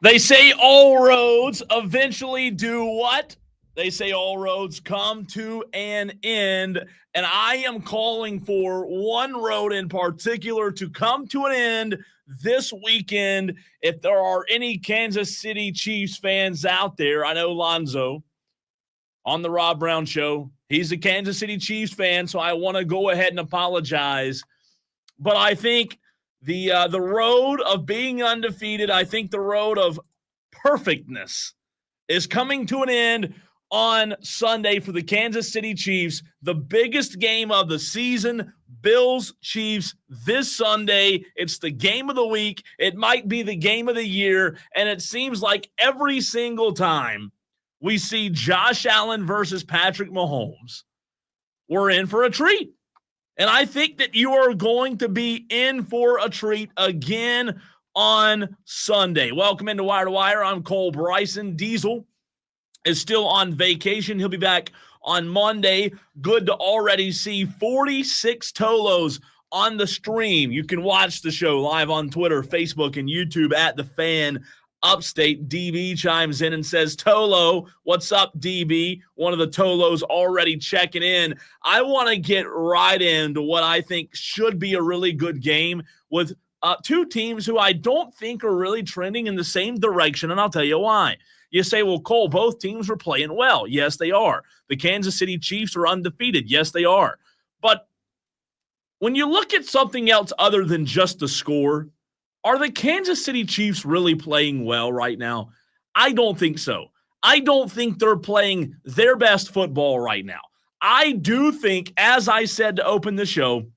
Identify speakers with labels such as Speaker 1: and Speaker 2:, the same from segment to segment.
Speaker 1: They say all roads eventually do what? They say all roads come to an end. And I am calling for one road in particular to come to an end this weekend. If there are any Kansas City Chiefs fans out there, I know Lonzo on the Rob Brown Show, he's a Kansas City Chiefs fan, so I want to go ahead and apologize. But I think the road of being undefeated, I think the road of perfectness is coming to an end on Sunday for the Kansas City Chiefs. The biggest game of the season, Bills-Chiefs, this Sunday. It's the game of the week. It might be the game of the year, and it seems like every single time we see Josh Allen versus Patrick Mahomes, we're in for a treat. And I think that you are going to be in for a treat again on Sunday. Welcome into Wire to Wire. I'm Cole Bryson. Diesel is still on vacation. He'll be back on Monday. Good to already see 46 Tolos on the stream. You can watch the show live on Twitter, Facebook, and YouTube at The Fan Upstate. DB chimes in and says, Tolo, what's up, DB? One of the Tolos already checking in. I want to get right into what I think should be a really good game with two teams who I don't think are really trending in the same direction, and I'll tell you why. You say, well, Cole, both teams are playing well. Yes, they are. The Kansas City Chiefs are undefeated. Yes, they are. But when you look at something else other than just the score, are the Kansas City Chiefs really playing well right now? I don't think so. I don't think they're playing their best football right now. I do think, as I said to open the show,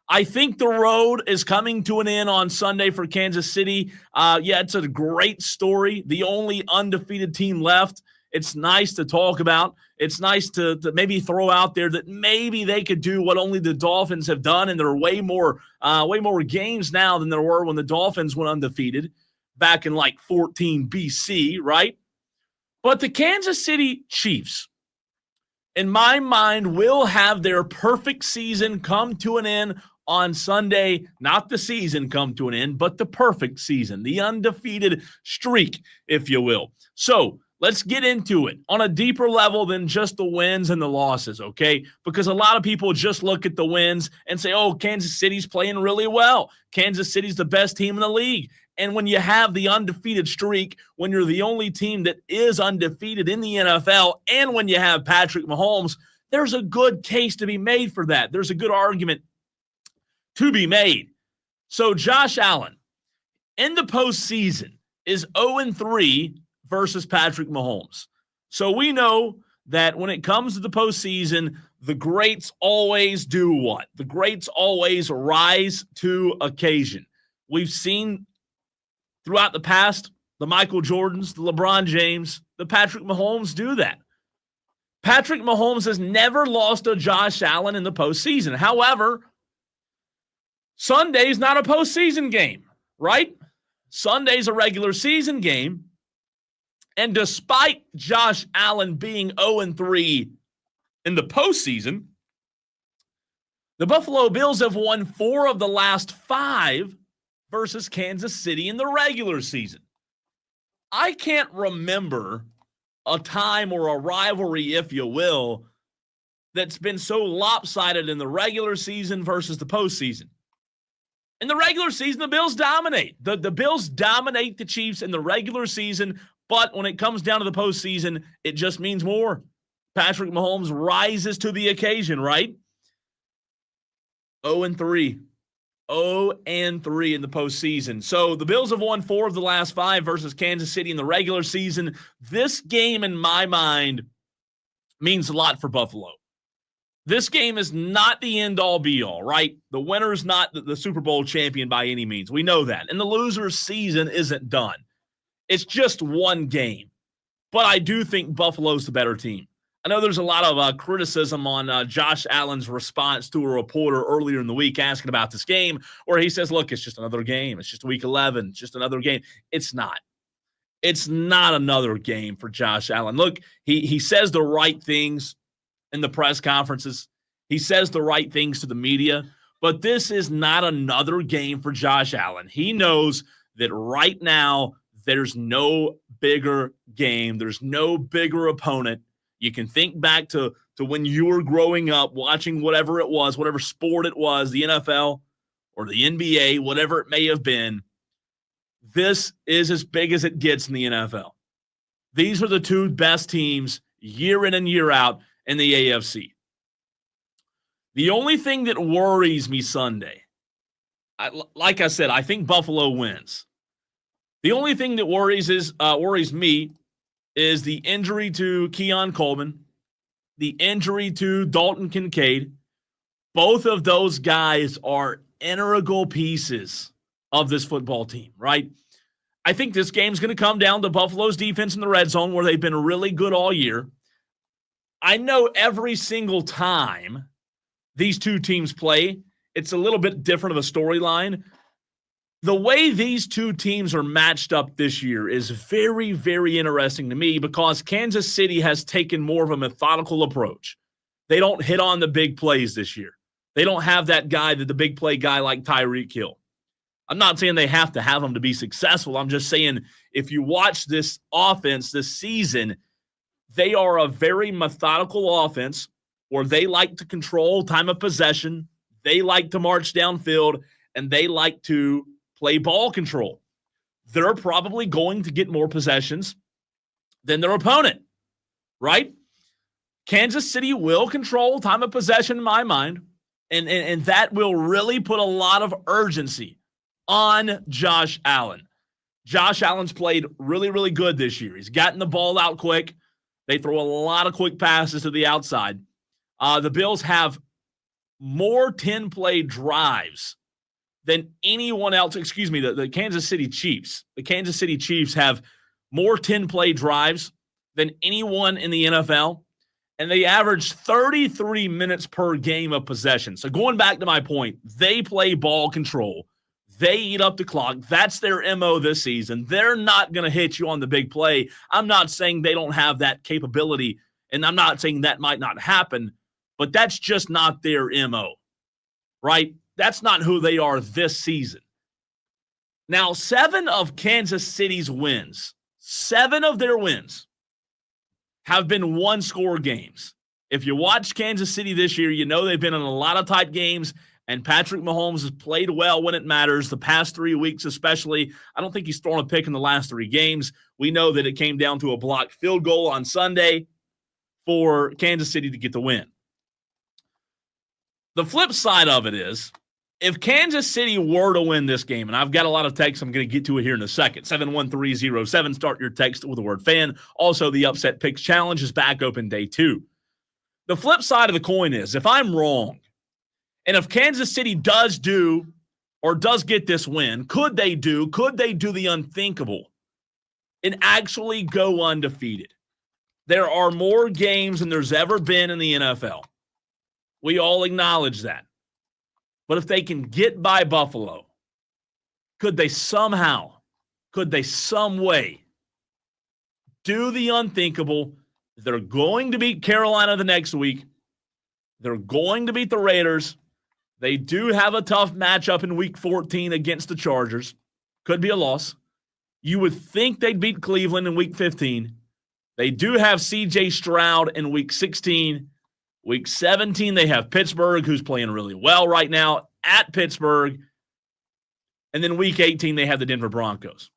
Speaker 1: I think the road is coming to an end on Sunday for Kansas City. It's a great story. The only undefeated team left. It's nice to talk about. It's nice to maybe throw out there that maybe they could do what only the Dolphins have done, and there are way more games now than there were when the Dolphins went undefeated back in like 14 BC, right? But the Kansas City Chiefs, in my mind, will have their perfect season come to an end on Sunday. Not the season come to an end, but the perfect season, the undefeated streak, if you will. So let's get into it on a deeper level than just the wins and the losses, okay? Because a lot of people just look at the wins and say, oh, Kansas City's playing really well. Kansas City's the best team in the league. And when you have the undefeated streak, when you're the only team that is undefeated in the NFL, and when you have Patrick Mahomes, there's a good case to be made for that. There's a good argument to be made. So Josh Allen, in the postseason, is 0-3 versus Patrick Mahomes. So we know that when it comes to the postseason, the greats always do what? The greats always rise to occasion. We've seen throughout the past, the Michael Jordans, the LeBron James, the Patrick Mahomes do that. Patrick Mahomes has never lost to Josh Allen in the postseason. However, Sunday's not a postseason game, right? Sunday's a regular season game. And despite Josh Allen being 0-3 in the postseason, the Buffalo Bills have won 4 of the last 5 versus Kansas City in the regular season. I can't remember a time or a rivalry, if you will, that's been so lopsided in the regular season versus the postseason. In the regular season, the Bills dominate. The Bills dominate the Chiefs in the regular season, but when it comes down to the postseason, it just means more. Patrick Mahomes rises to the occasion, right? 0-3. 0-3 in the postseason. So the Bills have won 4 of the last 5 versus Kansas City in the regular season. This game, in my mind, means a lot for Buffalo. This game is not the end-all, be-all, right? The winner's not the Super Bowl champion by any means. We know that. And the loser's season isn't done. It's just one game. But I do think Buffalo's the better team. I know there's a lot of criticism on Josh Allen's response to a reporter earlier in the week asking about this game, where he says, look, it's just another game. It's just week 11. It's just another game. It's not. It's not another game for Josh Allen. Look, he says the right things in the press conferences. He says the right things to the media, but this is not another game for Josh Allen. He knows that right now There's no bigger game. There's no bigger opponent. You can think back to when you were growing up watching whatever it was, whatever sport it was, the NFL or the NBA, whatever it may have been. This is as big as it gets in the NFL. These are the two best teams year in and year out in the AFC. The only thing that worries me Sunday, like I said, I think Buffalo wins. The only thing that worries me is the injury to Keon Coleman, the injury to Dalton Kincaid. Both of those guys are integral pieces of this football team, right? I think this game's going to come down to Buffalo's defense in the red zone, where they've been really good all year. I know every single time these two teams play, it's a little bit different of a storyline. The way these two teams are matched up this year is very, very interesting to me because Kansas City has taken more of a methodical approach. They don't hit on the big plays this year. They don't have that guy, the big play guy like Tyreek Hill. I'm not saying they have to have him to be successful. I'm just saying if you watch this offense this season, they are a very methodical offense where they like to control time of possession. They like to march downfield, and they like to play ball control. They're probably going to get more possessions than their opponent, right? Kansas City will control time of possession in my mind, and that will really put a lot of urgency on Josh Allen. Josh Allen's played really, really good this year. He's gotten the ball out quick. They throw a lot of quick passes to the outside. The Bills have more 10-play drives than anyone else. Excuse me, the Kansas City Chiefs. The Kansas City Chiefs have more 10-play drives than anyone in the NFL, and they average 33 minutes per game of possession. So going back to my point, they play ball control. They eat up the clock. That's their MO this season. They're not going to hit you on the big play. I'm not saying they don't have that capability, and I'm not saying that might not happen, but that's just not their MO, right? That's not who they are this season. Now, 7 of Kansas City's wins, 7 of their wins have been one-score games. If you watch Kansas City this year, you know they've been in a lot of tight games, and Patrick Mahomes has played well when it matters, the past 3 weeks especially. I don't think he's thrown a pick in the last 3 games. We know that it came down to a blocked field goal on Sunday for Kansas City to get the win. The flip side of it is, if Kansas City were to win this game, and I've got a lot of texts, I'm going to get to it here in a second. 71307, start your text with the word fan. Also, the Upset Picks Challenge is back open day 2. The flip side of the coin is, if I'm wrong, and if Kansas City does get this win, could they do the unthinkable and actually go undefeated? There are more games than there's ever been in the NFL. We all acknowledge that. But if they can get by Buffalo, could they some way do the unthinkable? They're going to beat Carolina the next week. They're going to beat the Raiders. They do have a tough matchup in week 14 against the Chargers. Could be a loss. You would think they'd beat Cleveland in week 15. They do have C.J. Stroud in week 16. Week 17, they have Pittsburgh, who's playing really well right now, at Pittsburgh. And then week 18, they have the Denver Broncos.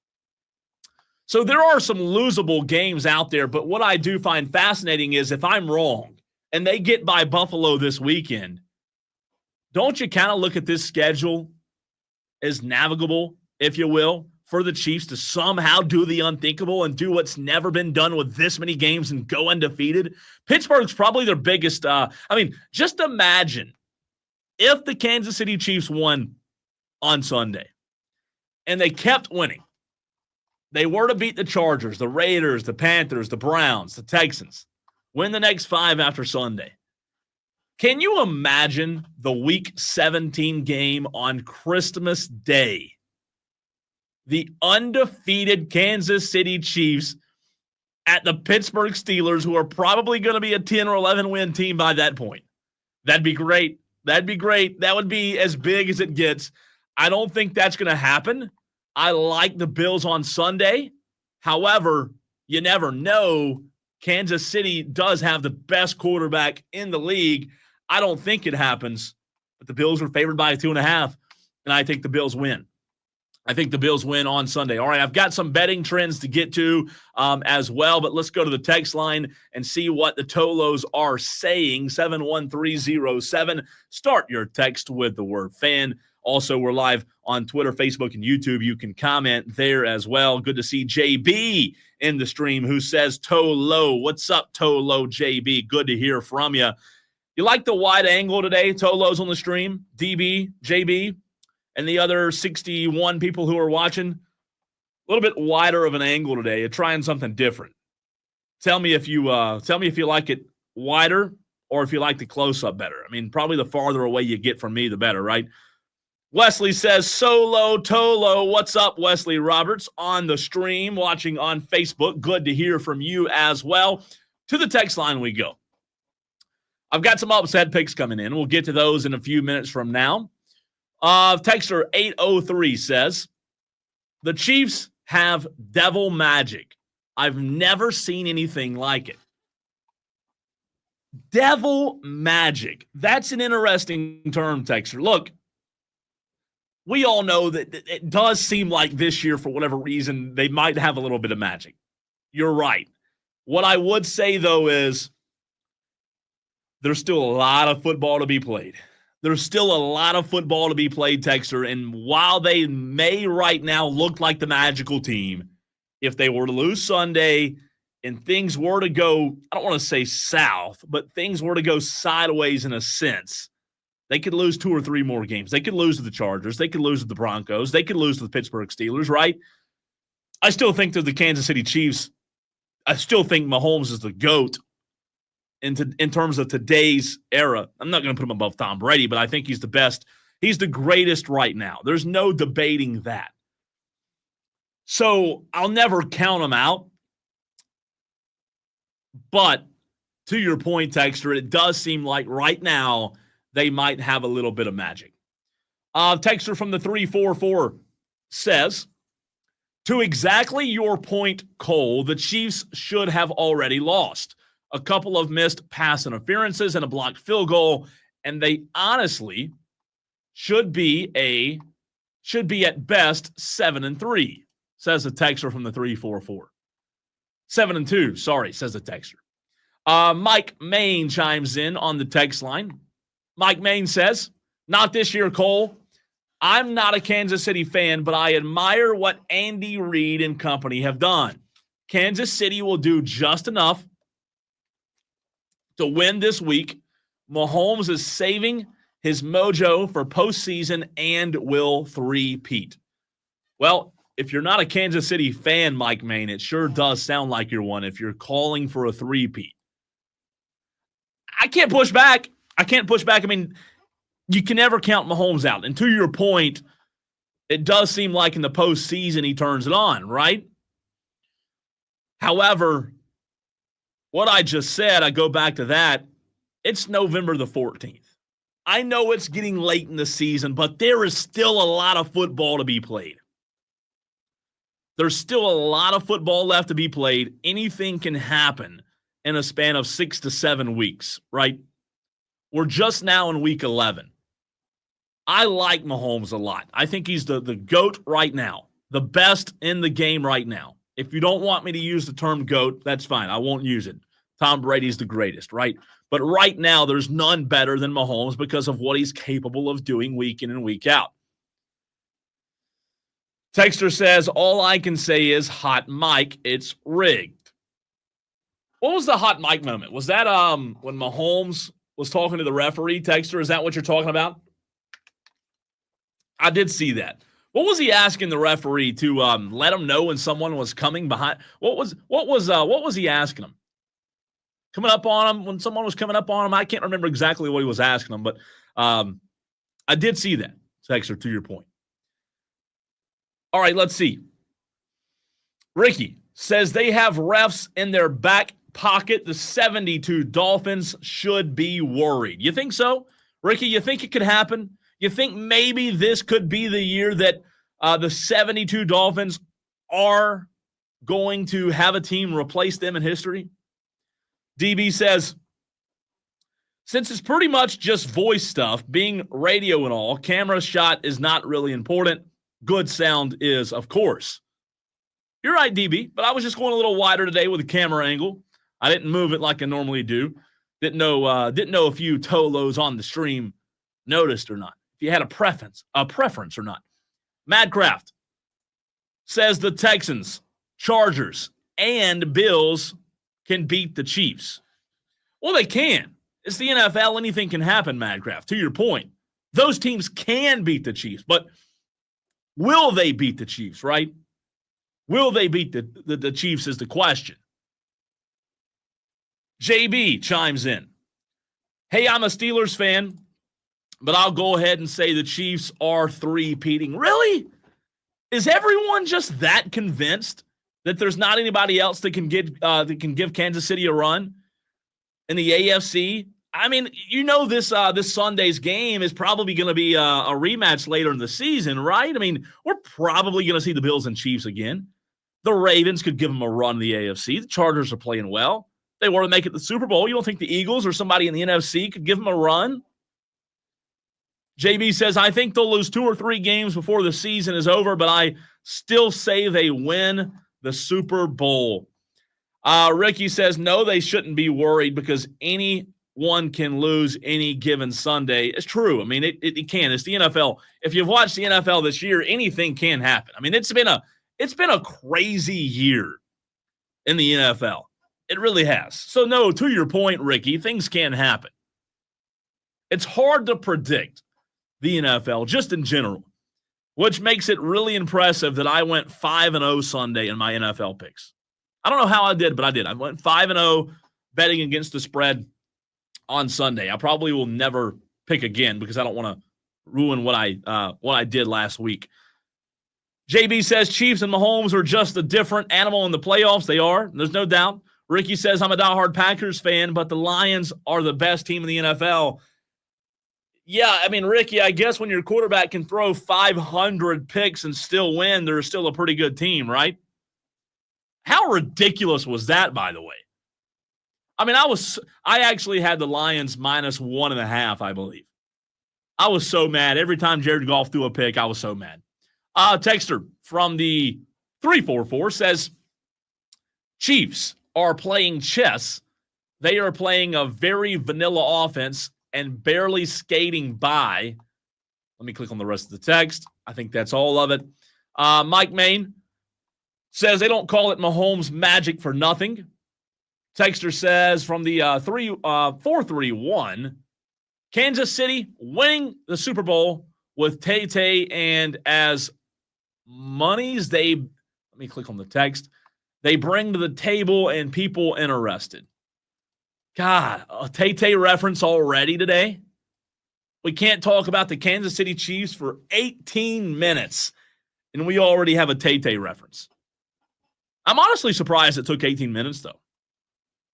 Speaker 1: So there are some losable games out there, but what I do find fascinating is if I'm wrong and they get by Buffalo this weekend, don't you kind of look at this schedule as navigable, if you will, for the Chiefs to somehow do the unthinkable and do what's never been done with this many games and go undefeated? Pittsburgh's probably their biggest. Just imagine if the Kansas City Chiefs won on Sunday and they kept winning. They were to beat the Chargers, the Raiders, the Panthers, the Browns, the Texans, win the next 5 after Sunday. Can you imagine the Week 17 game on Christmas Day? The undefeated Kansas City Chiefs at the Pittsburgh Steelers, who are probably going to be a 10 or 11 win team by that point. That'd be great. That would be as big as it gets. I don't think that's going to happen, I like the Bills on Sunday. However, you never know. Kansas City does have the best quarterback in the league. I don't think it happens, but the Bills are favored by 2.5, and I think the Bills win. I think the Bills win on Sunday. All right, I've got some betting trends to get to as well, but let's go to the text line and see what the Tolos are saying. 71307. Start your text with the word fan. Also, we're live on Twitter, Facebook, and YouTube. You can comment there as well. Good to see JB in the stream who says Tolo. What's up, Tolo JB? Good to hear from you. You like the wide angle today? Tolo's on the stream. DB, JB, and the other 61 people who are watching. A little bit wider of an angle today. You're trying something different. Tell me if you like it wider or if you like the close-up better. I mean, probably the farther away you get from me, the better, right? Wesley says, Solo Tolo. What's up, Wesley Roberts, on the stream, watching on Facebook. Good to hear from you as well. To the text line we go. I've got some upset picks coming in. We'll get to those in a few minutes from now. Texter 803 says, the Chiefs have devil magic. I've never seen anything like it. Devil magic. That's an interesting term, Texter. Look, we all know that it does seem like this year, for whatever reason, they might have a little bit of magic. You're right. What I would say, though, is there's still a lot of football to be played. There's still a lot of football to be played, Texter. And while they may right now look like the magical team, if they were to lose Sunday and things were to go, I don't want to say south, but things were to go sideways in a sense, they could lose 2 or 3 more games. They could lose to the Chargers. They could lose to the Broncos. They could lose to the Pittsburgh Steelers, right? I still think they're the Kansas City Chiefs. I still think Mahomes is the GOAT in terms of today's era. I'm not going to put him above Tom Brady, but I think he's the best. He's the greatest right now. There's no debating that. So I'll never count him out. But to your point, Texter, it does seem like right now they might have a little bit of magic. Texter from the 344 says, to exactly your point, Cole, the Chiefs should have already lost. A couple of missed pass interferences and a blocked field goal, and they honestly should be at best 7-3, says the texter from the 344. 7-2, sorry, says the texter. Mike Main chimes in on the text line. Mike Main says, not this year, Cole. I'm not a Kansas City fan, but I admire what Andy Reid and company have done. Kansas City will do just enough to win this week. Mahomes is saving his mojo for postseason and will three-peat. Well, if you're not a Kansas City fan, Mike Main, it sure does sound like you're one if you're calling for a three-peat. I can't push back. I mean, you can never count Mahomes out. And to your point, it does seem like in the postseason he turns it on, right? However, what I just said, I go back to that. It's November the 14th. I know it's getting late in the season, but there is still a lot of football to be played. There's still a lot of football left to be played. Anything can happen in a span of 6 to 7 weeks, right? We're just now in week 11. I like Mahomes a lot. I think he's the GOAT right now, the best in the game right now. If you don't want me to use the term GOAT, that's fine. I won't use it. Tom Brady's the greatest, right? But right now, there's none better than Mahomes because of what he's capable of doing week in and week out. Texter says, all I can say is hot mic, it's rigged. What was the hot mic moment? Was that when Mahomes was talking to the referee, Texter? Is that what you're talking about? I did see that. What was he asking the referee to let him know when someone was coming behind? What was he asking him? Coming up on him when someone was coming up on him? I can't remember exactly what he was asking him, but I did see that, Texter, to your point. All right, let's see. Ricky says they have refs in their back pocket. The 72 Dolphins should be worried. You think so? Ricky, you think it could happen? You think maybe this could be the year that The 72 Dolphins are going to have a team replace them in history. DB says, since it's pretty much just voice stuff, being radio and all, camera shot is not really important. Good sound is, of course. You're right, DB, but I was just going a little wider today with the camera angle. I didn't move it like I normally do. Didn't know if you Tolos on the stream noticed or not. If you had a preference or not. Madcraft says the Texans, Chargers, and Bills can beat the Chiefs. Well, they can. It's the NFL. Anything can happen, Madcraft. To your point, those teams can beat the Chiefs, but will they beat the Chiefs, right? Will they beat the Chiefs is the question. JB chimes in. Hey, I'm a Steelers fan, but I'll go ahead and say the Chiefs are three-peating. Really? Is everyone just that convinced that there's not anybody else that can give Kansas City a run in the AFC? I mean, this Sunday's game is probably going to be a rematch later in the season, right? I mean, we're probably going to see the Bills and Chiefs again. The Ravens could give them a run in the AFC. The Chargers are playing well. They want to make it the Super Bowl. You don't think the Eagles or somebody in the NFC could give them a run? JB says, I think they'll lose 2 or 3 games before the season is over, but I still say they win the Super Bowl. Ricky says, no, they shouldn't be worried because anyone can lose any given Sunday. It's true. I mean, it can. It's the NFL. If you've watched the NFL this year, anything can happen. I mean, it's been a crazy year in the NFL. It really has. So, no, to your point, Ricky, things can happen. It's hard to predict the NFL, just in general, which makes it really impressive that I went 5-0 Sunday in my NFL picks. I don't know how I did, but I did. I went 5-0 betting against the spread on Sunday. I probably will never pick again because I don't want to ruin what I did last week. JB says Chiefs and Mahomes are just a different animal in the playoffs. They are. There's no doubt. Ricky says, I'm a diehard Packers fan, but the Lions are the best team in the NFL. Yeah, I mean, Ricky, I guess when your quarterback can throw 500 picks and still win, they're still a pretty good team, right? How ridiculous was that, by the way? I mean, I actually had the Lions -1.5, I believe. I was so mad. Every time Jared Goff threw a pick, I was so mad. Texter from the 344 says, Chiefs are playing chess. They are playing a very vanilla offense and barely skating by. Let me click on the rest of the text. I think that's all of it. Mike Main says they don't call it Mahomes magic for nothing. Texter says from the 431, Kansas City winning the Super Bowl with tHe, and as monies let me click on the text, they bring to the table and people interested. God, a tHe reference already today? We can't talk about the Kansas City Chiefs for 18 minutes, and we already have a tHe reference. I'm honestly surprised it took 18 minutes, though,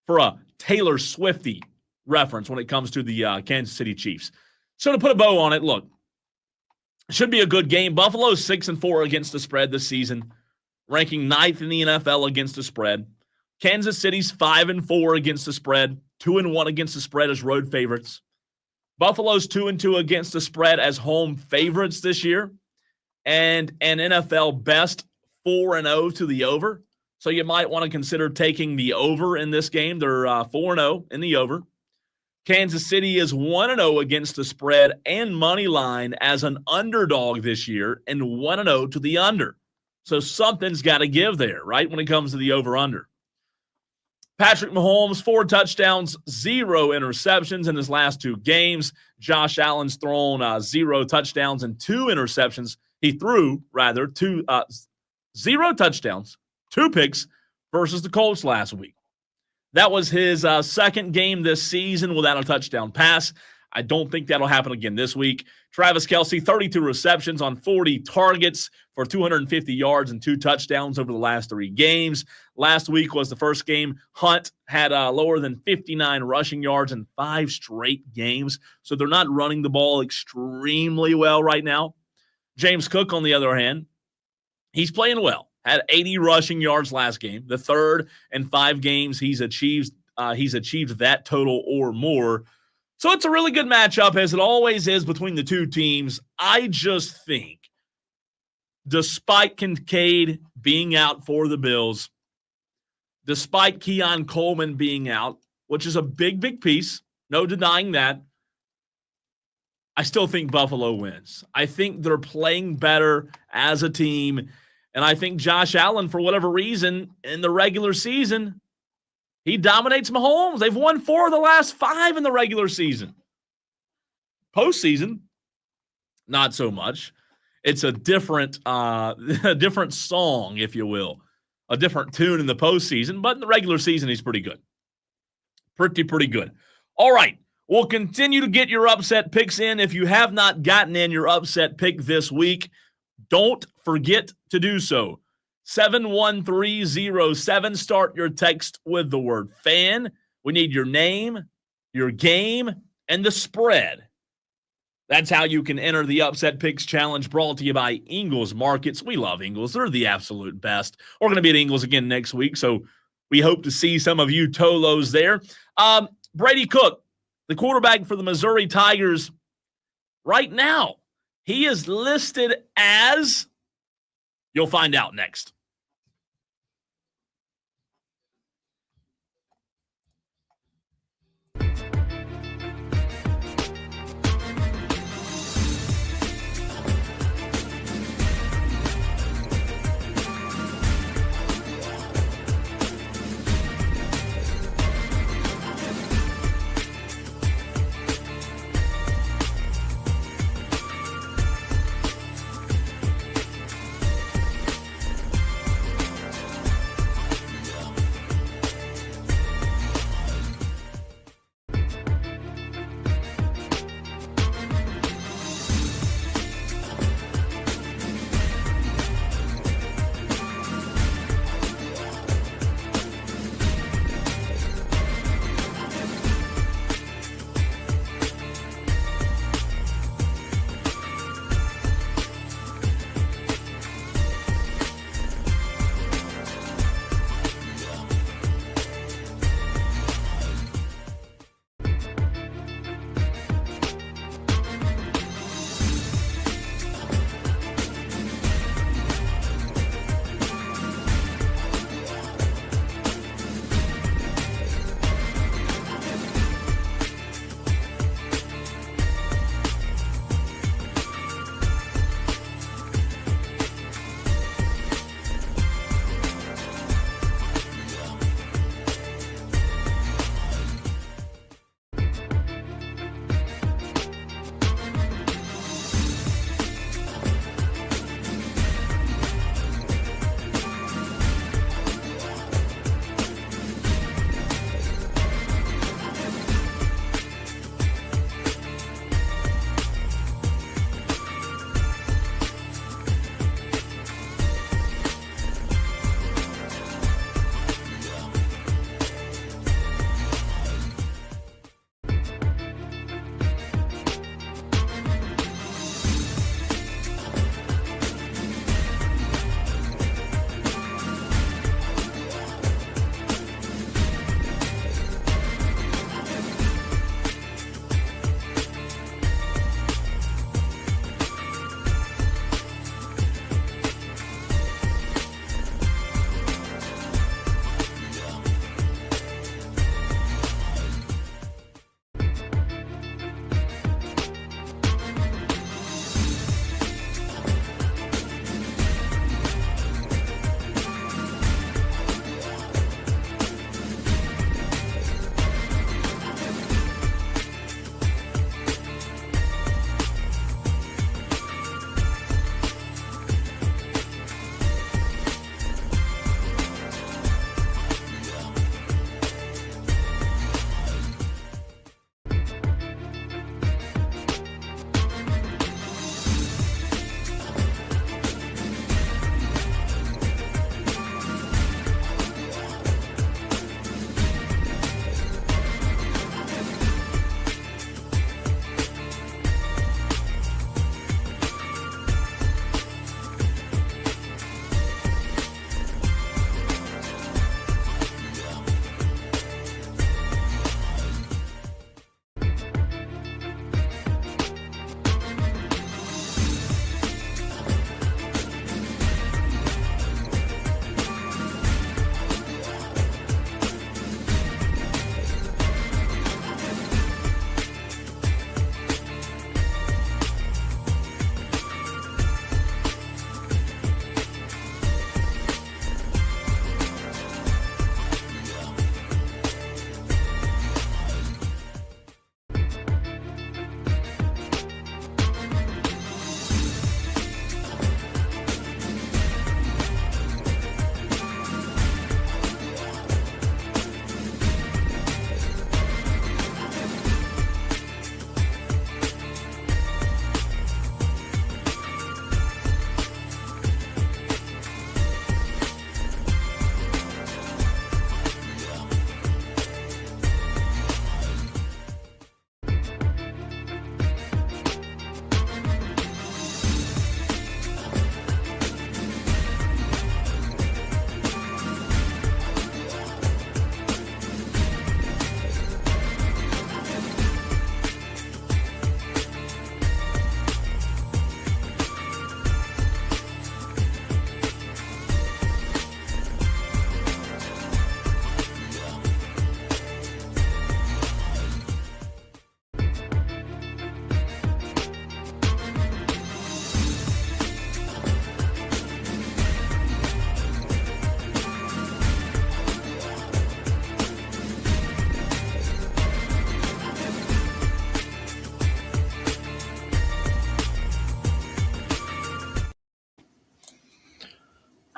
Speaker 1: for a Taylor Swiftie reference when it comes to the Kansas City Chiefs. So to put a bow on it, look, it should be a good game. Buffalo's 6-4 against the spread this season, ranking 9th in the NFL against the spread. Kansas City's 5-4 against the spread, 2-1 against the spread as road favorites. Buffalo's 2-2 against the spread as home favorites this year, and an NFL best 4-0 to the over. So you might want to consider taking the over in this game. They're 4-0 in the over. Kansas City is 1-0 against the spread and money line as an underdog this year, and 1-0 to the under. So something's got to give there, right, when it comes to the over-under. Patrick Mahomes, 4 touchdowns, 0 interceptions in his last 2 games. Josh Allen's thrown 0 touchdowns and 2 interceptions. He threw, 0 touchdowns, 2 picks versus the Colts last week. That was his second game this season without a touchdown pass. I don't think that'll happen again this week. Travis Kelce, 32 receptions on 40 targets for 250 yards and 2 touchdowns over the last 3 games. Last week was the first game. Hunt had lower than 59 rushing yards in 5 straight games. So they're not running the ball extremely well right now. James Cook, on the other hand, He's playing well. Had 80 rushing yards last game. The third in 5 games he's achieved that total or more. So it's a really good matchup, as it always is between the two teams. I just think, despite Kincaid being out for the Bills, despite Keon Coleman being out, which is a big, big piece, no denying that, I still think Buffalo wins. I think they're playing better as a team, and I think Josh Allen, for whatever reason, in the regular season, he dominates Mahomes. They've won 4 of the last 5 in the regular season. Postseason, not so much. It's a different song, if you will, a different tune in the postseason, but in the regular season, he's pretty good. Pretty good. All right, we'll continue to get your upset picks in. If you have not gotten in your upset pick this week, don't forget to do so. 71307, start your text with the word fan. We need your name, your game, and the spread. That's how you can enter the Upset Picks Challenge, brought to you by Ingles Markets. We love Ingles. They're the absolute best. We're going to be at Ingles again next week, so we hope to see some of you Tolos there. Brady Cook, the quarterback for the Missouri Tigers, right now, he is listed as, you'll find out next.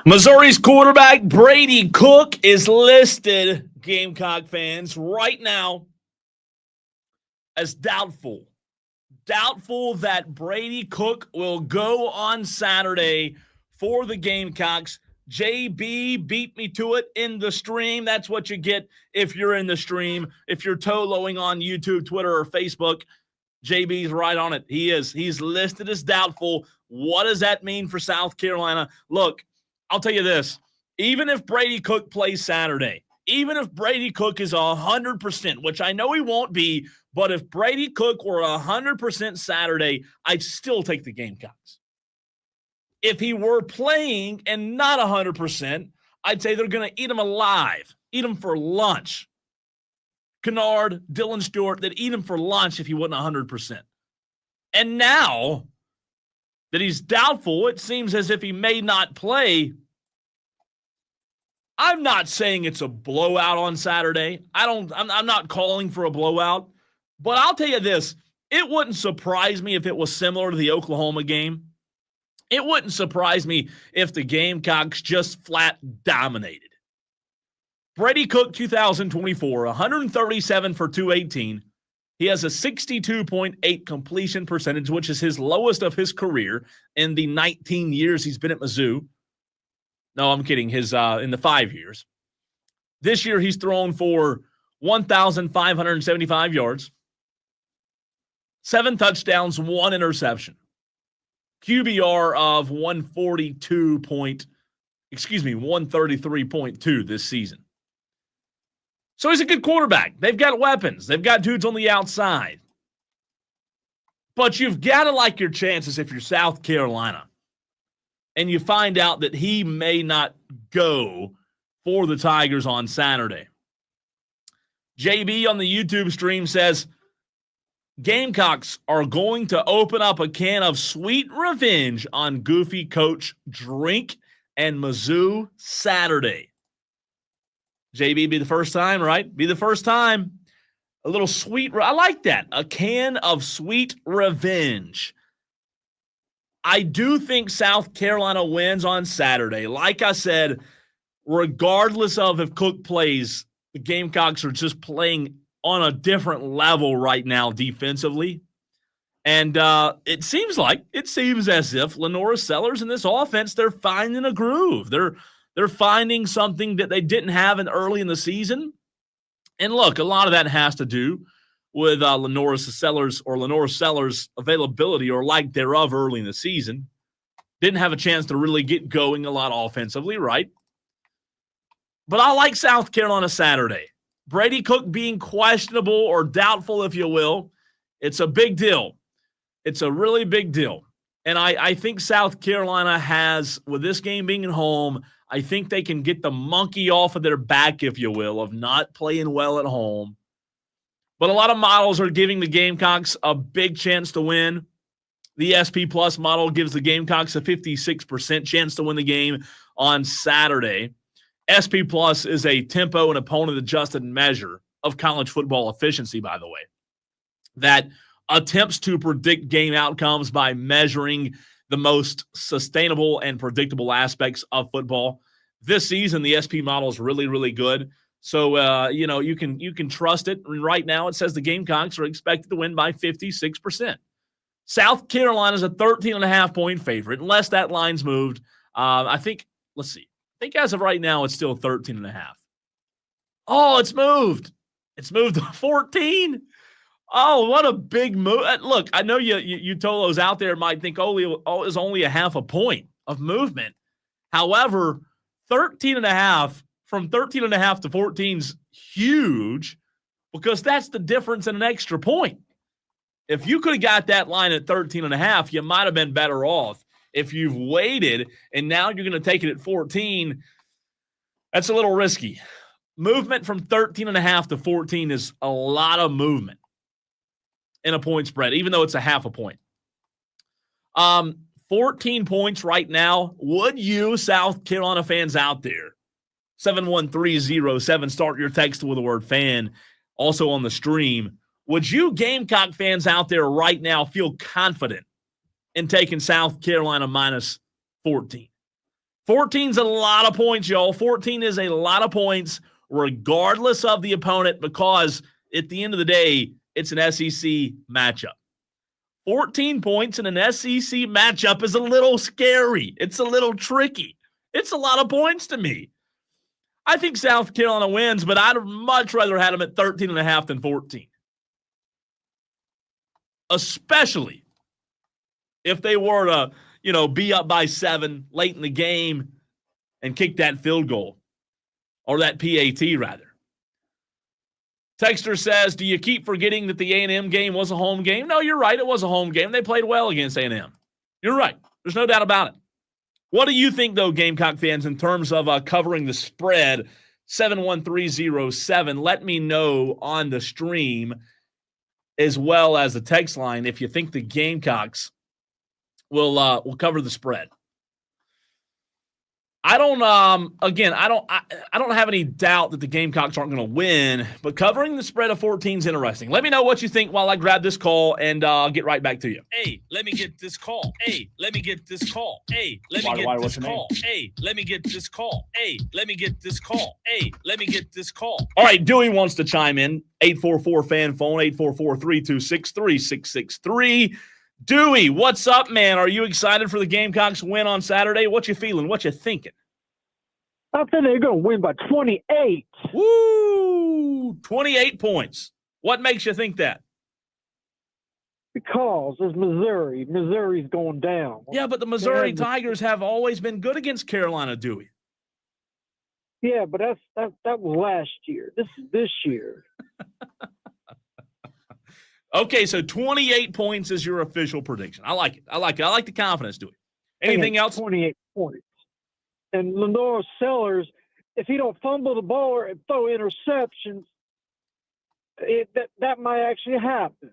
Speaker 1: Missouri's quarterback Brady Cook is listed, Gamecock fans, right now as doubtful. Doubtful that Brady Cook will go on Saturday for the Gamecocks. JB beat me to it in the stream. That's what you get if you're in the stream. If you're toloing on YouTube, Twitter, or Facebook, JB's right on it. He is. He's listed as doubtful. What does that mean for South Carolina? Look, I'll tell you this. Even if Brady Cook plays Saturday, even if Brady Cook is 100%, which I know he won't be, but if Brady Cook were 100% Saturday, I'd still take the Gamecocks. If he were playing and not 100%, I'd say they're going to eat him alive, eat him for lunch. Kennard, Dylan Stewart, they'd eat him for lunch if he wasn't 100%. And now that he's doubtful, it seems as if he may not play. I'm not saying it's a blowout on Saturday. I'm not calling for a blowout. But I'll tell you this, it wouldn't surprise me if it was similar to the Oklahoma game. It wouldn't surprise me if the Gamecocks just flat dominated. Brady Cook, 2024, 137 for 218. He has a 62.8 completion percentage, which is his lowest of his career in the 19 years he's been at Mizzou. No, I'm kidding. His in the 5 years. This year he's thrown for 1,575 yards, 7 touchdowns, 1 interception. QBR of 133.2 this season. So he's a good quarterback. They've got weapons. They've got dudes on the outside. But you've got to like your chances if you're South Carolina and you find out that he may not go for the Tigers on Saturday. JB on the YouTube stream says, Gamecocks are going to open up a can of sweet revenge on goofy coach Drink and Mizzou Saturday. JB, be the first time, right? Be the first time. A little sweet. I like that. A can of sweet revenge. I do think South Carolina wins on Saturday. Like I said, regardless of if Cook plays, the Gamecocks are just playing on a different level right now defensively. And it seems as if Lenora Sellers and this offense, they're finding a groove. They're finding something that they didn't have early in the season. And look, a lot of that has to do with Lenora Sellers' availability or lack thereof early in the season. Didn't have a chance to really get going a lot offensively, right? But I like South Carolina Saturday. Brady Cook being questionable or doubtful, if you will, it's a big deal. It's a really big deal. And I think South Carolina has, with this game being at home, I think they can get the monkey off of their back, if you will, of not playing well at home. But a lot of models are giving the Gamecocks a big chance to win. The SP Plus model gives the Gamecocks a 56% chance to win the game on Saturday. SP Plus is a tempo and opponent-adjusted measure of college football efficiency, by the way, that attempts to predict game outcomes by measuring the most sustainable and predictable aspects of football. This season, the SP model is really, really good. So, you can trust it. And right now, it says the Gamecocks are expected to win by 56%. South Carolina is a 13.5-point favorite, unless that line's moved. I think as of right now, it's still 13.5. Oh, it's moved. It's moved to 14. Oh, what a big move. Look, I know you Tolos out there might think it's only a half a point of movement. However, 13.5 from 13.5 to 14 is huge because that's the difference in an extra point. If you could have got that line at 13.5, you might have been better off. If you've waited and now you're going to take it at 14, that's a little risky. Movement from 13.5 to 14 is a lot of movement in a point spread, even though it's a half a point. 14 points right now. Would you, South Carolina fans out there, 71307, start your text with the word fan, also on the stream, would you Gamecock fans out there right now feel confident in taking South Carolina minus 14? 14's a lot of points, y'all. 14 is a lot of points regardless of the opponent because at the end of the day, it's an SEC matchup. 14 points in an SEC matchup is a little scary. It's a little tricky. It's a lot of points to me. I think South Carolina wins, but I'd much rather have them at 13.5 than 14. Especially if they were to, be up by 7 late in the game and kick that field goal. Or that PAT, rather. Texter says, do you keep forgetting that the A&M game was a home game? No, you're right. It was a home game. They played well against A&M. You're right. There's no doubt about it. What do you think, though, Gamecock fans, in terms of covering the spread? 71307. Let me know on the stream as well as the text line if you think the Gamecocks will cover the spread. I don't have any doubt that the Gamecocks aren't going to win, but covering the spread of 14 is interesting. Let me know what you think while I grab this call, and I'll get right back to you. Hey, let me get this call. Hey, let me get this call. Hey, let me get this call. Hey, let me get this call. Hey, let me get this call. Hey, let me get this call. All right, Dewey wants to chime in. 844-FAN phone, 844-326-3663. Dewey, what's up, man? Are you excited for the Gamecocks win on Saturday? What you feeling? What you thinking?
Speaker 2: I think they're going to win by 28.
Speaker 1: Woo! 28 points. What makes you think that?
Speaker 2: Because it's Missouri. Missouri's going down.
Speaker 1: Yeah, but the Missouri Tigers have always been good against Carolina, Dewey.
Speaker 2: Yeah, but that was last year. This is this year.
Speaker 1: Okay, so 28 points is your official prediction. I like it. I like the confidence, Dewey. Anything else?
Speaker 2: 28 points. And Lenore Sellers, if he don't fumble the ball or throw interceptions, that might actually happen.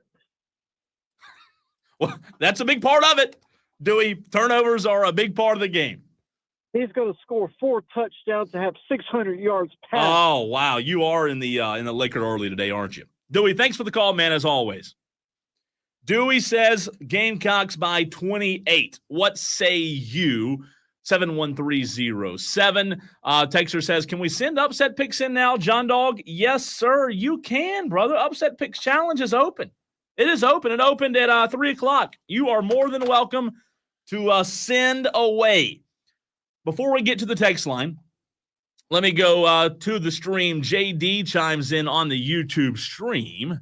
Speaker 1: Well, that's a big part of it, Dewey. Turnovers are a big part of the game.
Speaker 2: He's going to score 4 touchdowns and have 600 yards passing.
Speaker 1: Oh, wow. You are in the liquor early today, aren't you? Dewey, thanks for the call, man, as always. Dewey says Gamecocks by 28. What say you? 71307. Texter says, can we send upset picks in now, John Dog? Yes, sir, you can, brother. Upset picks challenge is open. It is open. It opened at 3 o'clock. You are more than welcome to send away. Before we get to the text line, let me go to the stream. JD chimes in on the YouTube stream.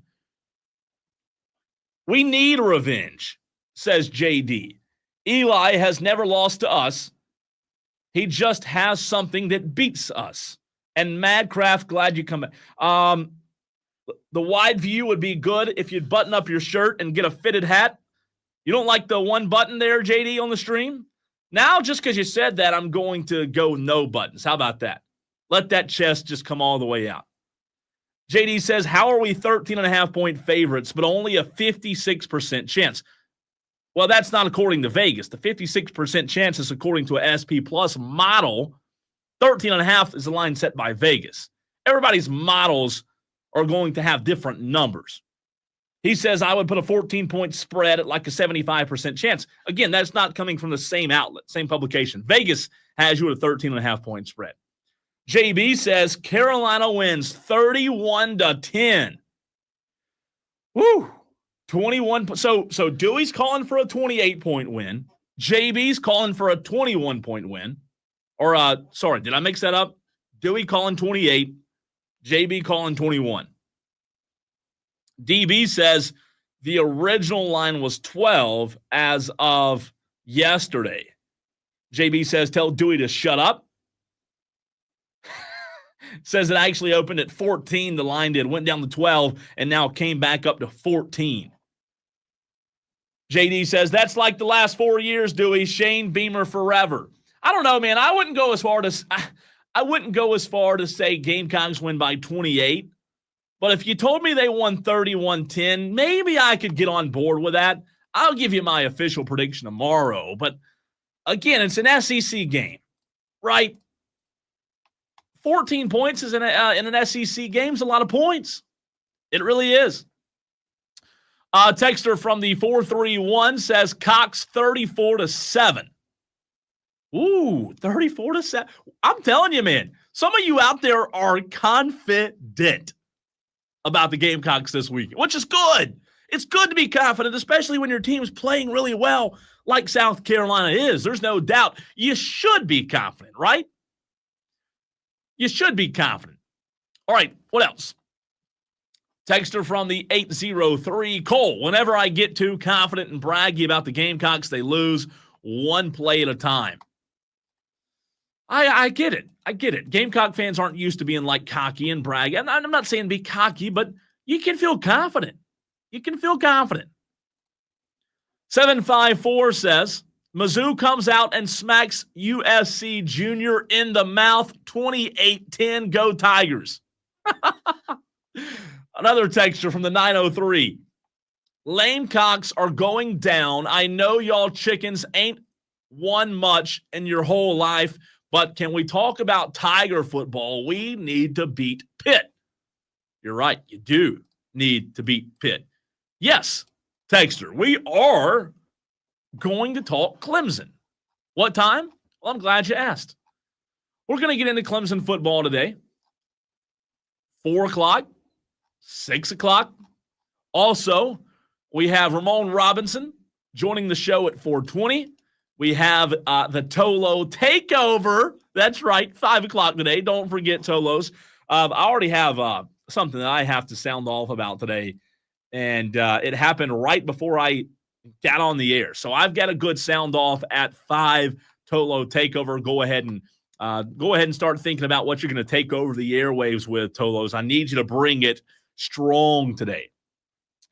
Speaker 1: We need revenge, says JD. Eli has never lost to us. He just has something that beats us. And Madcraft, glad you come back. The wide view would be good if you'd button up your shirt and get a fitted hat. You don't like the one button there, JD, on the stream? Now, just because you said that, I'm going to go no buttons. How about that? Let that chest just come all the way out. JD says, how are we 13.5-point favorites, but only a 56% chance? Well, that's not according to Vegas. The 56% chance is according to a SP Plus model. 13.5 is the line set by Vegas. Everybody's models are going to have different numbers. He says, I would put a 14-point spread at like a 75% chance. Again, that's not coming from the same outlet, same publication. Vegas has you at a 13.5-point spread. JB says Carolina wins 31-10. Woo! 21. So Dewey's calling for a 28-point win. JB's calling for a 21-point win. Or, sorry, did I mix that up? Dewey calling 28. JB calling 21. DB says the original line was 12 as of yesterday. JB says, tell Dewey to shut up. Says it actually opened at 14, the line did, went down to 12, and now came back up to 14. JD says, that's like the last 4 years, Dewey. Shane Beamer forever. I don't know, man. I wouldn't go as far to say Gamecocks win by 28. But if you told me they won 31-10, maybe I could get on board with that. I'll give you my official prediction tomorrow. But again, it's an SEC game, right? 14 points is in an SEC game is a lot of points. It really is. Texter from the 431 says Cox 34-7. Ooh, 34-7. I'm telling you, man, some of you out there are confident about the Gamecocks this week, which is good. It's good to be confident, especially when your team's playing really well like South Carolina is. There's no doubt. You should be confident, right? You should be confident. All right, what else? Texter from the 803, Cole, whenever I get too confident and braggy about the Gamecocks, they lose one play at a time. I get it. I get it. Gamecock fans aren't used to being like cocky and braggy. I'm not saying be cocky, but you can feel confident. You can feel confident. 754 says, Mizzou comes out and smacks USC Junior in the mouth, 28-10, go Tigers. Another texture from the 903. Lame cocks are going down. I know y'all chickens ain't won much in your whole life, but can we talk about Tiger football? We need to beat Pitt. You're right. You do need to beat Pitt. Yes, texter, we are going to talk Clemson. What time? Well, I'm glad you asked. We're going to get into Clemson football today. 4 o'clock, 6 o'clock. Also, we have Ramon Robinson joining the show at 4:20. We have the Tolo Takeover. That's right, 5 o'clock today. Don't forget Tolos. I already have something that I have to sound off about today, and it happened right before I got on the air. So I've got a good sound off at 5, Tolo Takeover. Go ahead and start thinking about what you're going to take over the airwaves with, Tolos. I need you to bring it strong today.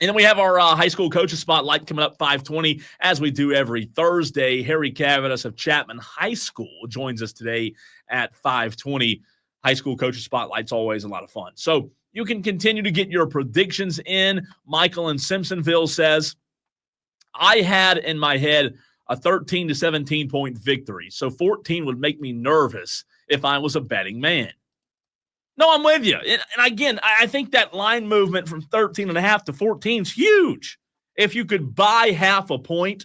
Speaker 1: And then we have our high school coaches spotlight coming up 5:20, as we do every Thursday. Harry Cavadas of Chapman High School joins us today at 5:20. High school coaches spotlight's always a lot of fun. So you can continue to get your predictions in. Michael in Simpsonville says, I had in my head a 13 to 17 point victory. So 14 would make me nervous if I was a betting man. No, I'm with you. And again, I think that line movement from 13.5 to 14 is huge. If you could buy half a point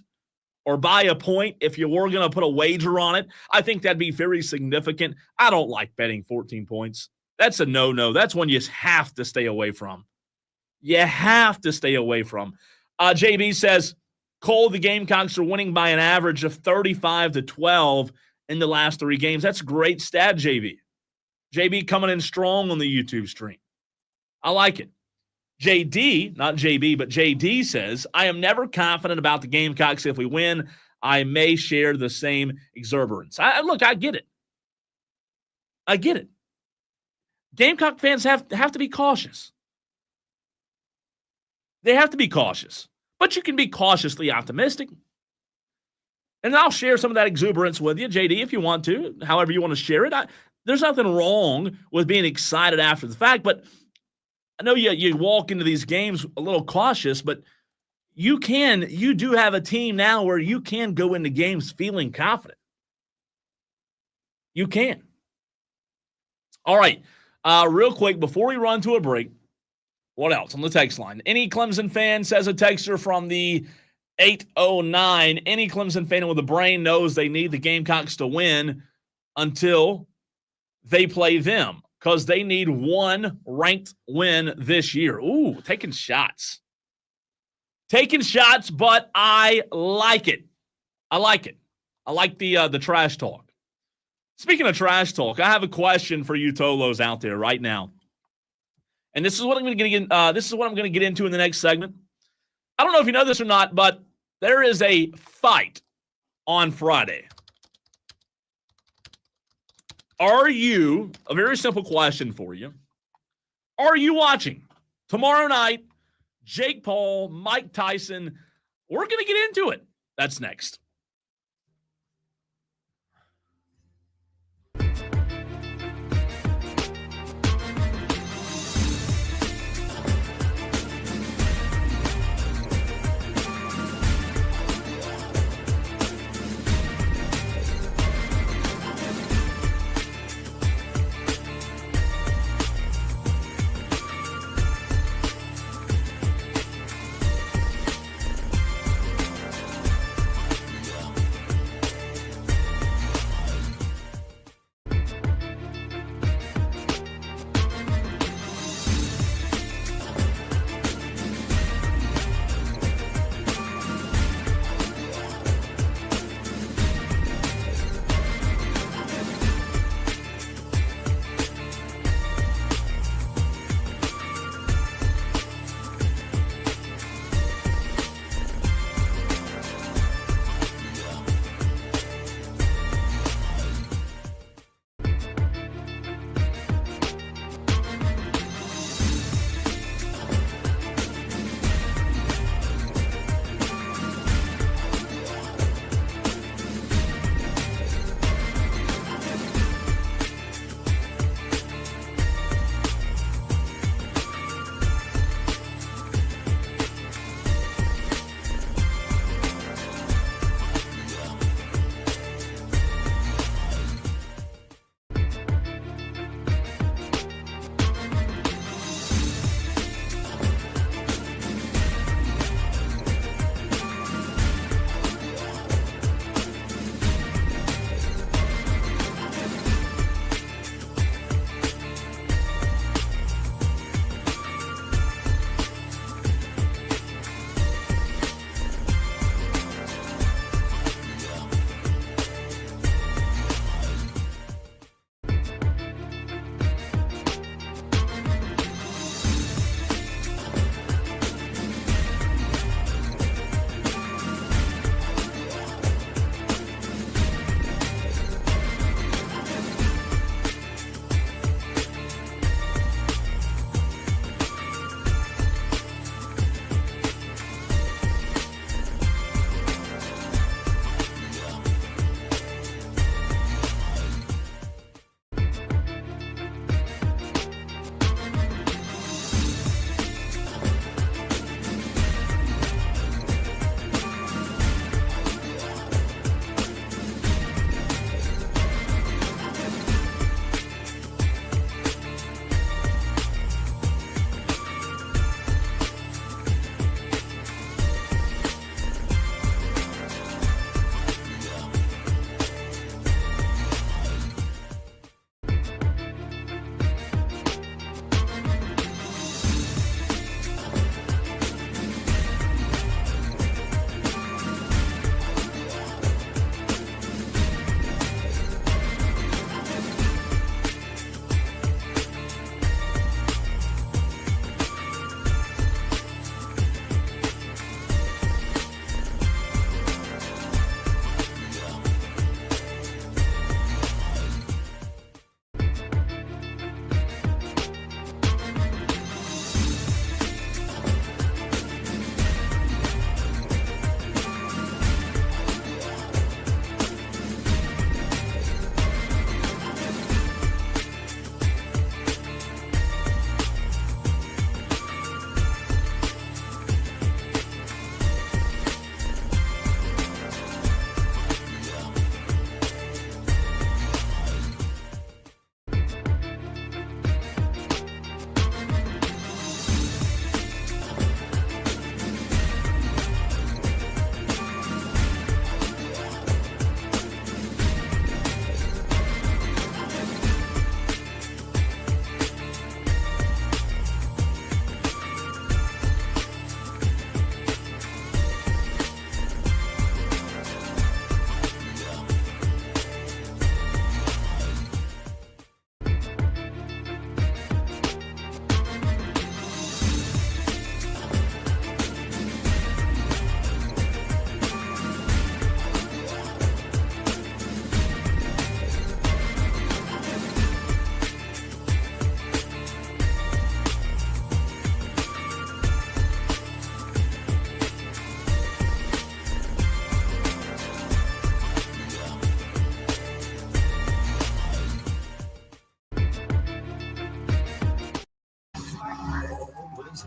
Speaker 1: or buy a point, if you were going to put a wager on it, I think that'd be very significant. I don't like betting 14 points. That's a no-no. That's one you just have to stay away from. You have to stay away from. JB says, Cole, the Gamecocks are winning by an average of 35-12 in the last 3 games. That's a great stat, JB. JB coming in strong on the YouTube stream. I like it. JD, not JB, but JD says, I am never confident about the Gamecocks. If we win, I may share the same exuberance. Look, I get it. I get it. Gamecock fans have to be cautious. They have to be cautious. But you can be cautiously optimistic. And I'll share some of that exuberance with you, JD, if you want to, however you want to share it. There's nothing wrong with being excited after the fact, but I know you walk into these games a little cautious, but you do have a team now where you can go into games feeling confident. You can. All right. Real quick, before we run to a break, what else on the text line? Any Clemson fan, says a texter from the 809, any Clemson fan with a brain knows they need the Gamecocks to win until they play them, because they need one ranked win this year. Ooh, taking shots. Taking shots, but I like it. I like it. I like the trash talk. Speaking of trash talk, I have a question for you Tolos out there right now. And this is what I'm going to get into in the next segment. I don't know if you know this or not, but there is a fight on Friday. A very simple question for you. Are you watching tomorrow night? Jake Paul, Mike Tyson. We're going to get into it. That's next.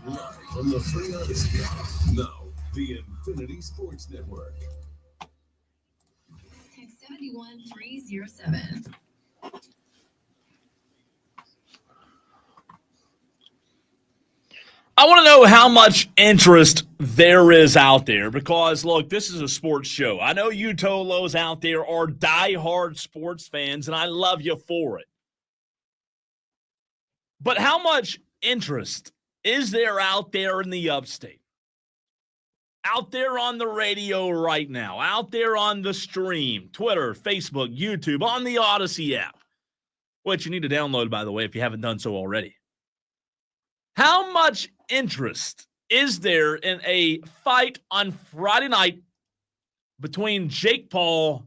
Speaker 3: live on the Free Odyssey app. Now, the Infinity Sports Network.
Speaker 4: Text 71307.
Speaker 1: I want to know how much interest there is out there because, look, this is a sports show. I know you Tolos out there are diehard sports fans, and I love you for it. But how much interest is there out there in the upstate? Out there on the radio right now, out there on the stream, Twitter, Facebook, YouTube, on the Odyssey app, which you need to download, by the way, if you haven't done so already. How much interest is there in a fight on Friday night between Jake Paul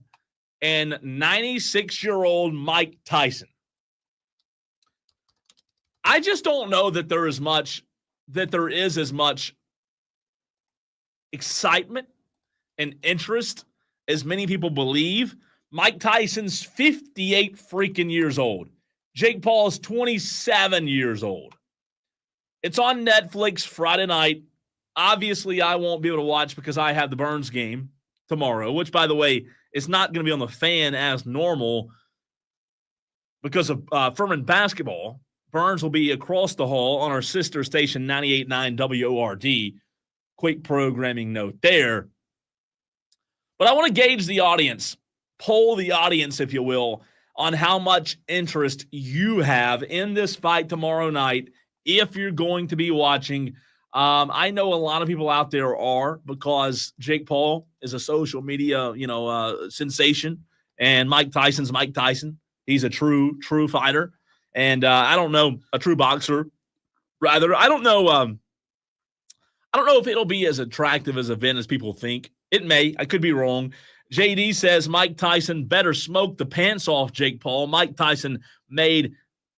Speaker 1: and 96-year-old Mike Tyson? I just don't know that there is as much excitement and interest as many people believe. Mike Tyson's 58 freaking years old. Jake Paul is 27 years old. It's on Netflix Friday night. Obviously, I won't be able to watch because I have the Burns game tomorrow, which, by the way, is not going to be on the fan as normal because of Furman basketball. Burns will be across the hall on our sister station 98.9 WORD. Quick programming note there. But I want to gauge the audience, poll the audience, if you will, on how much interest you have in this fight tomorrow night if you're going to be watching. I know a lot of people out there are because Jake Paul is a social media, sensation, and Mike Tyson's Mike Tyson. He's a true fighter. And I don't know, a true boxer. Rather, I don't know if it'll be as attractive as an event as people think. It may. I could be wrong. JD says Mike Tyson better smoke the pants off Jake Paul. Mike Tyson made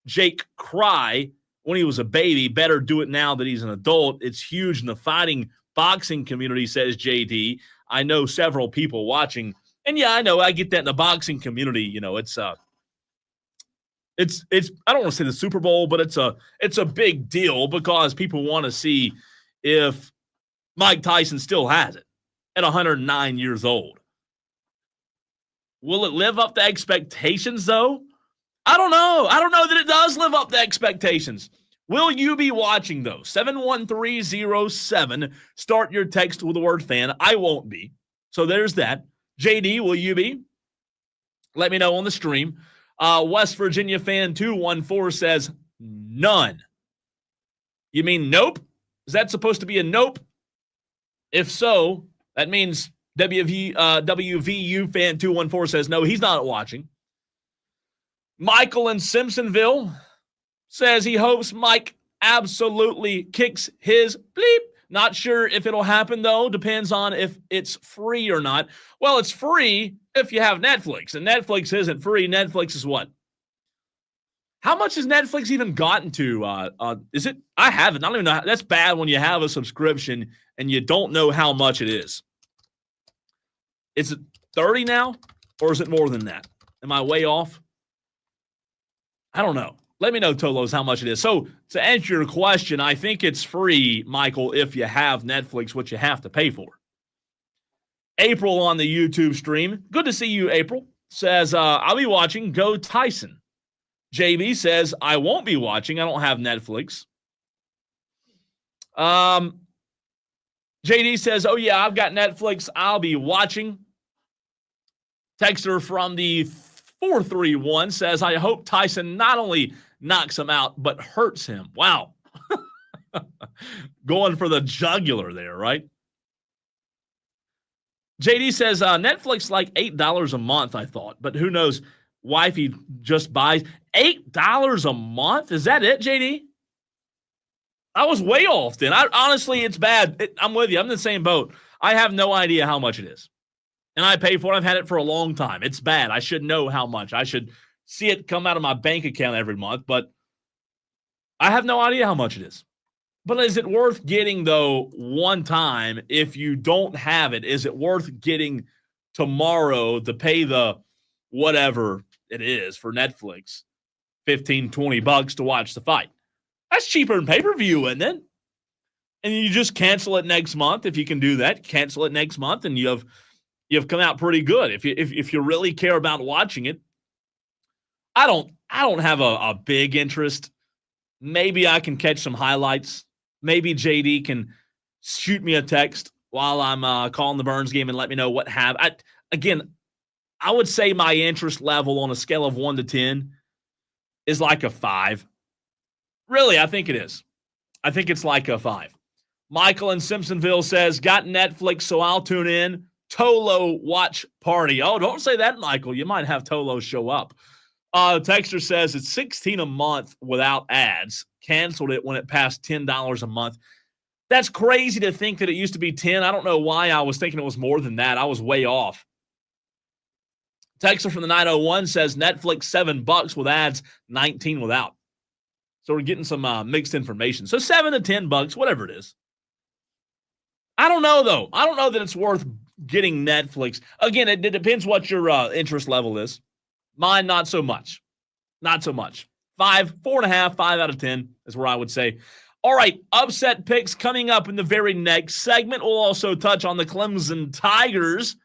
Speaker 1: Jake cry when he was a baby. Better do it now that he's an adult. It's huge in the fighting boxing community, says JD. I know several people watching. And yeah, I know. I get that in the boxing community. It's I don't want to say the Super Bowl, but it's a big deal because people want to see if Mike Tyson still has it at 109 years old. Will it live up to expectations, though? I don't know. I don't know that it does live up to expectations. Will you be watching, though? 71307. Start your text with the word fan. I won't be. So there's that. JD, will you be? Let me know on the stream. West Virginia fan 214 says none. You mean nope? Is that supposed to be a nope? If so, that means WVU fan 214 says no, he's not watching. Michael in Simpsonville says he hopes Mike absolutely kicks his bleep. Not sure if it'll happen, though. Depends on if it's free or not. Well, it's free if you have Netflix, and Netflix isn't free. Netflix is what? How much has Netflix even gotten to? Is it? I haven't. I don't even know. That's bad when you have a subscription and you don't know how much it is. Is it 30 now, or is it more than that? Am I way off? I don't know. Let me know, Tolos, how much it is. So to answer your question, I think it's free, Michael, if you have Netflix, which you have to pay for. April on the YouTube stream. Good to see you, April. Says, I'll be watching Go Tyson. JB says, I won't be watching. I don't have Netflix. JD says, oh, yeah, I've got Netflix. I'll be watching. Texter from the 431 says, I hope Tyson not only knocks him out, but hurts him. Wow. Going for the jugular there, right? JD says, Netflix like $8 a month, I thought. But who knows? Wifey just buys $8 a month. Is that it, JD? I was way off then. Honestly, it's bad. I'm with you. I'm in the same boat. I have no idea how much it is. And I pay for it. I've had it for a long time. It's bad. I should know how much. I should see it come out of my bank account every month. But I have no idea how much it is. But is it worth getting, though, one time if you don't have it? Is it worth getting tomorrow to pay the whatever it is for Netflix, $15, $20 to watch the fight? That's cheaper than pay-per-view, isn't it? and you just cancel it next month. If you can do that, cancel it next month, and you've come out pretty good. If you really care about watching it, I don't have a big interest. Maybe I can catch some highlights. Maybe JD can shoot me a text while I'm calling the Burns game and let me know what happened. I would say my interest level on a scale of 1 to 10 is like a 5. Really, I think it is. I think it's like a 5. Michael in Simpsonville says, got Netflix, so I'll tune in. Tolo watch party. Oh, don't say that, Michael. You might have Tolo show up. Texter says it's $16 a month without ads. Canceled it when it passed $10 a month. That's crazy to think that it used to be 10. I don't know why I was thinking it was more than that. I was way off. Texter from the 901 says Netflix $7 with ads, 19 without. So we're getting some mixed information. So $7 to $10, whatever it is. I don't know, though. I don't know that it's worth getting Netflix. Again, it depends what your interest level is. Mine, not so much. Not so much. 4.5, 5 out of 10 is where I would say. All right, upset picks coming up in the very next segment. We'll also touch on the Clemson Tigers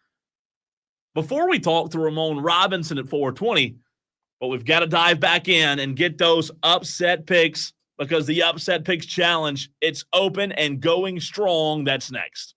Speaker 1: before we talk to Ramon Robinson at 4:20. But we've got to dive back in and get those upset picks because the Upset Picks Challenge, it's open and going strong. That's next.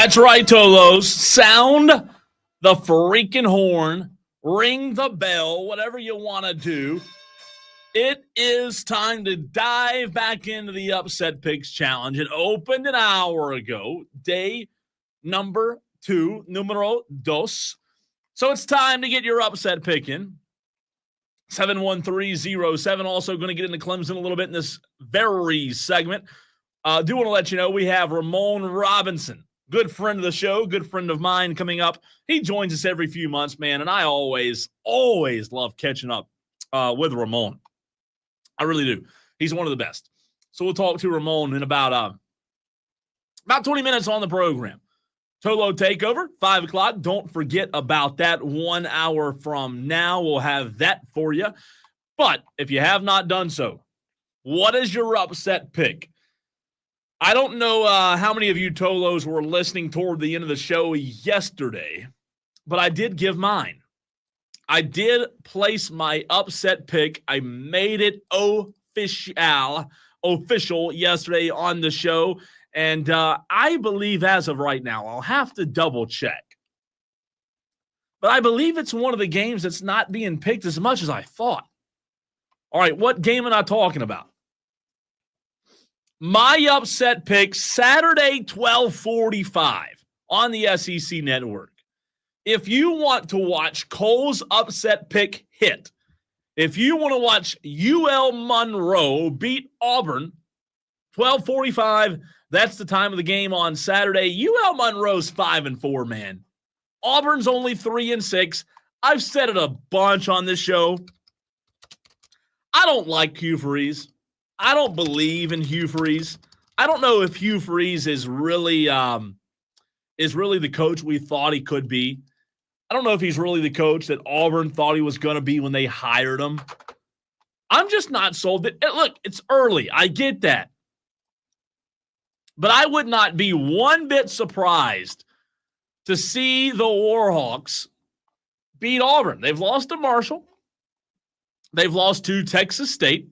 Speaker 1: That's right, Tolos. Sound the freaking horn. Ring the bell, whatever you want to do. It is time to dive back into the Upset Picks Challenge. It opened an hour ago, day number 2, numero dos. So it's time to get your upset pick in. 71307. Also going to get into Clemson a little bit in this very segment. Do want to let you know we have Ramon Robinson, good friend of the show, good friend of mine coming up. He joins us every few months, man, and I always love catching up with Ramon. I really do. He's one of the best. So we'll talk to Ramon in about 20 minutes on the program. Tolo Takeover, 5 o'clock. Don't forget about that. 1 hour from now, we'll have that for you. But if you have not done so, what is your upset pick? I don't know how many of you Tolos were listening toward the end of the show yesterday, but I did give mine. I did place my upset pick. I made it official yesterday on the show. And I believe as of right now, I'll have to double check. But I believe it's one of the games that's not being picked as much as I thought. All right, what game am I talking about? My upset pick, Saturday, 12:45 on the SEC Network. If you want to watch Cole's upset pick hit, if you want to watch UL Monroe beat Auburn, 12:45, that's the time of the game on Saturday. UL Monroe's 5-4, man. Auburn's only 3-6. I've said it a bunch on this show. I don't like Hugh Freeze. I don't believe in Hugh Freeze. I don't know if Hugh Freeze is really the coach we thought he could be. I don't know if he's really the coach that Auburn thought he was going to be when they hired him. I'm just not sold. Look, it's early. I get that. But I would not be one bit surprised to see the Warhawks beat Auburn. They've lost to Marshall. They've lost to Texas State.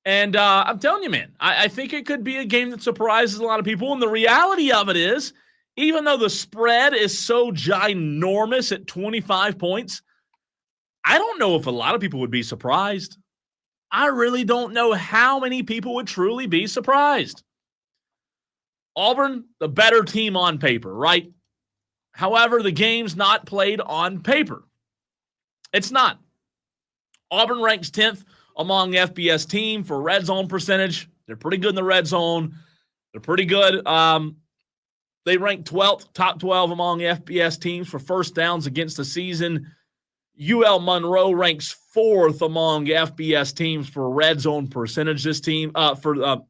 Speaker 1: And I'm telling you, man, I think it could be a game that surprises a lot of people. And the reality of it is, even though the spread is so ginormous at 25 points, I don't know if a lot of people would be surprised. I really don't know how many people would truly be surprised. Auburn, the better team on paper, right? However, the game's not played on paper. It's not. Auburn ranks 10th among FBS team for red zone percentage. They're pretty good in the red zone. They're pretty good. They rank 12th, top 12 among FBS teams for first downs against the season. UL Monroe ranks 4th among FBS teams for red zone percentage. This team, UL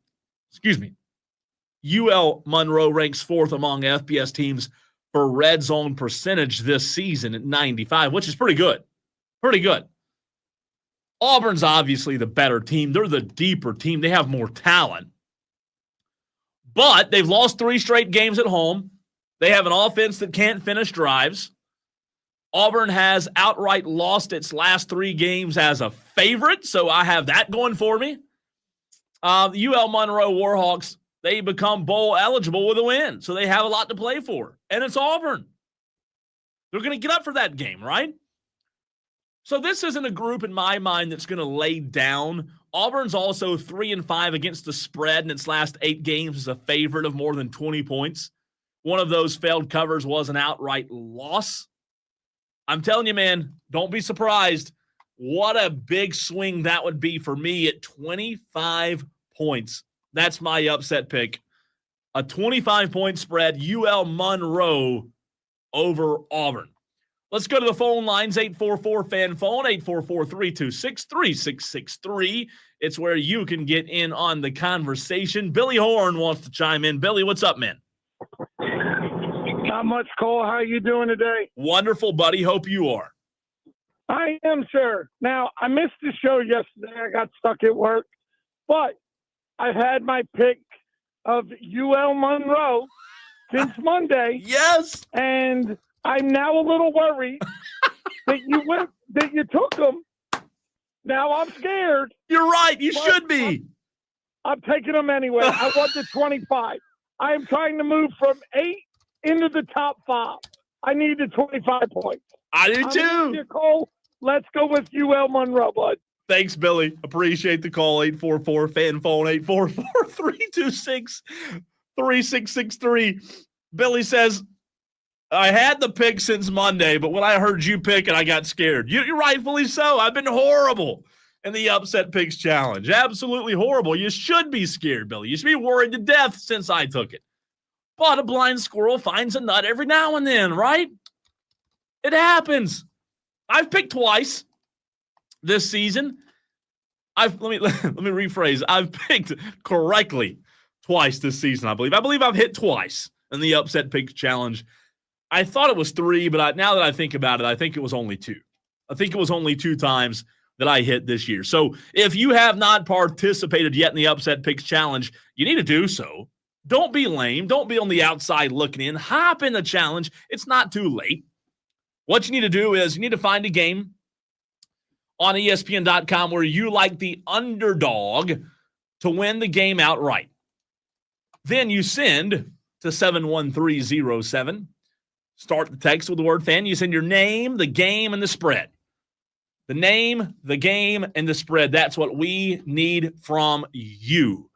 Speaker 1: Monroe ranks 4th among FBS teams for red zone percentage this season at 95, which is pretty good. Pretty good. Auburn's obviously the better team. They're the deeper team. They have more talent. But they've lost 3 straight games at home. They have an offense that can't finish drives. Auburn has outright lost its last 3 games as a favorite, so I have that going for me. The UL Monroe Warhawks, they become bowl eligible with a win, so they have a lot to play for. And it's Auburn. They're going to get up for that game, right? So this isn't a group in my mind that's going to lay down. Auburn's also 3-5 against the spread in its last 8 games as a favorite of more than 20 points. One of those failed covers was an outright loss. I'm telling you, man, don't be surprised. What a big swing that would be for me at 25 points. That's my upset pick. A 25-point spread, UL Monroe over Auburn. Let's go to the phone lines, 844-FAN-PHONE, 844-326-3663. It's where you can get in on the conversation. Billy Horn wants to chime in. Billy, what's up, man?
Speaker 2: Not much, Cole. How you doing today?
Speaker 1: Wonderful, buddy. Hope you are.
Speaker 2: I am, sir. Now, I missed the show yesterday. I got stuck at work. But I've had my pick of UL Monroe since Monday.
Speaker 1: Yes.
Speaker 2: And I'm now a little worried that you took them. Now I'm scared.
Speaker 1: You're right. You should be.
Speaker 2: I'm taking them anyway. I want the 25. I am trying to move from 8 into the top 5. I need the 25 points.
Speaker 1: I do
Speaker 2: I'm
Speaker 1: too.
Speaker 2: with you, Cole. Let's go with UL Monroe, bud.
Speaker 1: Thanks, Billy. Appreciate the call. 844-FAN phone, 844-326-3663. Billy says, I had the pick since Monday, but when I heard you pick it, I got scared. You're rightfully so. I've been horrible in the upset picks challenge. Absolutely horrible. You should be scared, Billy. You should be worried to death since I took it. But a blind squirrel finds a nut every now and then, right? It happens. I've picked twice this season. Let me rephrase. I've picked correctly twice this season, I believe. I believe I've hit twice in the upset picks challenge. I thought it was 3, but now that I think about it, I think it was only 2. I think it was only 2 times that I hit this year. So if you have not participated yet in the upset picks challenge, you need to do so. Don't be lame. Don't be on the outside looking in. Hop in the challenge. It's not too late. What you need to do is you need to find a game on ESPN.com where you like the underdog to win the game outright. Then you send to 71307. Start the text with the word fan. You send your name, the game, and the spread. The name, the game, and the spread. That's what we need from you.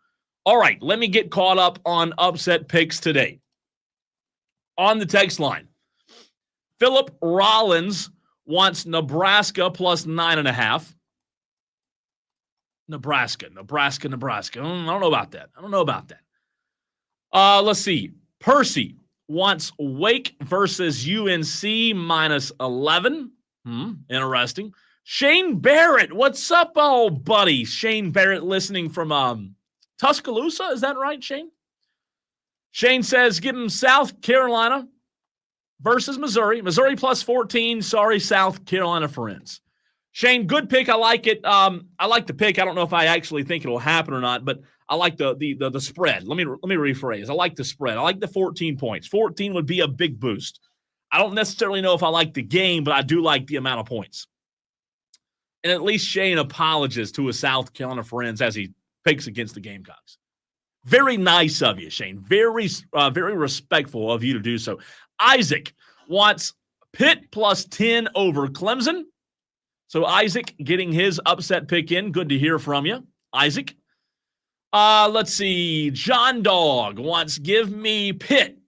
Speaker 1: All right, let me get caught up on upset picks today. On the text line, Philip Rollins wants Nebraska plus 9.5. Nebraska. I don't know about that. Let's see. Percy wants Wake versus UNC minus 11. Interesting. Shane Barrett, what's up, old buddy? Shane Barrett listening from Tuscaloosa. Is that right, Shane? Shane says give him South Carolina versus Missouri. Missouri plus 14. Sorry, South Carolina friends. Shane, good pick. I like it. I like the pick. I don't know if I actually think it'll happen or not, but I like the spread. Let me rephrase. I like the spread. I like the 14 points. 14 would be a big boost. I don't necessarily know if I like the game, but I do like the amount of points. And at least Shane apologizes to his South Carolina friends as he picks against the Gamecocks. Very nice of you, Shane. Very respectful of you to do so. Isaac wants Pitt plus 10 over Clemson. So Isaac getting his upset pick in. Good to hear from you, Isaac. Let's see. John Dog wants give me Pitt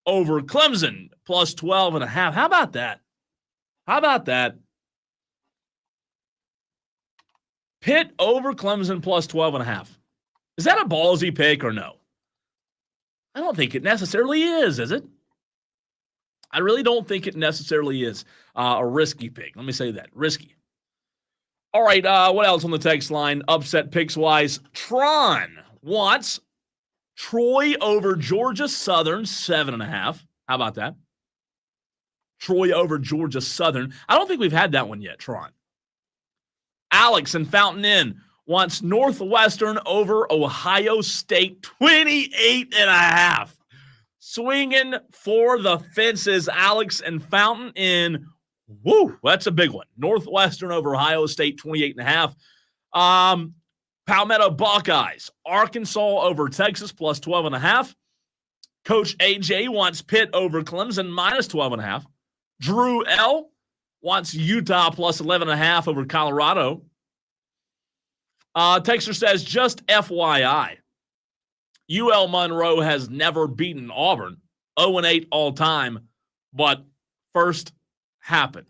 Speaker 1: over Clemson plus 12.5. How about that? Pitt over Clemson plus 12.5. Is that a ballsy pick or no? I don't think it necessarily is it? I really don't think it necessarily is a risky pick. Let me say that. Risky. All right, what else on the text line? Upset picks-wise. Tron wants Troy over Georgia Southern, 7.5. How about that? Troy over Georgia Southern. I don't think we've had that one yet, Tron. Alex in Fountain Inn wants Northwestern over Ohio State, 28.5. Swinging for the fences, Alex and Fountain Inn. Woo, that's a big one. Northwestern over Ohio State, 28.5. Palmetto Buckeyes, Arkansas over Texas, plus 12.5. Coach AJ wants Pitt over Clemson, minus 12.5. Drew L. wants Utah plus 11.5 over Colorado. Texter says, just FYI, UL Monroe has never beaten Auburn. 0-8 all time, but first happen.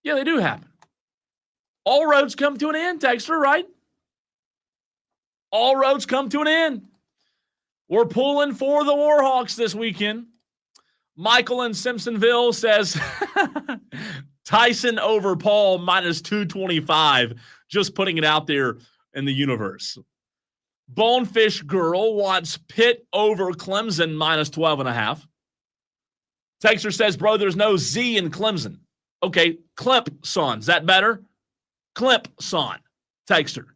Speaker 1: Yeah, they do happen. All roads come to an end, Texter, right? All roads come to an end. We're pulling for the Warhawks this weekend. Michael in Simpsonville says Tyson over Paul minus 225. Just putting it out there in the universe. Bonefish Girl wants Pitt over Clemson minus 12.5. Texter says, bro, there's no Z in Clemson. Okay, Clemson. Is that better? Clemson. Texter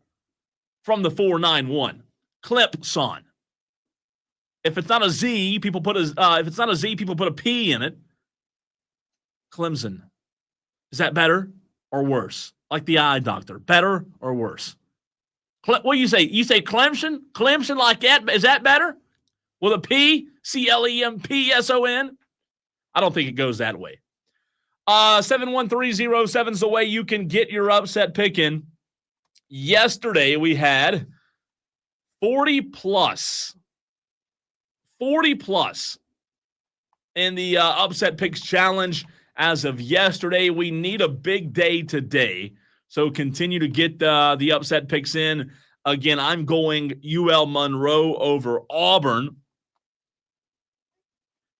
Speaker 1: from the 491. Clemson. If it's not a Z, people put a P in it. Clemson. Is that better or worse? Like the eye doctor. Better or worse? What do you say? You say Clemson? Clemson like that? Is that better? With a P, CLEMPSON? I don't think it goes that way. 71307 is the way you can get your upset pick in. Yesterday we had 40 plus in the upset picks challenge. As of yesterday, we need a big day today. So continue to get the upset picks in. Again, I'm going UL Monroe over Auburn.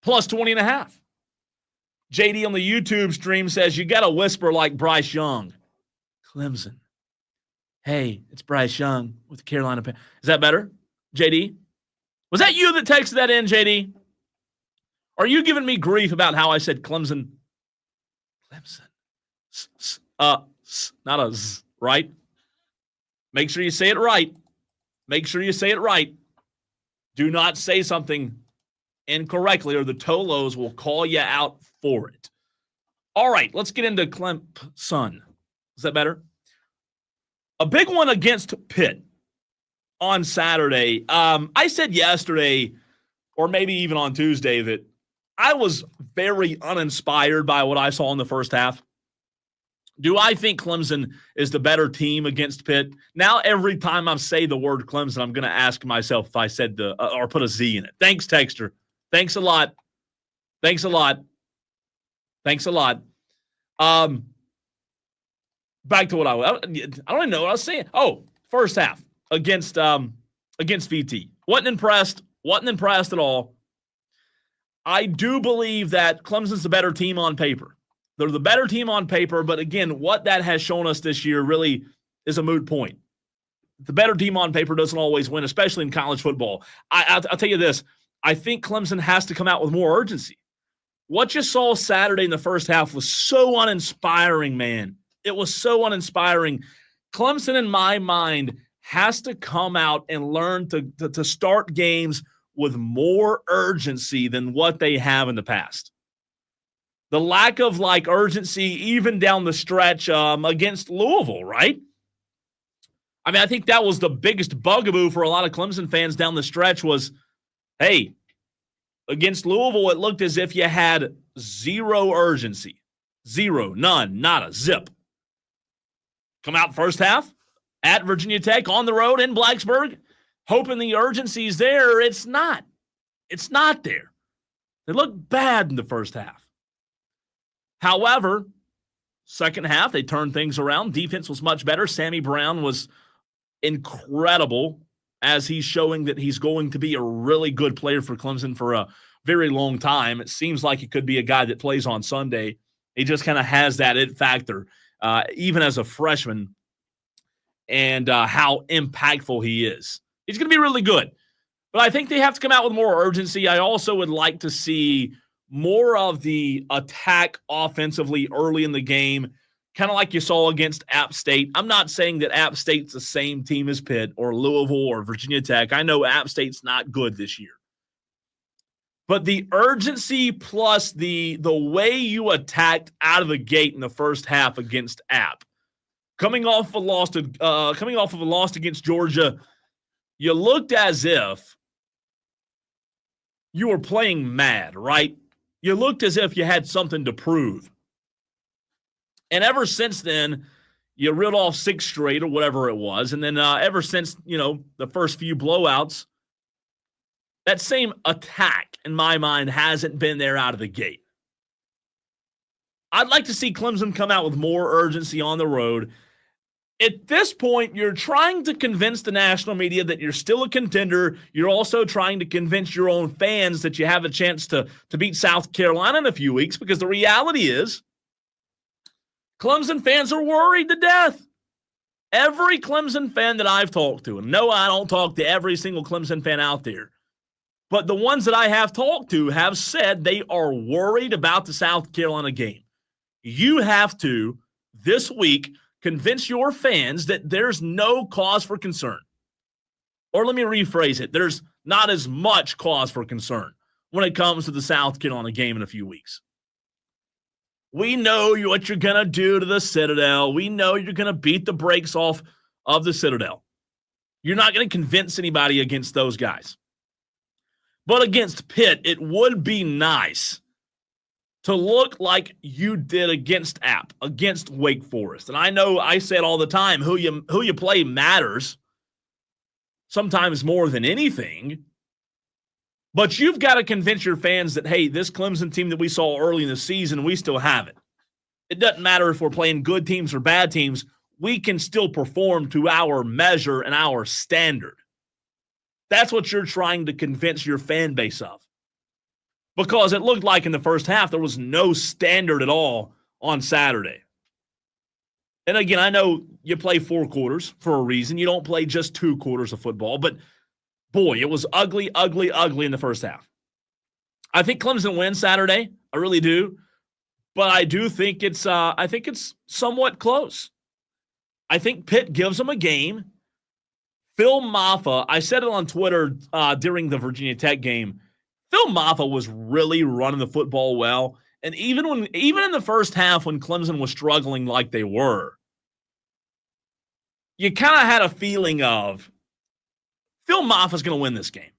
Speaker 1: Plus 20.5. JD on the YouTube stream says, you got to whisper like Bryce Young. Clemson. Hey, it's Bryce Young with the Carolina Panthers. Is that better, JD? Was that you that texted that in, JD? Are you giving me grief about how I said Clemson? Clemson. Not a Z, right? Make sure you say it right. Make sure you say it right. Do not say something incorrectly or the Tolos will call you out for it. All right, let's get into Clemson. Is that better? A big one against Pitt on Saturday. I said yesterday, or maybe even on Tuesday, that I was very uninspired by what I saw in the first half. Do I think Clemson is the better team against Pitt? Now, every time I say the word Clemson, I'm going to ask myself if I said or put a Z in it. Thanks, Texter. Thanks a lot. Thanks a lot. Thanks a lot. Back to what I don't even know what I was saying. Oh, first half against VT. Wasn't impressed at all. I do believe that Clemson's the better team on paper. They're the better team on paper, but again, what that has shown us this year really is a moot point. The better team on paper doesn't always win, especially in college football. I'll tell you this. I think Clemson has to come out with more urgency. What you saw Saturday in the first half was so uninspiring, man. It was so uninspiring. Clemson, in my mind, has to come out and learn to start games with more urgency than what they have in the past. The lack of urgency even down the stretch against Louisville, right? I mean, I think that was the biggest bugaboo for a lot of Clemson fans down the stretch was, hey, against Louisville, it looked as if you had zero urgency. Zero, none, nada, zip. Come out first half at Virginia Tech on the road in Blacksburg, hoping the urgency's there. It's not. It's not there. They look bad in the first half. However, second half, they turned things around. Defense was much better. Sammy Brown was incredible as he's showing that he's going to be a really good player for Clemson for a very long time. It seems like he could be a guy that plays on Sunday. He just kind of has that it factor, even as a freshman, and how impactful he is. He's going to be really good. But I think they have to come out with more urgency. I also would like to see more of the attack offensively early in the game, kind of like you saw against App State. I'm not saying that App State's the same team as Pitt or Louisville or Virginia Tech. I know App State's not good this year. But the urgency plus the way you attacked out of the gate in the first half against App, coming off of a loss against Georgia, you looked as if you were playing mad, right? You looked as if you had something to prove. And ever since then, you reeled off 6 straight or whatever it was. And then ever since, the first few blowouts, that same attack, in my mind, hasn't been there out of the gate. I'd like to see Clemson come out with more urgency on the road. At this point, you're trying to convince the national media that you're still a contender. You're also trying to convince your own fans that you have a chance to beat South Carolina in a few weeks, because the reality is Clemson fans are worried to death. Every Clemson fan that I've talked to, and no, I don't talk to every single Clemson fan out there, but the ones that I have talked to have said they are worried about the South Carolina game. You have to, this week, convince your fans that there's no cause for concern. Or let me rephrase it. There's not as much cause for concern when it comes to the South Carolina game in a few weeks. We know what you're going to do to the Citadel. We know you're going to beat the brakes off of the Citadel. You're not going to convince anybody against those guys. But against Pitt, it would be nice to look like you did against App, against Wake Forest. And I know I say it all the time, who you play matters, sometimes more than anything. But you've got to convince your fans that, hey, this Clemson team that we saw early in the season, we still have it. It doesn't matter if we're playing good teams or bad teams. We can still perform to our measure and our standard. That's what you're trying to convince your fan base of. Because it looked like in the first half there was no standard at all on Saturday. And again, I know you play 4 quarters for a reason. You don't play just 2 quarters of football. But, boy, it was ugly, ugly, ugly in the first half. I think Clemson wins Saturday. I really do. But I do think it's somewhat close. I think Pitt gives them a game. Phil Maffa, I said it on Twitter during the Virginia Tech game, Phil Maffa was really running the football well. And even in the first half when Clemson was struggling like they were, you kind of had a feeling of Phil Maffa's going to win this game.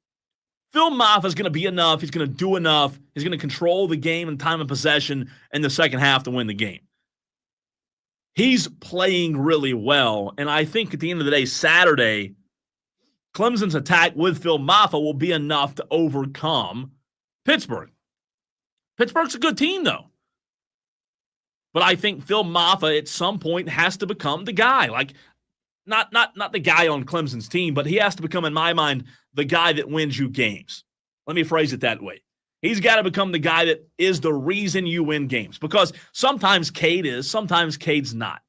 Speaker 1: Phil Maffa's going to be enough. He's going to do enough. He's going to control the game and time of possession in the second half to win the game. He's playing really well. And I think at the end of the day, Saturday, Clemson's attack with Phil Maffa will be enough to overcome Pittsburgh. Pittsburgh's a good team, though. But I think Phil Maffa at some point has to become the guy. Like, not the guy on Clemson's team, but he has to become, in my mind, the guy that wins you games. Let me phrase it that way. He's got to become the guy that is the reason you win games. Because sometimes Cade is, sometimes Cade's not.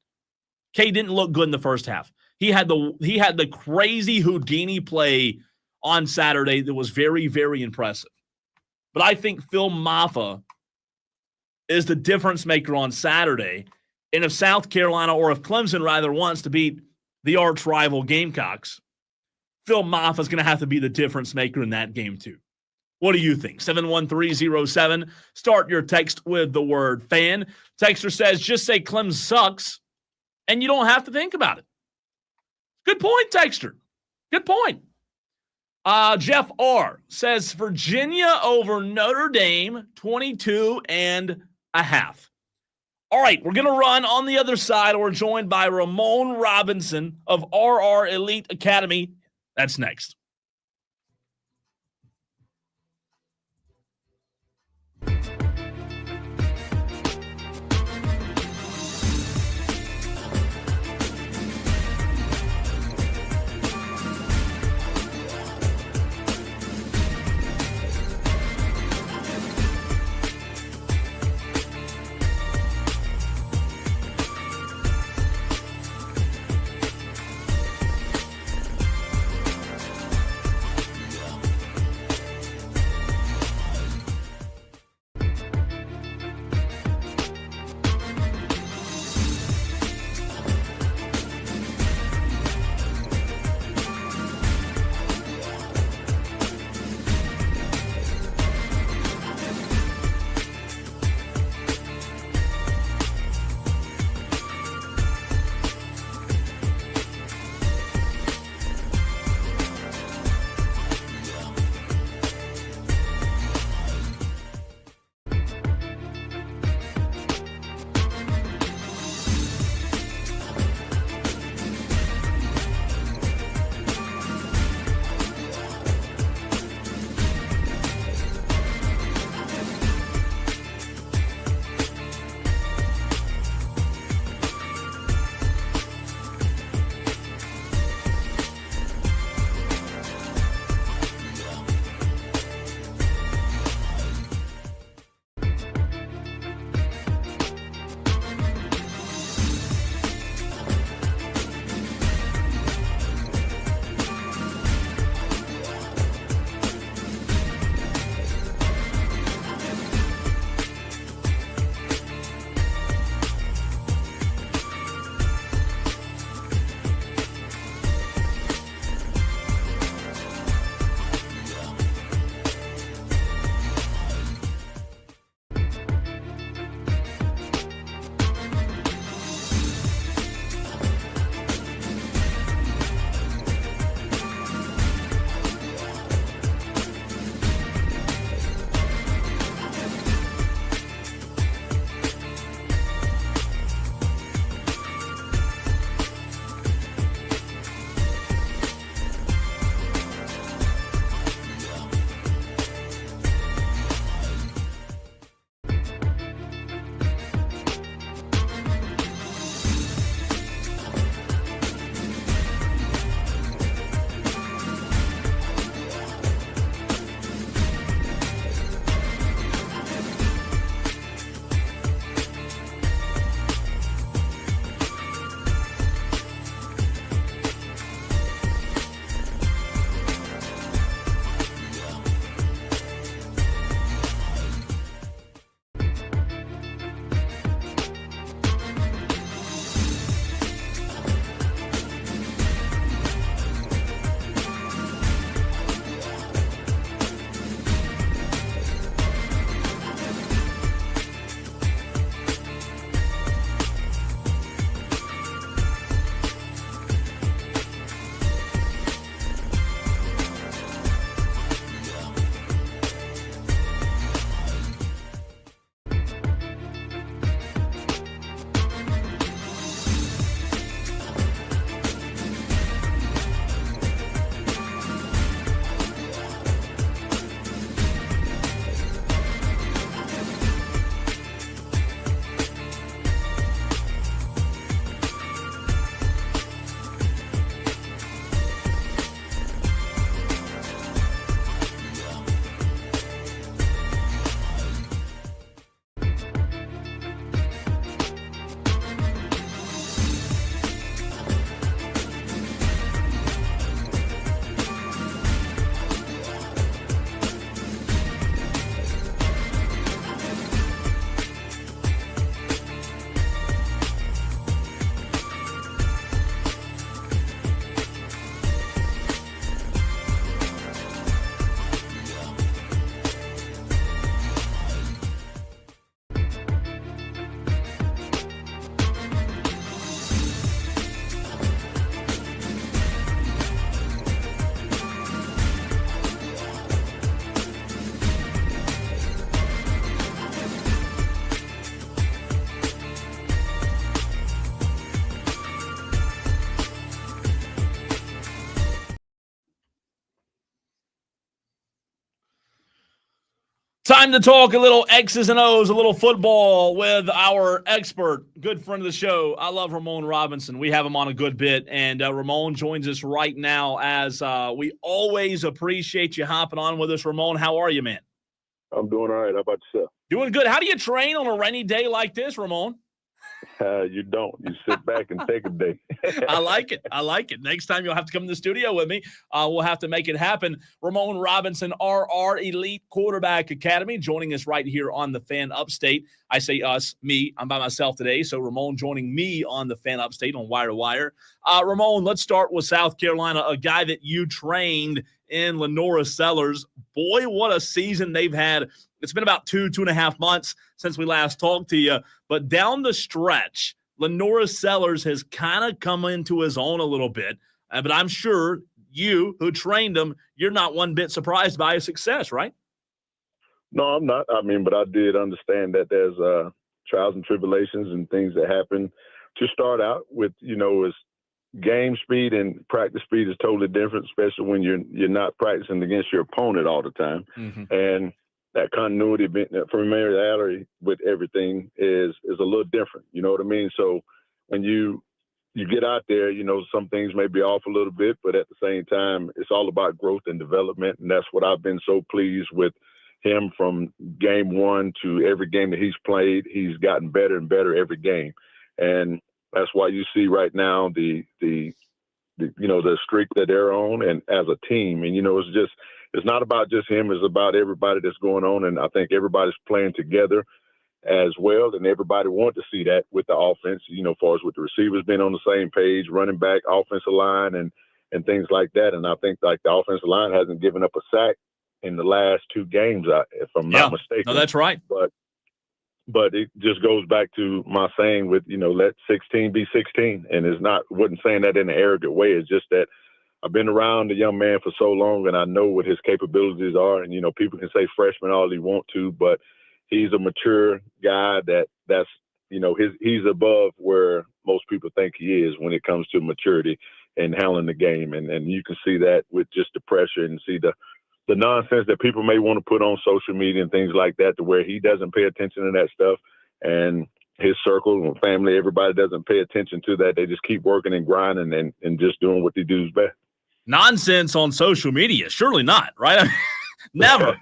Speaker 1: Cade didn't look good in the first half. He had the crazy Houdini play on Saturday that was very, very impressive. But I think Phil Maffa is the difference maker on Saturday. And if South Carolina, or if Clemson rather, wants to beat the arch rival Gamecocks, Phil Maffa is going to have to be the difference maker in that game too. What do you think? 71307. Start your text with the word fan. Texter says, just say Clem sucks, and you don't have to think about it. Good point, Texter. Good point. Jeff R. says Virginia over Notre Dame, 22.5. All right, we're going to run on the other side. We're joined by Ramon Robinson of ArE Elite Academy. That's next. Time to talk a little X's and O's, a little football with our expert, good friend of the show. I love Ramon Robinson. We have him on a good bit, and Ramon joins us right now as we always appreciate you hopping on with us. Ramon, how are you, man?
Speaker 5: I'm doing all right. How about yourself?
Speaker 1: Doing good. How do you train on a rainy day like this, Ramon?
Speaker 5: You don't. You sit back and take a day.
Speaker 1: I like it. I like it. Next time you'll have to come to the studio with me. We'll have to make it happen. Ramon Robinson, ArE Elite Quarterback Academy, joining us right here on the Fan Upstate. I say us, me. I'm by myself today, so Ramon joining me on the Fan Upstate on Wire to Wire. Ramon, let's start with South Carolina, a guy that you trained in Lenora Sellers. Boy, what a season they've had. It's been about 2.5 months since we last talked to you, but down the stretch, Lenora Sellers has kind of come into his own a little bit, but I'm sure you, who trained him, you're not one bit surprised by his success, right?
Speaker 5: No, I'm not. I mean, but I did understand that there's trials and tribulations and things that happen to start out with, is game speed and practice speed is totally different, especially when you're not practicing against your opponent all the time. Mm-hmm. And that continuity, familiarity with everything is a little different. You know what I mean? So when you get out there, some things may be off a little bit, but at the same time, it's all about growth and development. And that's what I've been so pleased with him from game one to every game that he's played. He's gotten better and better every game. And that's why you see right now the streak that they're on and as a team. And, it's not about just him. It's about everybody that's going on. And I think everybody's playing together as well. And everybody wants to see that with the offense, as far as with the receivers being on the same page, running back, offensive line, and things like that. And I think the offensive line hasn't given up a sack in the last 2 games, if I'm not mistaken.
Speaker 1: No, that's right.
Speaker 5: But it just goes back to my saying with, let 16 be 16. And wasn't saying that in an arrogant way. It's just that I've been around the young man for so long, and I know what his capabilities are. And, people can say freshman all they want to, but he's a mature guy that's he's above where most people think he is when it comes to maturity and handling the game. And you can see that with just the pressure and see the nonsense that people may want to put on social media and things like that, to where he doesn't pay attention to that stuff. And his circle and family, everybody doesn't pay attention to that. They just keep working and grinding and just doing what they do is best.
Speaker 1: Nonsense on social media. Surely not, right? Never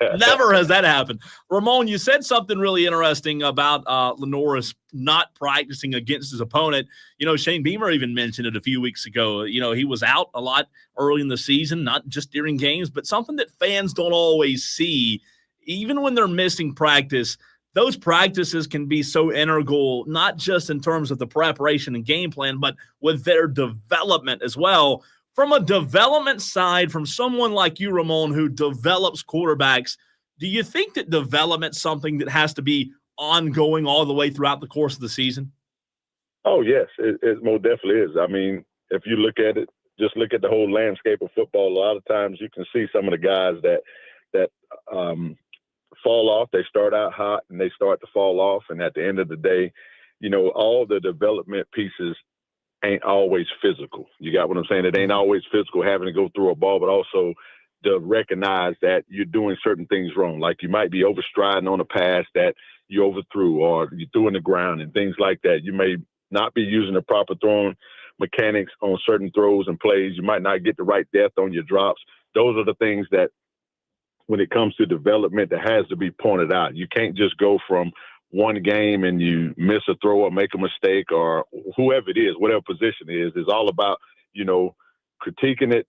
Speaker 1: has that happened. Ramon, you said something really interesting about Lenoris not practicing against his opponent. Shane Beamer even mentioned it a few weeks ago. He was out a lot early in the season, not just during games, but something that fans don't always see. Even when they're missing practice, those practices can be so integral, not just in terms of the preparation and game plan, but with their development as well. From a development side, from someone like you, Ramon, who develops quarterbacks, do you think that development's something that has to be ongoing all the way throughout the course of the season?
Speaker 5: Oh, yes, it most definitely is. I mean, if you look at it, just look at the whole landscape of football. A lot of times you can see some of the guys that fall off. They start out hot and they start to fall off. And at the end of the day, all the development pieces ain't always physical. You got what I'm saying? It ain't always physical having to go through a ball, but also to recognize that you're doing certain things wrong. Like you might be overstriding on a pass that you overthrew, or you threw in the ground and things like that. You may not be using the proper throwing mechanics on certain throws and plays. You might not get the right depth on your drops. Those are the things that, when it comes to development, that has to be pointed out. You can't just go from one game and you miss a throw or make a mistake, or whoever it is, whatever position it is. It's all about, critiquing it,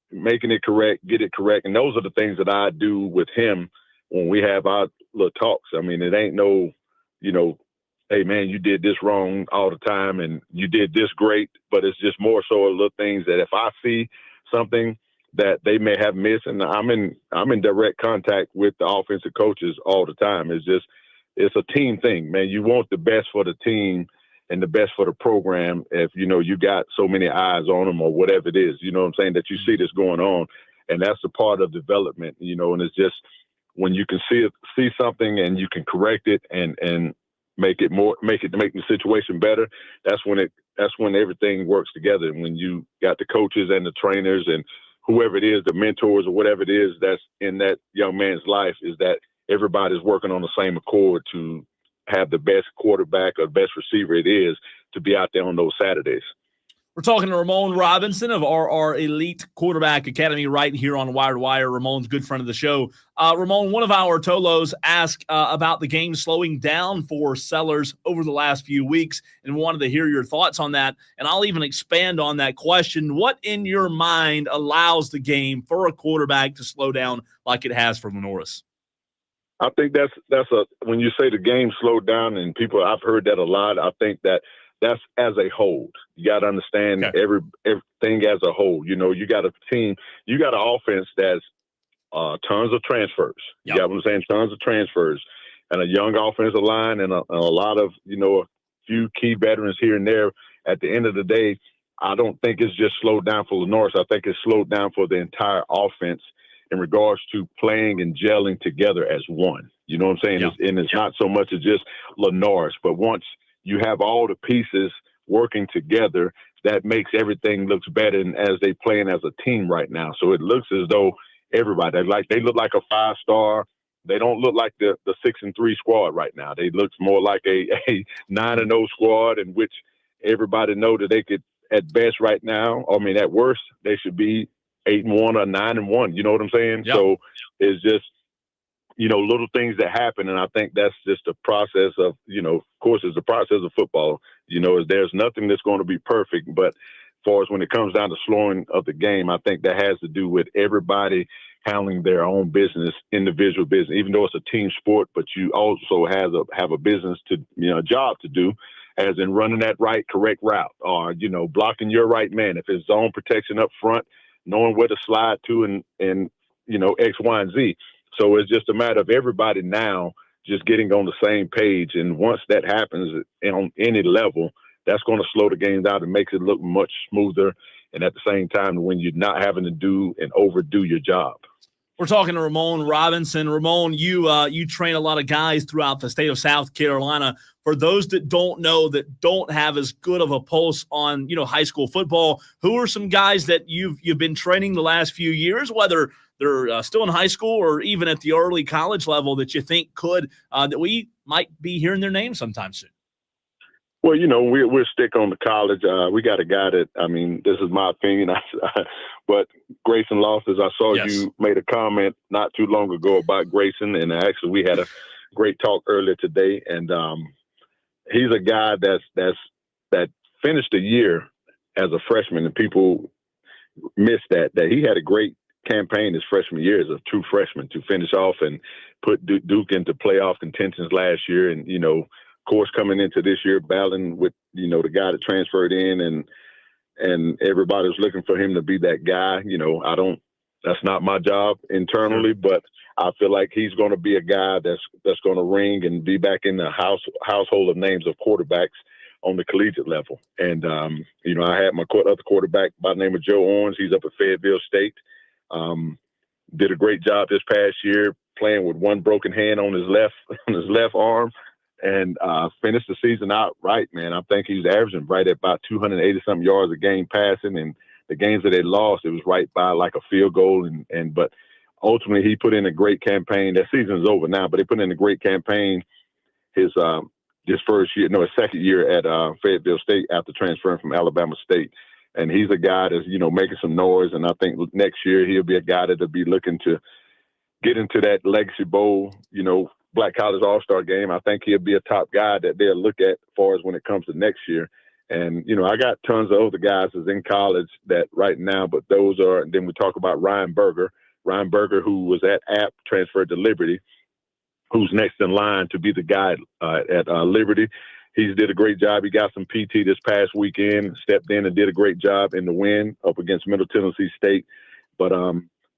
Speaker 5: making it correct, get it correct. And those are the things that I do with him when we have our little talks. I mean, it ain't no, hey, man, you did this wrong all the time and you did this great, but it's just more so little things that if I see something that they may have missed, and I'm in direct contact with the offensive coaches all the time. It's a team thing, man. You want the best for the team and the best for the program. If, you got so many eyes on them or whatever it is, you know what I'm saying, that you see this going on. And that's a part of development, and it's just when you can see something and you can correct it and make the situation better. That's when everything works together. And when you got the coaches and the trainers and whoever it is, the mentors or whatever it is that's in that young man's life, is that everybody's working on the same accord to have the best quarterback or best receiver it is to be out there on those Saturdays.
Speaker 1: We're talking to Ramon Robinson of ArE Elite Quarterback Academy right here on Wire to Wire. Ramon's a good friend of the show. Ramon, one of our Tolos asked about the game slowing down for Sellers over the last few weeks and wanted to hear your thoughts on that. And I'll even expand on that question. What in your mind allows the game for a quarterback to slow down like it has for Norris?
Speaker 5: I think that's when you say the game slowed down, and people, I've heard that a lot. I think that's as a whole. You got to understand everything as a whole. You know, you got a team, you got an offense that's tons of transfers.
Speaker 1: Yep.
Speaker 5: You got what I'm saying? Tons of transfers, and a young offensive line, and a lot of, you know, a few key veterans here and there. At the end of the day, I don't think it's just slowed down for Norris. I think it's slowed down for the entire offense in regards to playing and gelling together as one. You know what I'm saying?
Speaker 1: Yeah.
Speaker 5: It's not so much as just Norris, but once you have all the pieces working together, that makes everything looks better, and as they playing as a team right now. So it looks as though everybody, they look like a 5-star. They don't look like the 6-3 squad right now. They look more like a 9-0 squad, in which everybody know that they could, at best right now, I mean, at worst, they should be 8-1 or 9-1. You know what I'm saying?
Speaker 1: Yep.
Speaker 5: So it's just, you know, little things that happen. And I think that's just a process of, you know, of course, it's a process of football. You know, there's nothing that's going to be perfect. But as far as when it comes down to slowing of the game, I think that has to do with everybody handling their own business, individual business, even though it's a team sport, but you also have a business to, you know, a job to do, as in running that right, correct route, or, you know, blocking your right man. If it's zone protection up front, knowing where to slide to and you know, X, Y, and Z. So it's just a matter of everybody now just getting on the same page. And once that happens on any level, that's going to slow the game down and makes it look much smoother. And at the same time, when you're not having to do and overdo your job.
Speaker 1: We're talking to Ramon Robinson. Ramon, you train a lot of guys throughout the state of South Carolina. For those that don't know, that don't have as good of a pulse on, you know, high school football, who are some guys that you've been training the last few years, whether they're still in high school or even at the early college level, that you think could that we might be hearing their name sometime soon?
Speaker 5: Well, you know, we're stick on the college. We got a guy that, I mean, this is my opinion, but Grayson Loftus, I saw you made a comment not too long ago about Grayson, and actually we had a great talk earlier today, and he's a guy that finished the year as a freshman, and people miss that he had a great campaign his freshman year as a true freshman to finish off and put Duke into playoff contentions last year, and, you know, of course, coming into this year, battling with, you know, the guy that transferred in, and everybody was looking for him to be that guy. You know, that's not my job internally, but I feel like he's going to be a guy that's going to ring and be back in the household of names of quarterbacks on the collegiate level. And, you know, I had my other quarterback by the name of Joe Owens. He's up at Fayetteville State. Did a great job this past year playing with one broken hand on his left arm. And finished the season out right, man. I think he's averaging right at about 280-something yards a game passing. And the games that they lost, it was right by like a field goal. But ultimately, he put in a great campaign. That season is over now, but he put in a great campaign his second year at Fayetteville State after transferring from Alabama State. And he's a guy that's, you know, making some noise. And I think next year he'll be a guy that'll be looking to get into that Legacy Bowl, you know, Black College All-Star game. I think he'll be a top guy that they'll look at as far as when it comes to next year. And, you know, I got tons of other guys that's in college that right now, but those are, and then we talk about Ryan Berger, who was at App, transferred to Liberty, who's next in line to be the guy at Liberty. He's did a great job. He got some PT this past weekend, stepped in and did a great job in the win up against Middle Tennessee State. But,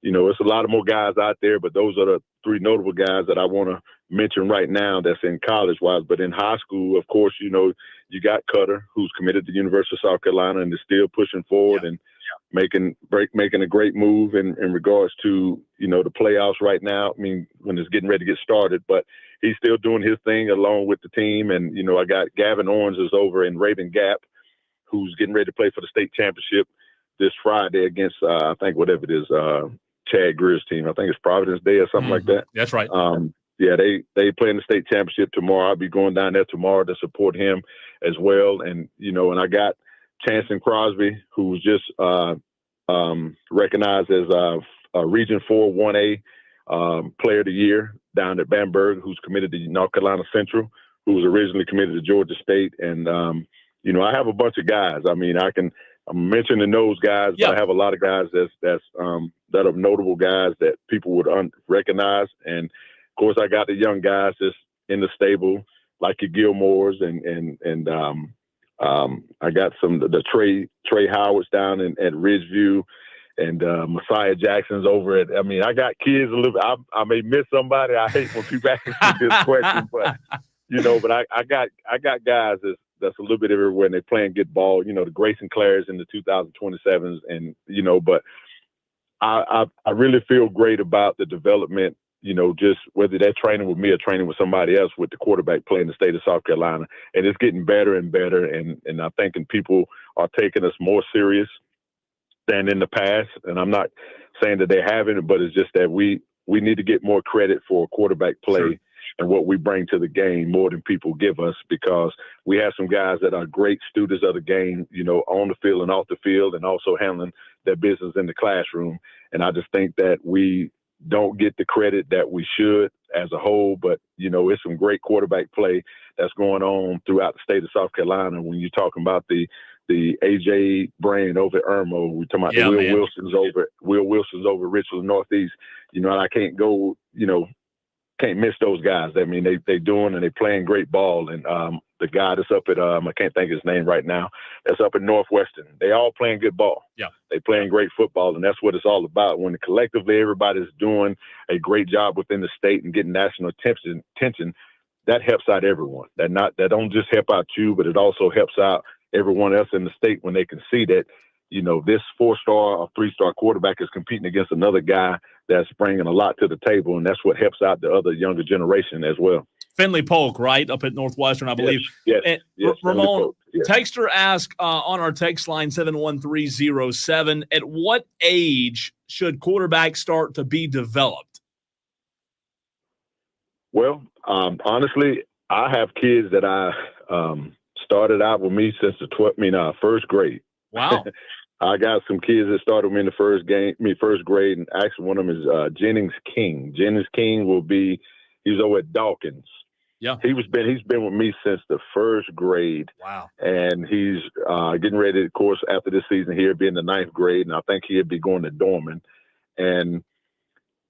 Speaker 5: you know, it's a lot of more guys out there, but those are the three notable guys that I want to mention right now that's in college-wise. But in high school, of course, you know, you got Cutter, who's committed to the University of South Carolina and is still pushing forward and making a great move in regards to, you know, the playoffs right now. I mean, when it's getting ready to get started, but he's still doing his thing along with the team. And, you know, I got Gavin Owens is over in Raven Gap, who's getting ready to play for the state championship this Friday against, I think, whatever it is, Chad Greer's team. I think it's Providence Day or something like that.
Speaker 1: That's right.
Speaker 5: yeah, they play in the state championship tomorrow. I'll be going down there tomorrow to support him as well. And, you know, and I got Chanson Crosby, who's just recognized as a Region 4 1A Player of the Year down at Bamberg, who's committed to North Carolina Central, who was originally committed to Georgia State. And, you know, I have a bunch of guys. I mean, I'm mentioning those guys, but I have a lot of guys that are notable guys that people would recognize. And of course, I got the young guys that's in the stable, like your Gilmores, and I got the Trey Howards down at Ridgeview, and Messiah Jackson's over at. I mean, I got kids a little bit. I may miss somebody. I hate when people ask me this question, but you know, but I got guys that's a little bit everywhere, and they're playing good ball. You know, the Grayson Clares in the 2027s, and you know, but I really feel great about the development. You know, just whether they're training with me or training with somebody else, with the quarterback playing the state of South Carolina, and it's getting better and better. And I think people are taking us more serious than in the past. And I'm not saying that they haven't, but it's just that we need to get more credit for quarterback play. Sure. And what we bring to the game more than people give us, because we have some guys that are great students of the game, you know, on the field and off the field, and also handling their business in the classroom. And I just think that we don't get the credit that we should as a whole. But, you know, it's some great quarterback play that's going on throughout the state of South Carolina. When you're talking about the AJ Brain over at Irmo, we're talking about Will Wilson's over Richland Northeast, you know, and I can't go, you know, can't miss those guys. I mean, they doing and they playing great ball. And the guy that's up at I can't think of his name right now, that's up at Northwestern. They all playing good ball. Yeah, they playing great football, and that's what it's all about. When collectively everybody's doing a great job within the state and getting national attention, that helps out everyone. That don't just help out you, but it also helps out everyone else in the state when they can see that, you know, this 4-star or 3-star quarterback is competing against another guy that's bringing a lot to the table, and that's what helps out the other younger generation as well.
Speaker 1: Finley Polk, right, up at Northwestern, I believe.
Speaker 5: Yes.
Speaker 1: Ramon, Texter asked on our text line 71307, at what age should quarterbacks start to be developed?
Speaker 5: Well, honestly, I have kids that I started out with me since the first grade.
Speaker 1: Wow.
Speaker 5: I got some kids that started with me in the first grade, and actually one of them is Jennings King. Jennings King he's over at Dawkins.
Speaker 1: Yeah.
Speaker 5: He's been with me since the first grade.
Speaker 1: Wow.
Speaker 5: And he's getting ready, of course, after this season here, be in the 9th grade, and I think he'll be going to Dorman. And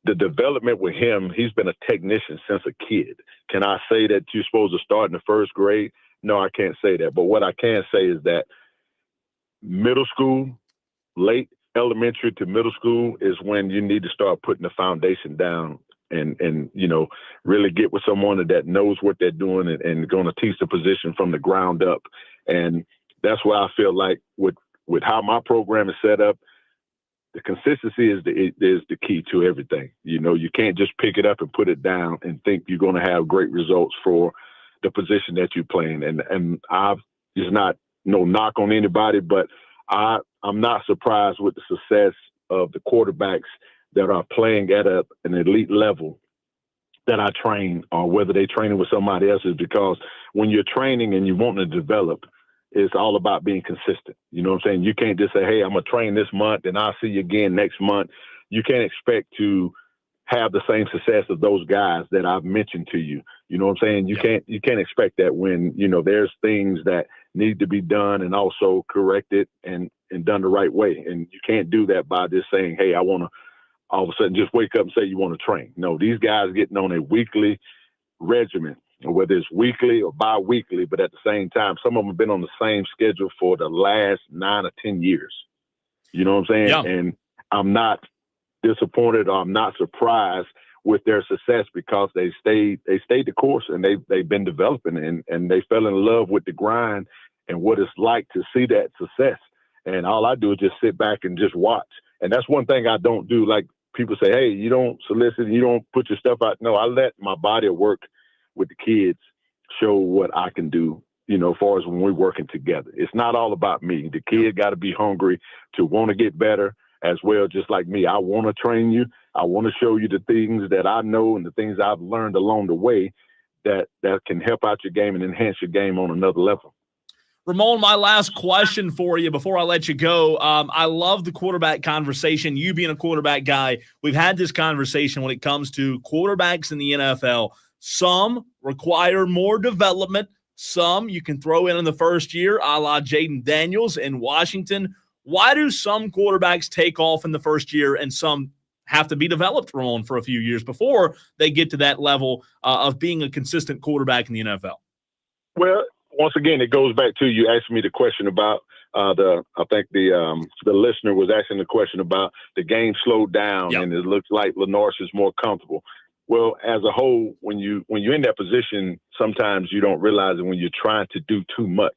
Speaker 5: the development with him, he's been a technician since a kid. Can I say that you're supposed to start in the first grade? No, I can't say that. But what I can say is that middle school, late elementary to middle school is when you need to start putting the foundation down and you know, really get with someone that knows what they're doing and going to teach the position from the ground up. And that's why I feel like with how my program is set up, the consistency is the key to everything. You know, you can't just pick it up and put it down and think you're going to have great results for the position that you're playing. And it's not no knock on anybody, but I'm not surprised with the success of the quarterbacks that are playing at an elite level that I train, or whether they're training with somebody else, is because when you're training and you want to develop, it's all about being consistent. You know what I'm saying? You can't just say, hey, I'm going to train this month and I'll see you again next month. You can't expect to have the same success of those guys that I've mentioned to you. You know what I'm saying? You can't expect that when, you know, there's things that need to be done and also corrected and done the right way. And you can't do that by just saying, hey, I want to all of a sudden just wake up and say you want to train. No, these guys getting on a weekly regimen, whether it's weekly or bi-weekly, but at the same time, some of them have been on the same schedule for the last 9 or 10 years. You know what I'm saying?
Speaker 1: Yeah.
Speaker 5: And I'm not disappointed or I'm not surprised with their success because they stayed the course and they've been developing and they fell in love with the grind and what it's like to see that success. And all I do is just sit back and just watch. And that's one thing I don't do. Like people say, hey, you don't solicit, you don't put your stuff out. No, I let my body of work with the kids show what I can do, you know, as far as when we're working together. It's not all about me. The kid got to be hungry to want to get better. as well, just like me. I want to train you. I want to show you the things that I know and the things I've learned along the way that can help out your game and enhance your game on another level.
Speaker 1: Ramon, my last question for you before I let you go. I love the quarterback conversation. You being a quarterback guy, we've had this conversation when it comes to quarterbacks in the NFL. Some require more development. Some you can throw in the first year, a la Jaden Daniels in Washington. Why do some quarterbacks take off in the first year and some have to be developed, Ramon, for a few years before they get to that level of being a consistent quarterback in the NFL?
Speaker 5: Well, once again, it goes back to you asking me the question about I think the listener was asking the question about the game slowed down, and it looks like Lenoir is more comfortable. Well, as a whole, when you're in that position, sometimes you don't realize it when you're trying to do too much.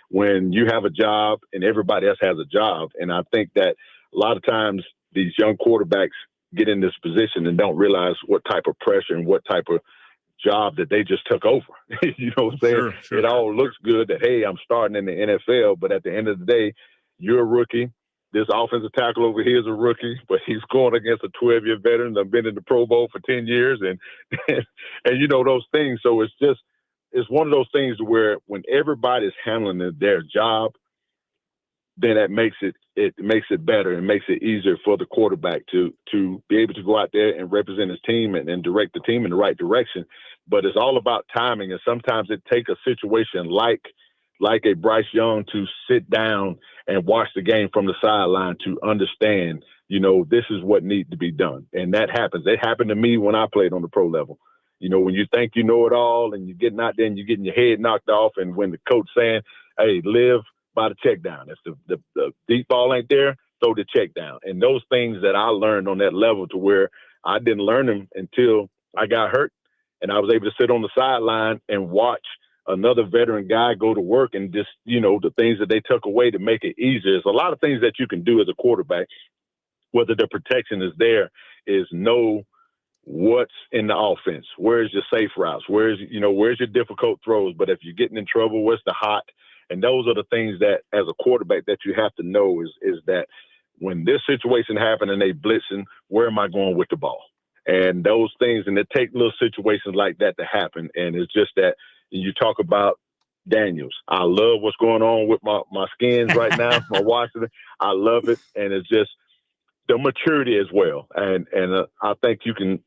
Speaker 5: When you have a job and everybody else has a job, and I think that a lot of times these young quarterbacks get in this position and don't realize what type of pressure and what type of job that they just took over. You know what I'm saying? Sure. It all looks good that, hey, I'm starting in the NFL, but at the end of the day, you're a rookie. This offensive tackle over here is a rookie, but he's going against a 12-year veteran that's been in the Pro Bowl for 10 years and you know, those things. So it's one of those things where when everybody's handling their job, then that makes it better and makes it easier for the quarterback to be able to go out there and represent his team and direct the team in the right direction. But it's all about timing, and sometimes it takes a situation like a Bryce Young to sit down and watch the game from the sideline to understand, you know, this is what needs to be done. And that happens. It happened to me when I played on the pro level. You know, when you think you know it all and you're getting out there and you're getting your head knocked off, and when the coach saying, hey, live by the check down. If the deep ball ain't there, throw the check down. And those things that I learned on that level to where I didn't learn them until I got hurt, and I was able to sit on the sideline and watch another veteran guy go to work, and just, you know, the things that they took away to make it easier. There's a lot of things that you can do as a quarterback, whether the protection is there, is know what's in the offense. Where's your safe routes? Where's your difficult throws? But if you're getting in trouble, what's the hot? And those are the things that, as a quarterback, that you have to know is that when this situation happens and they blitzing, where am I going with the ball? And those things, and it take little situations like that to happen. And it's just that you talk about Daniels. I love what's going on with my Skins right now, my Washington. I love it, and it's just the maturity as well. And I think you can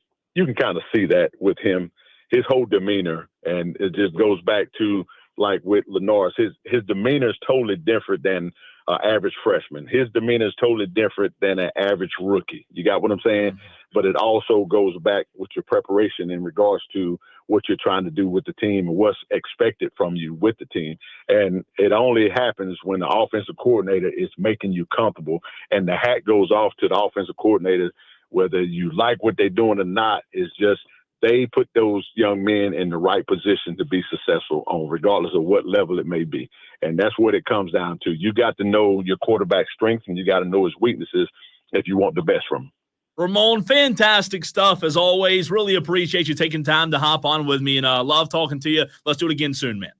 Speaker 5: kind of see that with him, his whole demeanor, and it just goes back to, like with Lenoir, his demeanor is totally different than an average freshman. His demeanor is totally different than an average rookie. You got what I'm saying? Mm-hmm. But it also goes back with your preparation in regards to what you're trying to do with the team and what's expected from you with the team. And it only happens when the offensive coordinator is making you comfortable, and the hat goes off to the offensive coordinator, whether you like what they're doing or not. Is just they put those young men in the right position to be successful on, regardless of what level it may be. And that's what it comes down to. You got to know your quarterback's strengths, and you got to know his weaknesses if you want the best from him.
Speaker 1: Ramon, fantastic stuff as always. Really appreciate you taking time to hop on with me, and love talking to you. Let's do it again soon, man.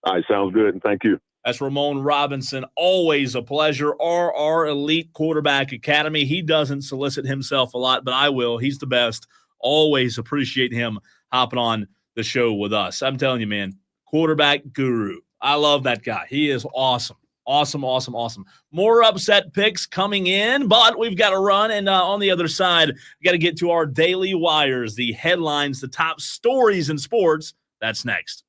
Speaker 5: All right, sounds good, and thank you.
Speaker 1: That's Ramon Robinson. Always a pleasure. ArE Elite Quarterback Academy. He doesn't solicit himself a lot, but I will. He's the best. Always appreciate him hopping on the show with us. I'm telling you, man, quarterback guru. I love that guy. He is awesome. Awesome. More upset picks coming in, but we've got to run. And on the other side, we got to get to our daily wires, the headlines, the top stories in sports. That's next.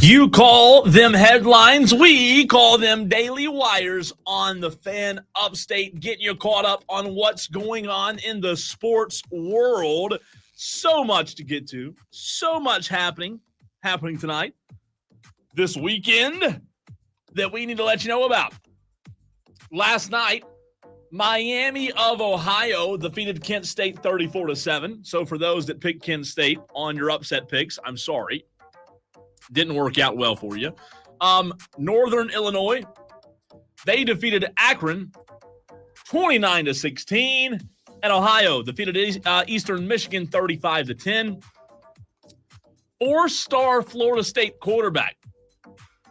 Speaker 1: You call them headlines. We call them daily wires on the Fan Upstate, getting you caught up on what's going on in the sports world. So much to get to. So much happening tonight, this weekend, that we need to let you know about. Last night, Miami of Ohio defeated Kent State 34-7. So for those that picked Kent State on your upset picks, I'm sorry. Didn't work out well for you. Northern Illinois, they defeated Akron 29-16. And Ohio defeated Eastern Michigan 35-10. Four-star Florida State quarterback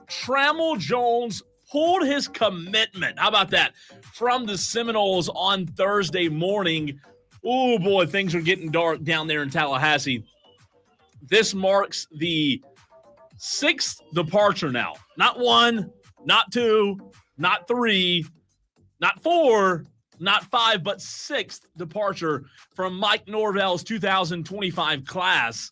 Speaker 1: Trammell Jones pulled his commitment. How about that? From the Seminoles on Thursday morning. Oh, boy, things are getting dark down there in Tallahassee. This marks the sixth departure now. Not one, not two, not three, not four, not five, but sixth departure from Mike Norvell's 2025 class.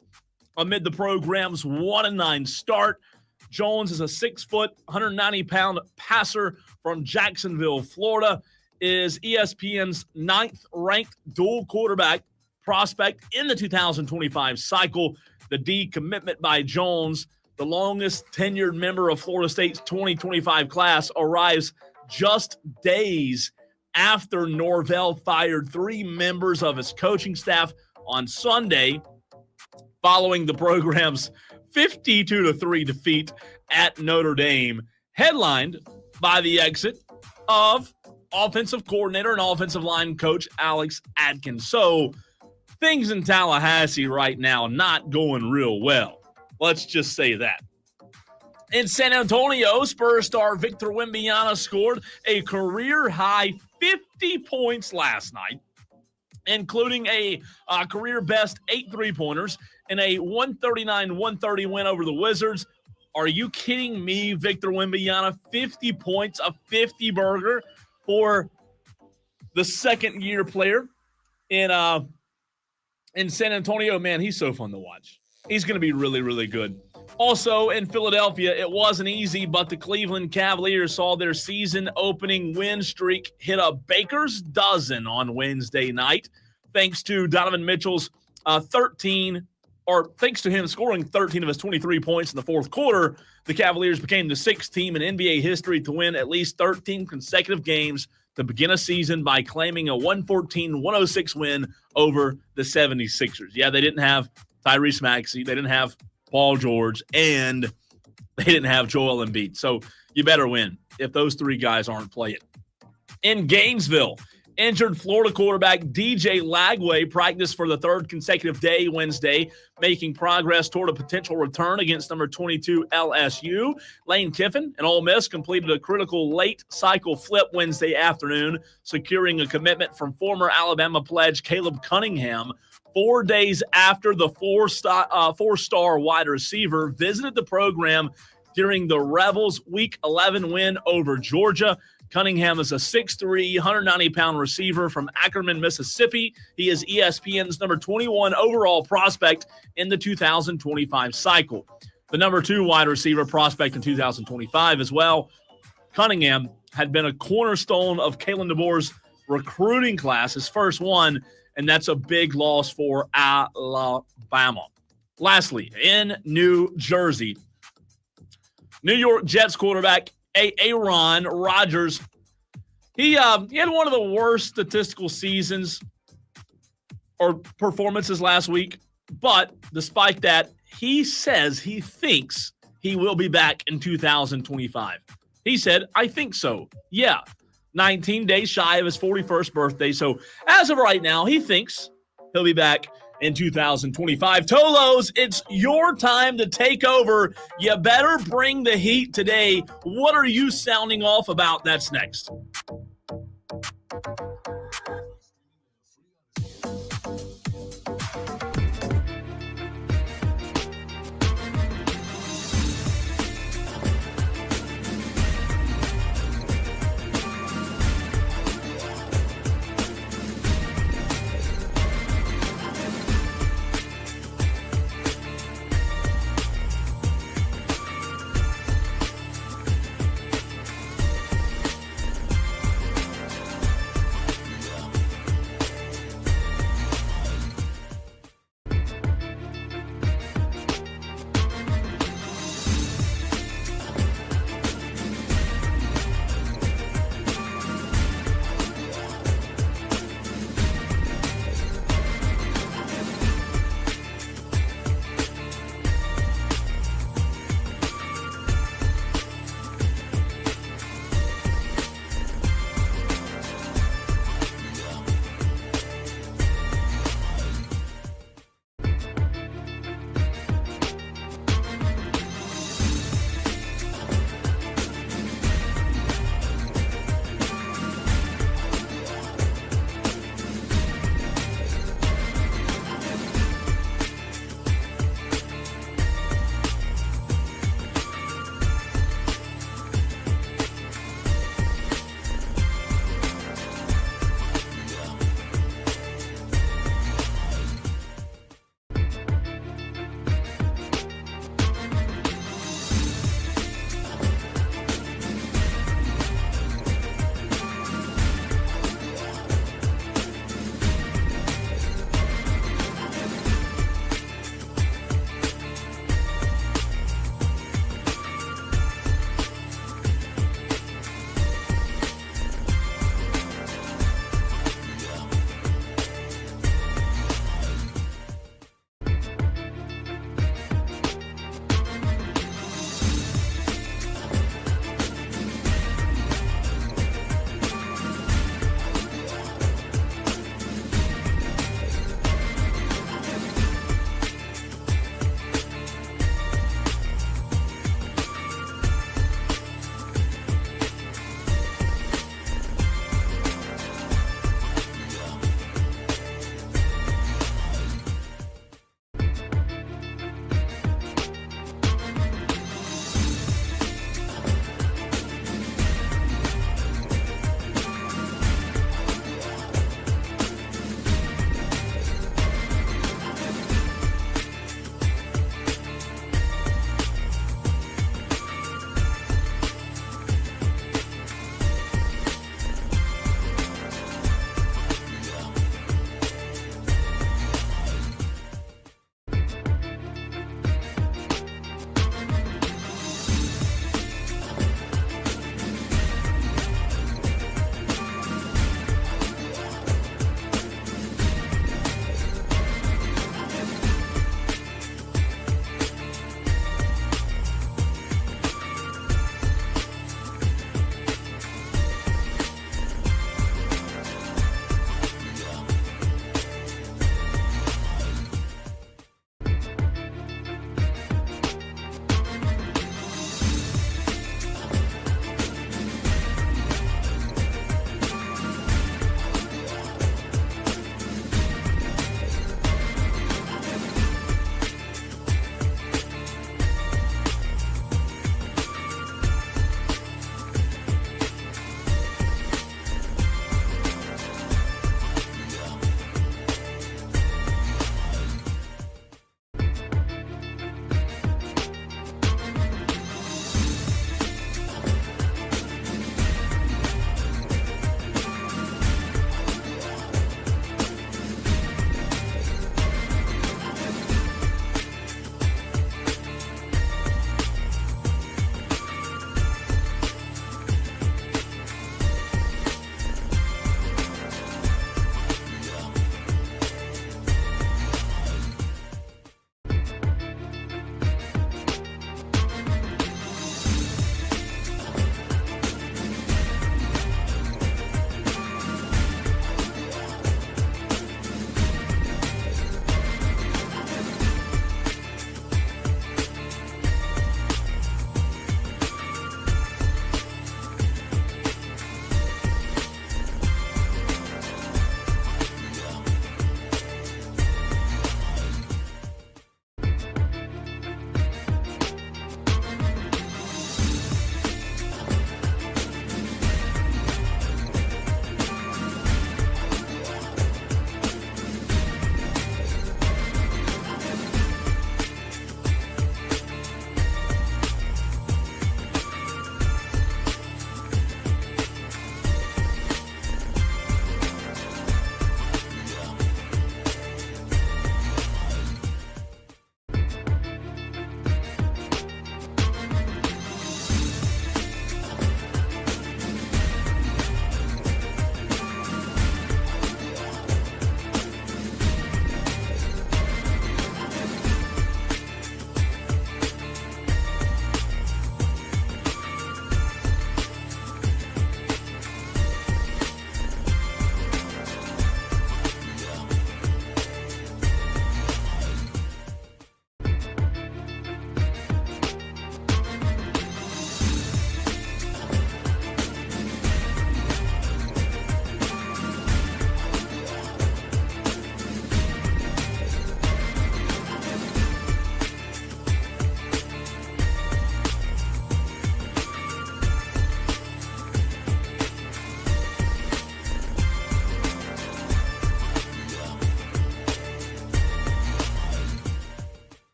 Speaker 1: Amid the program's 1-9 start, Jones is a 6-foot, 190-pound passer from Jacksonville, Florida, is ESPN's 9th-ranked dual quarterback prospect in the 2025 cycle. The decommitment by Jones, the longest tenured member of Florida State's 2025 class, arrives just days after Norvell fired 3 members of his coaching staff on Sunday following the program's 52-3 defeat at Notre Dame, headlined by the exit of offensive coordinator and offensive line coach Alex Atkins. So things in Tallahassee right now not going real well. Let's just say that. In San Antonio, Spurs star Victor Wembanyama scored a career-high 50 points last night, including a career-best 8 3-pointers in a 139-130 win over the Wizards. Are you kidding me, Victor Wembanyama? 50 points, a 50-burger for the second-year player in San Antonio. Man, he's so fun to watch. He's going to be really, really good. Also, in Philadelphia, it wasn't easy, but the Cleveland Cavaliers saw their season-opening win streak hit a baker's dozen on Wednesday night, thanks to Donovan Mitchell's thanks to him scoring 13 of his 23 points in the fourth quarter. The Cavaliers became the 6th team in NBA history to win at least 13 consecutive games to begin a season by claiming a 114-106 win over the 76ers. Yeah, they didn't have Tyrese Maxey, they didn't have Paul George, and they didn't have Joel Embiid. So you better win if those 3 guys aren't playing. In Gainesville, injured Florida quarterback DJ Lagway practiced for the 3rd consecutive day Wednesday, making progress toward a potential return against number 22 LSU. Lane Kiffin and Ole Miss completed a critical late-cycle flip Wednesday afternoon, securing a commitment from former Alabama pledge Caleb Cunningham 4 days after the four-star wide receiver visited the program during the Rebels' Week 11 win over Georgia. Cunningham is a 6'3", 190-pound receiver from Ackerman, Mississippi. He is ESPN's number 21 overall prospect in the 2025 cycle. The number 2 wide receiver prospect in 2025 as well. Cunningham had been a cornerstone of Kalen DeBoer's recruiting class, his first one, and that's a big loss for Alabama. Lastly, in New Jersey, New York Jets quarterback Aaron Rodgers, he had one of the worst statistical seasons or performances last week, but despite that, he says he thinks he will be back in 2025. He said, I think so. Yeah, 19 days shy of his 41st birthday. So as of right now, he thinks he'll be back in 2025. Tolos, it's your time to take over. You better bring the heat today. What are you sounding off about? That's next.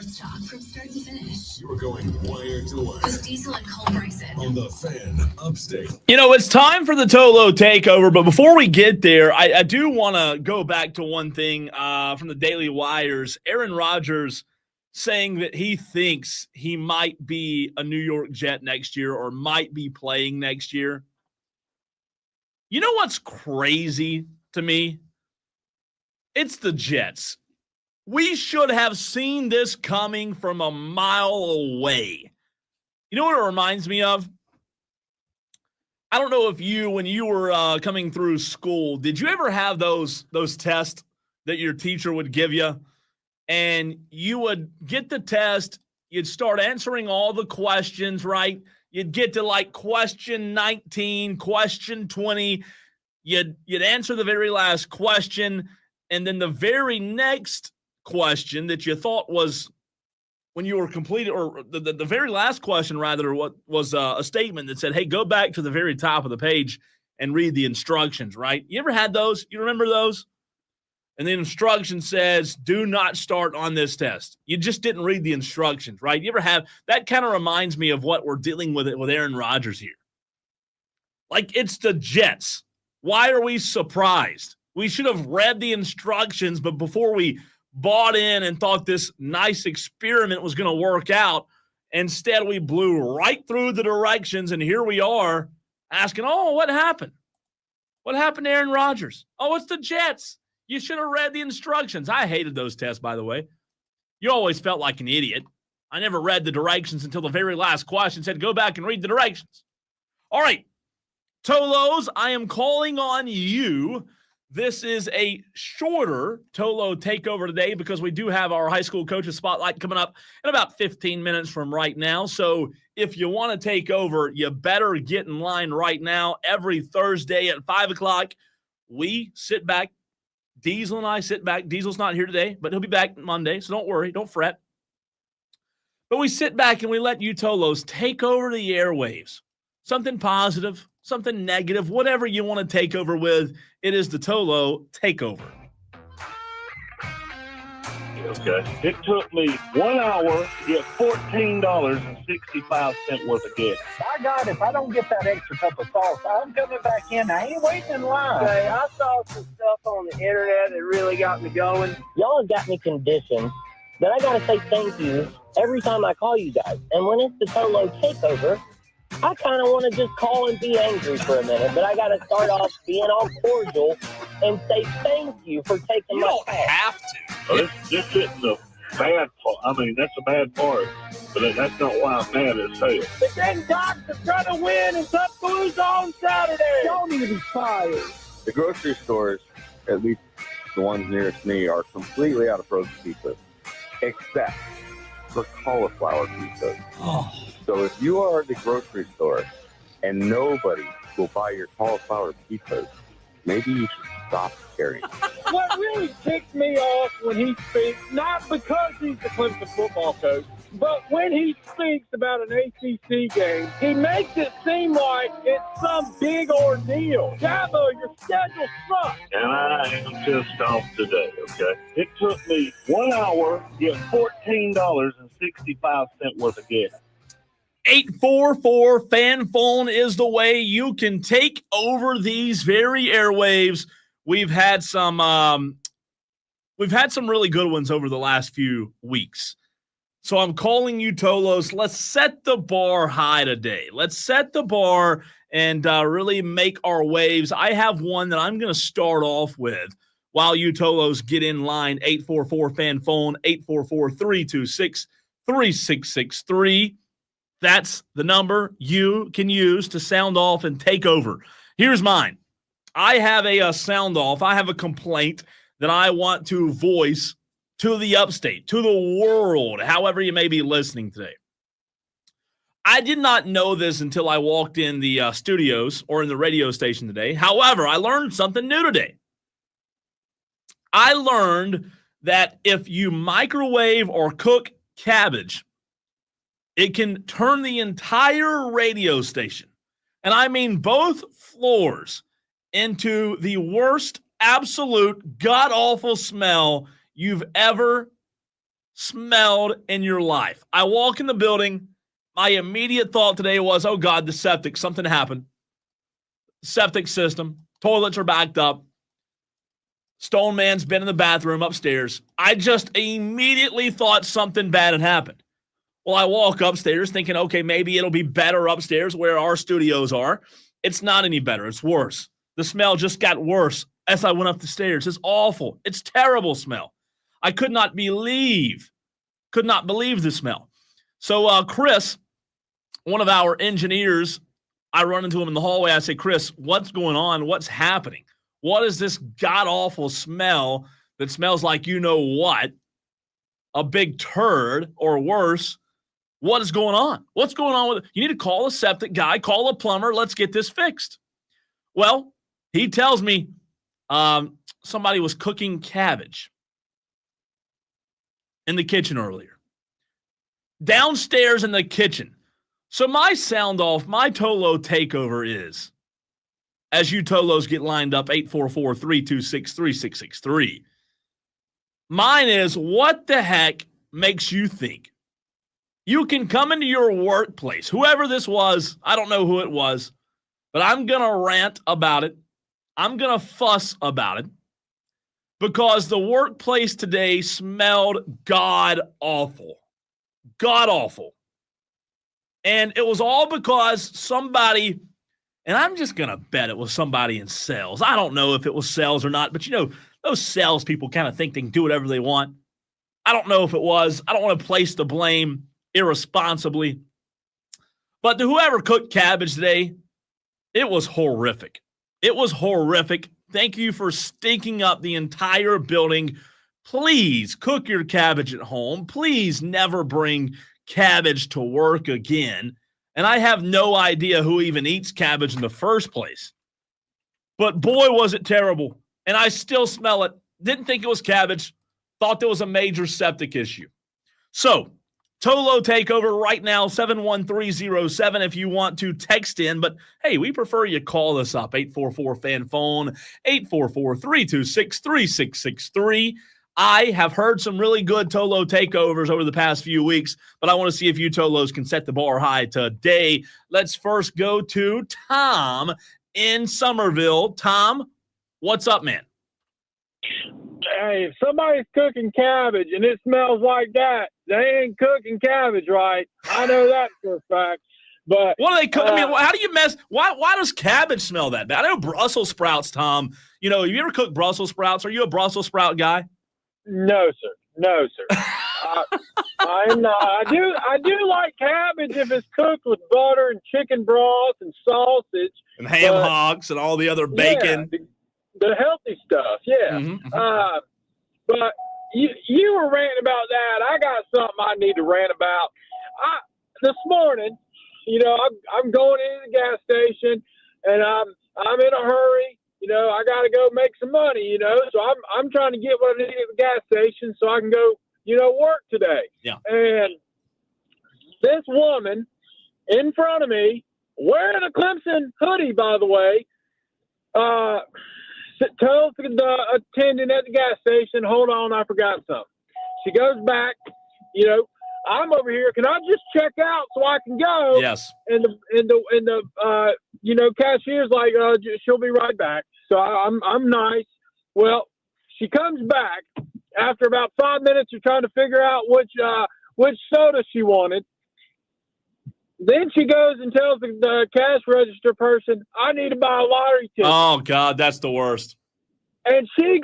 Speaker 4: sports talk from start to finish.
Speaker 3: You're going wire to wire
Speaker 4: With Diesel and Cole Bryson.
Speaker 3: on the Fan Upstate.
Speaker 1: You know, it's time for the Tolo takeover, but before we get there, I do want to go back to one thing from the Daily Wire's Aaron Rodgers saying that he thinks he might be a New York Jet next year or might be playing next year. You know what's crazy to me? It's the Jets. We should have seen this coming from a mile away. You know what it reminds me of? I don't know if you, when you were coming through school, did you ever have those tests that your teacher would give you? And you would get the test, you'd start answering all the questions, right? You'd get to like question 19, question 20. You'd answer the very last question, and then the very next question that you thought was when you were completed, or the very last question rather, what was a statement that said, hey, go back to the very top of the page and read the instructions, right? You ever had those? You remember those? And the instruction says, do not start on this test. You just didn't read the instructions, right? You ever have that? Kind of reminds me of what we're dealing with Aaron Rodgers here. Like, it's the Jets. Why are we surprised? We should have read the instructions, but before we bought in and thought this nice experiment was going to work out, instead we blew right through the directions, and here we are asking, oh, what happened? What happened to Aaron Rodgers? Oh, it's the Jets. You should have read the instructions. I hated those tests, by the way. You always felt like an idiot. I never read the directions until the very last question said, go back and read the directions. All right, Tolos, I am calling on you. This is a shorter Tolo takeover today because we do have our high school coaches spotlight coming up in about 15 minutes from right now. So if you want to take over, you better get in line right now. Every Thursday at 5 o'clock, we sit back. Diesel and I sit back. Diesel's not here today, but he'll be back Monday, so don't worry. Don't fret. But we sit back and we let you Tolos take over the airwaves. Something positive, something negative, whatever you want to take over with, it is the Tolo takeover.
Speaker 6: Okay. It took me 1 hour to get $14.65 worth of gas.
Speaker 7: By God, if I don't get that extra cup of sauce, I'm coming back in. I ain't waiting in line.
Speaker 8: Okay, I saw some stuff on the internet that really got me going.
Speaker 9: Y'all have got me conditioned that I got to say thank you every time I call you guys. And when it's the Tolo takeover, I kind of want to just call and be angry for a minute, but I got to start off being all cordial and say thank you for taking my call.
Speaker 1: You don't have to.
Speaker 6: Well, this isn't a bad part. I mean, that's a bad part, but that's not why I'm mad at sales.
Speaker 2: The Gamecocks are trying to win in Tuscaloosa on Saturday. Y'all need to be fired.
Speaker 10: The grocery stores, at least the ones nearest me, are completely out of frozen pizzas, except for cauliflower pizzas.
Speaker 1: Oh.
Speaker 10: So if you are at the grocery store and nobody will buy your cauliflower pizzas, maybe you should stop carrying them.
Speaker 2: What really ticks me off when he speaks, not because he's the Clemson football coach, but when he speaks about an ACC game, he makes it seem like it's some big ordeal. Dabo, your schedule sucks.
Speaker 6: And I am pissed off today, okay? It took me 1 hour to get $14.65 worth of gas.
Speaker 1: 844 fan phone is the way you can take over these very airwaves. We've had some really good ones over the last few weeks. So I'm calling you Tolos. Let's set the bar high today. Let's set the bar and really make our waves. I have one that I'm going to start off with while you Tolos get in line. 844 fan phone, 844-326-3663. That's the number you can use to sound off and take over. Here's mine. I have a sound off. I have a complaint that I want to voice to the upstate, to the world, however you may be listening today. I did not know this until I walked in the studios or in the radio station today. However, I learned something new today. I learned that if you microwave or cook cabbage, it can turn the entire radio station, and I mean both floors, into the worst, absolute, god-awful smell you've ever smelled in your life? I walk in the building. My immediate thought today was, oh, God, the septic. Something happened. Septic system. Toilets are backed up. Stone Man's been in the bathroom upstairs. I just immediately thought something bad had happened. Well, I walk upstairs thinking, okay, maybe it'll be better upstairs where our studios are. It's not any better. It's worse. The smell just got worse as I went up the stairs. It's awful. It's terrible smell. I could not believe the smell. So Chris, one of our engineers, I run into him in the hallway. I say, Chris, what's going on? What's happening? What is this god-awful smell that smells like you know what? A big turd or worse. What is going on? What's going on with it? You need to call a septic guy, call a plumber. Let's get this fixed. Well, he tells me somebody was cooking cabbage in the kitchen earlier. Downstairs in the kitchen. So my sound off, my Tolo takeover is, as you Tolos get lined up, 844-326-3663. Mine is, what the heck makes you think you can come into your workplace, whoever this was, I don't know who it was, but I'm going to rant about it. I'm going to fuss about it because the workplace today smelled god-awful. God-awful. And it was all because somebody, and I'm just going to bet it was somebody in sales. I don't know if it was sales or not, but you know, those sales people kind of think they can do whatever they want. I don't know if it was. I don't want to place the blame irresponsibly. But to whoever cooked cabbage today, it was horrific. It was horrific. Thank you for stinking up the entire building. Please cook your cabbage at home. Please never bring cabbage to work again. And I have no idea who even eats cabbage in the first place. But boy, was it terrible. And I still smell it. Didn't think it was cabbage. Thought there was a major septic issue. So, Tolo takeover right now, 71307 if you want to text in. But, hey, we prefer you call us up, 844-FAN-PHONE, 844-326-3663. I have heard some really good Tolo takeovers over the past few weeks, but I want to see if you Tolos can set the bar high today. Let's first go to Tom in Somerville. Tom, what's up, man?
Speaker 2: Hey, if somebody's cooking cabbage and it smells like that, they ain't cooking cabbage right. I know that for a fact. But
Speaker 1: what do they cook? I mean, how do you mess? Why does cabbage smell that bad? I know Brussels sprouts, Tom. You know, have you ever cooked Brussels sprouts? Are you a Brussels sprout guy?
Speaker 2: No, sir. No, sir. I'm not. I do like cabbage if it's cooked with butter and chicken broth and sausage
Speaker 1: and ham hocks and all the other bacon.
Speaker 2: Yeah, the healthy stuff, yeah.
Speaker 1: Mm-hmm.
Speaker 2: But you were ranting about that. I got something I need to rant about. This morning, you know, I'm going into the gas station and I'm in a hurry. You know, I got to go make some money. You know, so I'm trying to get what I need at the gas station so I can go, you know, work today.
Speaker 1: Yeah.
Speaker 2: And this woman in front of me, wearing a Clemson hoodie, by the way, tells the attendant at the gas station, hold on, I forgot something. She goes back, you know, I'm over here. Can I just check out so I can go?
Speaker 1: Yes.
Speaker 2: And the you know, cashier's like, she'll be right back. So I'm nice. Well, she comes back after about 5 minutes of trying to figure out which soda she wanted. Then she goes and tells the cash register person, I need to buy a lottery ticket.
Speaker 1: Oh, God, that's the worst.
Speaker 2: And she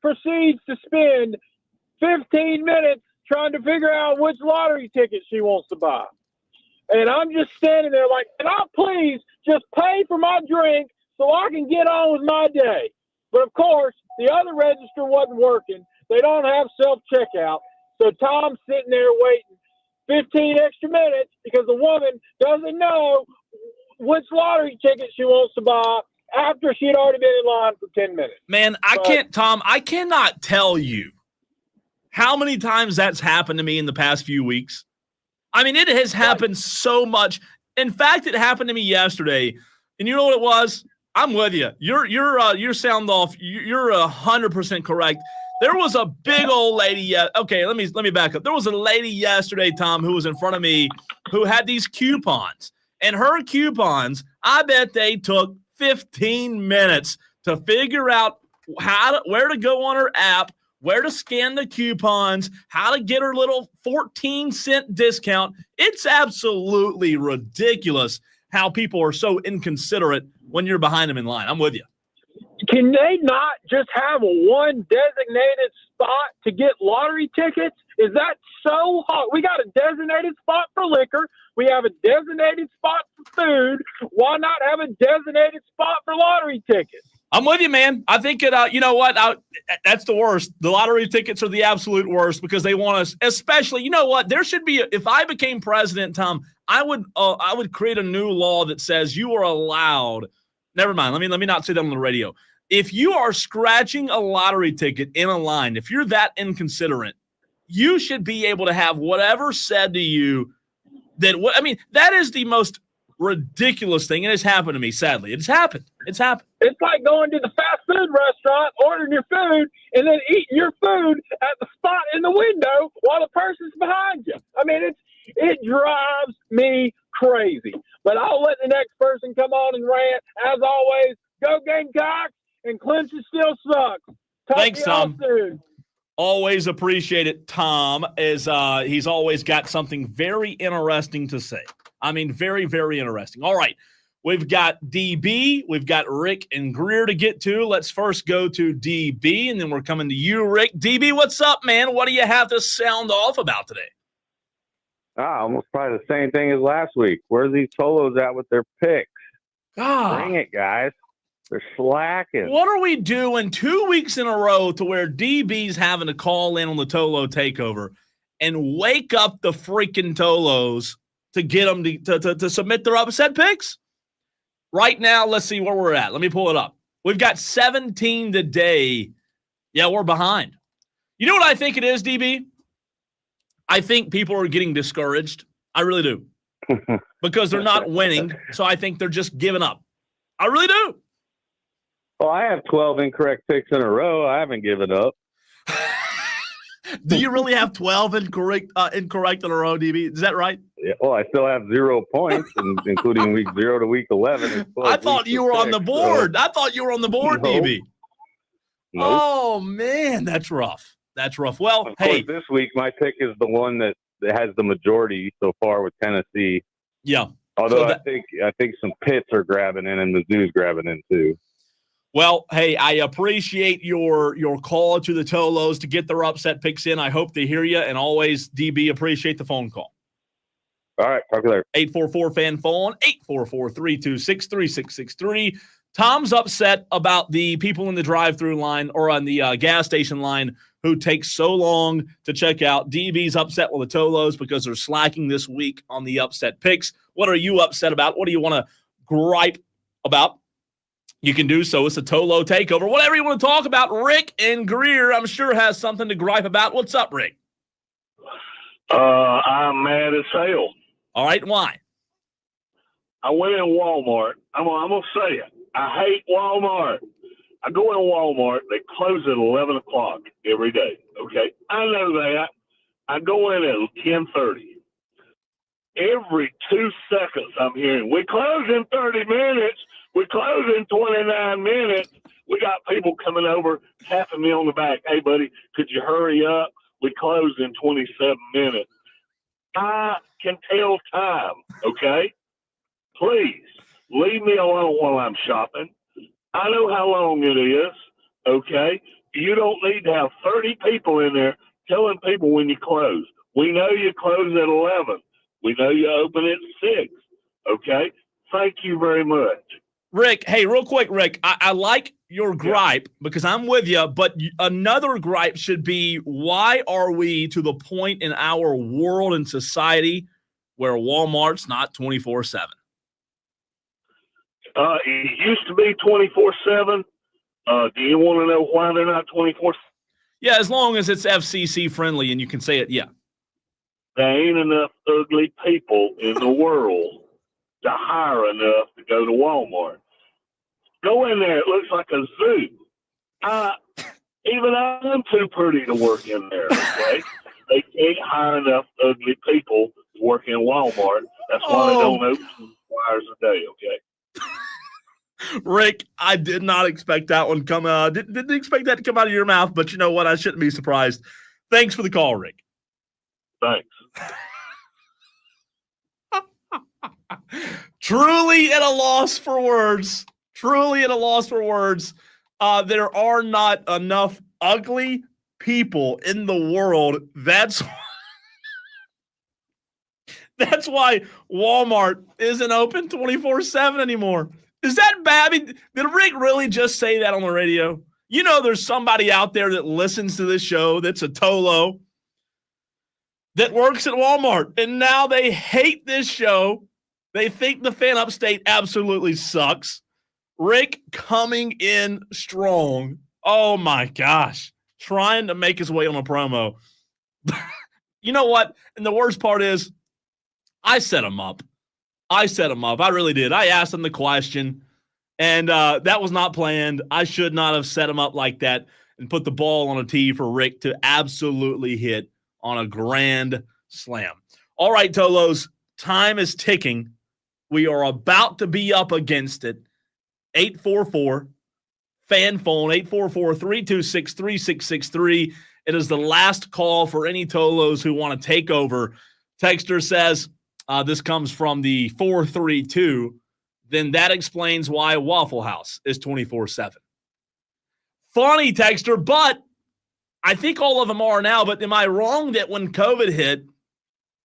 Speaker 2: proceeds to spend 15 minutes trying to figure out which lottery ticket she wants to buy. And I'm just standing there like, can I please just pay for my drink so I can get on with my day? But, of course, the other register wasn't working. They don't have self-checkout. So Tom's sitting there waiting 15 extra minutes because the woman doesn't know which lottery ticket she wants to buy after she had already been in line for 10 minutes.
Speaker 1: Man, I cannot tell you how many times that's happened to me in the past few weeks. I mean, it has happened so much. In fact, it happened to me yesterday. And you know what it was? I'm with you. Your sound off. You're 100% correct. There was a big old lady. Okay, let me back up. There was a lady yesterday, Tom, who was in front of me who had these coupons. And her coupons, I bet they took 15 minutes to figure out where to go on her app, where to scan the coupons, how to get her little 14-cent discount. It's absolutely ridiculous how people are so inconsiderate when you're behind them in line. I'm with you.
Speaker 2: Can they not just have one designated spot to get lottery tickets? Is that so hard? We got a designated spot for liquor. We have a designated spot for food. Why not have a designated spot for lottery tickets?
Speaker 1: I'm with you, man. I think you know what? That's the worst. The lottery tickets are the absolute worst because they want us, especially, you know what? There should be, if I became president, Tom, I would create a new law that says you are allowed. Never mind. Let me not say that on the radio. If you are scratching a lottery ticket in a line, if you're that inconsiderate, you should be able to have whatever said to you that is the most ridiculous thing. It has happened to me, sadly. It's happened. It's
Speaker 2: like going to the fast food restaurant, ordering your food, and then eating your food at the spot in the window while the person's behind you. I mean, it drives me crazy. But I'll let the next person come on and rant. As always, go Gamecocks, and Clemson still sucks.
Speaker 1: Thanks, Tom.
Speaker 2: Soon.
Speaker 1: Always appreciate it, Tom, as he's always got something very interesting to say. I mean, very, very interesting. All right, we've got DB, we've got Rick and Greer to get to. Let's first go to DB, and then we're coming to you, Rick. DB, what's up, man? What do you have to sound off about today?
Speaker 10: Almost probably the same thing as last week. Where are these Tolos at with their picks? Bring it, guys. They're slacking.
Speaker 1: What are we doing 2 weeks in a row to where DB's having to call in on the Tolo takeover and wake up the freaking Tolos to get them to submit their upset picks? Right now, let's see where we're at. Let me pull it up. We've got 17 today. Yeah, we're behind. You know what I think it is, DB? I think people are getting discouraged. I really do. Because they're not winning, so I think they're just giving up. I really do.
Speaker 10: Well, I have 12 incorrect picks in a row. I haven't given up.
Speaker 1: Do you really have 12 incorrect in a row, DB? Is that right?
Speaker 10: Yeah, well, I still have 0 points, including week 0 to week 11.
Speaker 1: I thought you were on the board. I thought you were on the board, DB.
Speaker 10: Nope.
Speaker 1: Oh, man, that's rough. That's rough. Well,
Speaker 10: of course, this week my pick is the one that has the majority so far with Tennessee.
Speaker 1: Yeah.
Speaker 10: Although I think some Pitts are grabbing in and Mizzou's grabbing in too.
Speaker 1: Well, hey, I appreciate your call to the Tolos to get their upset picks in. I hope they hear you, and always, DB, appreciate the phone call.
Speaker 10: All right, talk to you later.
Speaker 1: 844-FAN phone, 844-326-3663. Tom's upset about the people in the drive-through line or on the gas station line who take so long to check out. DB's upset with the Tolos because they're slacking this week on the upset picks. What are you upset about? What do you want to gripe about? You can do so. It's a Tolo takeover. Whatever you want to talk about, Rick and Greer, I'm sure, has something to gripe about. What's up, Rick?
Speaker 6: I'm mad as hell.
Speaker 1: All right, why?
Speaker 6: I went in Walmart. I'm going to say it. I hate Walmart. I go in Walmart. They close at 11 o'clock every day. Okay? I know that. I go in at 10:30. Every 2 seconds I'm hearing, we close in 30 minutes. We close in 29 minutes. We got people coming over, tapping me on the back. Hey, buddy, could you hurry up? We close in 27 minutes. I can tell time, okay? Please, leave me alone while I'm shopping. I know how long it is, okay? You don't need to have 30 people in there telling people when you close. We know you close at 11. We know you open at 6, okay? Thank you very much.
Speaker 1: Rick, hey, real quick, Rick, I like your gripe because I'm with you, but another gripe should be, why are we to the point in our world and society where Walmart's not 24/7?
Speaker 6: It used to be 24/7. Do you want to know why they're not 24/7?
Speaker 1: Yeah, as long as it's FCC friendly and you can say it, yeah.
Speaker 6: There ain't enough ugly people in the world to hire enough to go to Walmart. Go in there. It looks like a zoo. Even I'm too pretty to work in there, okay? They can't hire enough ugly people to work in Walmart. That's why they don't open 2 hours a day, okay?
Speaker 1: Rick, I did not expect that one come didn't expect that to come out of your mouth, but you know what? I shouldn't be surprised. Thanks for the call, Rick.
Speaker 6: Thanks.
Speaker 1: Truly at a loss for words. Truly at a loss for words. There are not enough ugly people in the world. That's why Walmart isn't open 24/7 anymore. Is that bad? I mean, did Rick really just say that on the radio? You know there's somebody out there that listens to this show that's a Tolo that works at Walmart, and now they hate this show. They think the fan upstate absolutely sucks. Rick coming in strong. Oh, my gosh. Trying to make his way on a promo. You know what? And the worst part is I set him up. I really did. I asked him the question, and that was not planned. I should not have set him up like that and put the ball on a tee for Rick to absolutely hit on a grand slam. All right, Tolos, time is ticking. We are about to be up against it. 844 fan phone 844-326-3663. It is the last call for any Tolos who want to take over. Texter says this comes from the 432. Then that explains why Waffle House is 24/7. Funny, Texter, but I think all of them are now. But am I wrong that when COVID hit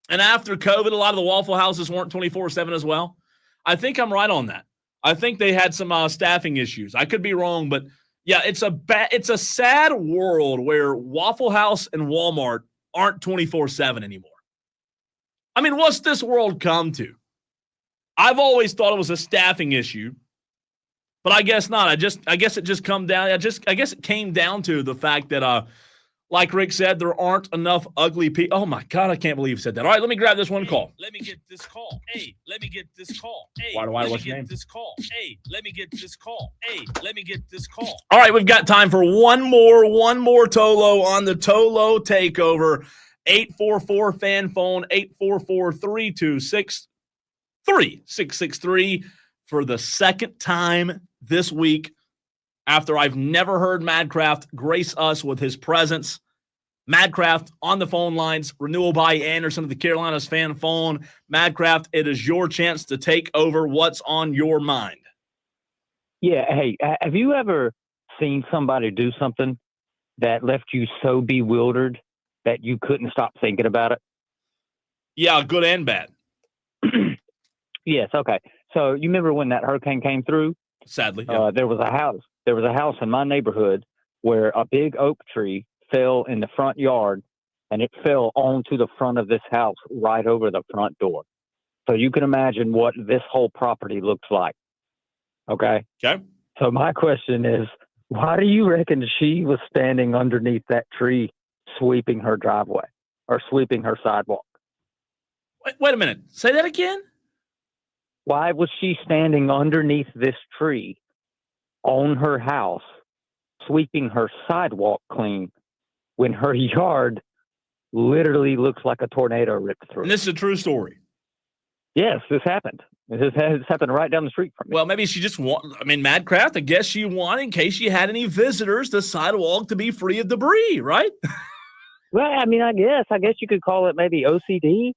Speaker 1: and after COVID, a lot of the Waffle Houses weren't 24/7 as well? I think I'm right on that. I think they had some staffing issues. I could be wrong, but yeah, it's a sad world where Waffle House and Walmart aren't 24/7 anymore. I mean, what's this world come to? I've always thought it was a staffing issue, but I guess not. I guess it just come down. I guess it came down to the fact that like Rick said, there aren't enough ugly people. Oh, my God, I can't believe he said that. All right, let me grab this one call.
Speaker 11: Let me get this call. Hey, let me get this call. Hey,
Speaker 1: Why do I what's your name?
Speaker 11: This call. Hey, let me get this call. Hey, let me get this call.
Speaker 1: All right, we've got time for one more Tolo on the Tolo Takeover. 844 fan phone 844-326-3663 for the second time this week. After I've never heard Madcraft grace us with his presence. Madcraft on the phone lines, renewal by Anderson of the Carolinas fan phone. Madcraft, it is your chance to take over. What's on your mind?
Speaker 12: Yeah, hey, have you ever seen somebody do something that left you so bewildered that you couldn't stop thinking about it?
Speaker 1: Yeah, good and bad.
Speaker 12: Yes, okay. So you remember when that hurricane came through?
Speaker 1: Sadly, yeah.
Speaker 12: There was a house in my neighborhood where a big oak tree fell in the front yard, and it fell onto the front of this house right over the front door. So you can imagine what this whole property looks like. Okay?
Speaker 1: Okay.
Speaker 12: So my question is, why do you reckon she was standing underneath that tree sweeping her driveway or sweeping her sidewalk?
Speaker 1: Wait a minute. Say that again?
Speaker 12: Why was she standing underneath this tree on her house, sweeping her sidewalk clean when her yard literally looks like a tornado ripped through?
Speaker 1: And this is a true story.
Speaker 12: Yes, this happened. This happened right down the street from me.
Speaker 1: Well, maybe she just Madcraft, I guess she wanted, in case she had any visitors, the sidewalk to be free of debris, right?
Speaker 12: Well, I mean, I guess you could call it maybe OCD,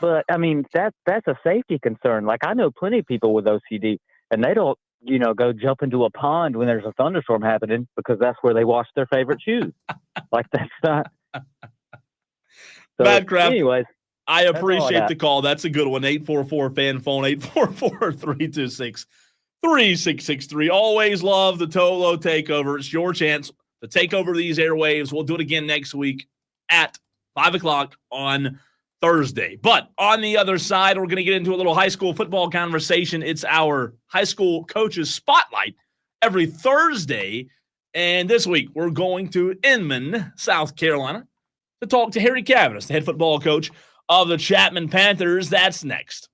Speaker 12: but I mean, that's a safety concern. Like, I know plenty of people with OCD, and they don't, go jump into a pond when there's a thunderstorm happening because that's where they wash their favorite shoes. Like, that's not. So,
Speaker 1: Madcraft,
Speaker 12: anyways,
Speaker 1: I appreciate the call. That's a good one. 844 fan phone 844-326-3663. Always love the Tolo Takeover. It's your chance to take over these airwaves. We'll do it again next week at 5 o'clock on Thursday. But on the other side, we're going to get into a little high school football conversation. It's our high school coaches spotlight every Thursday. And this week, we're going to Inman, South Carolina, to talk to Harry Cavanis, the head football coach of the Chapman Panthers. That's next.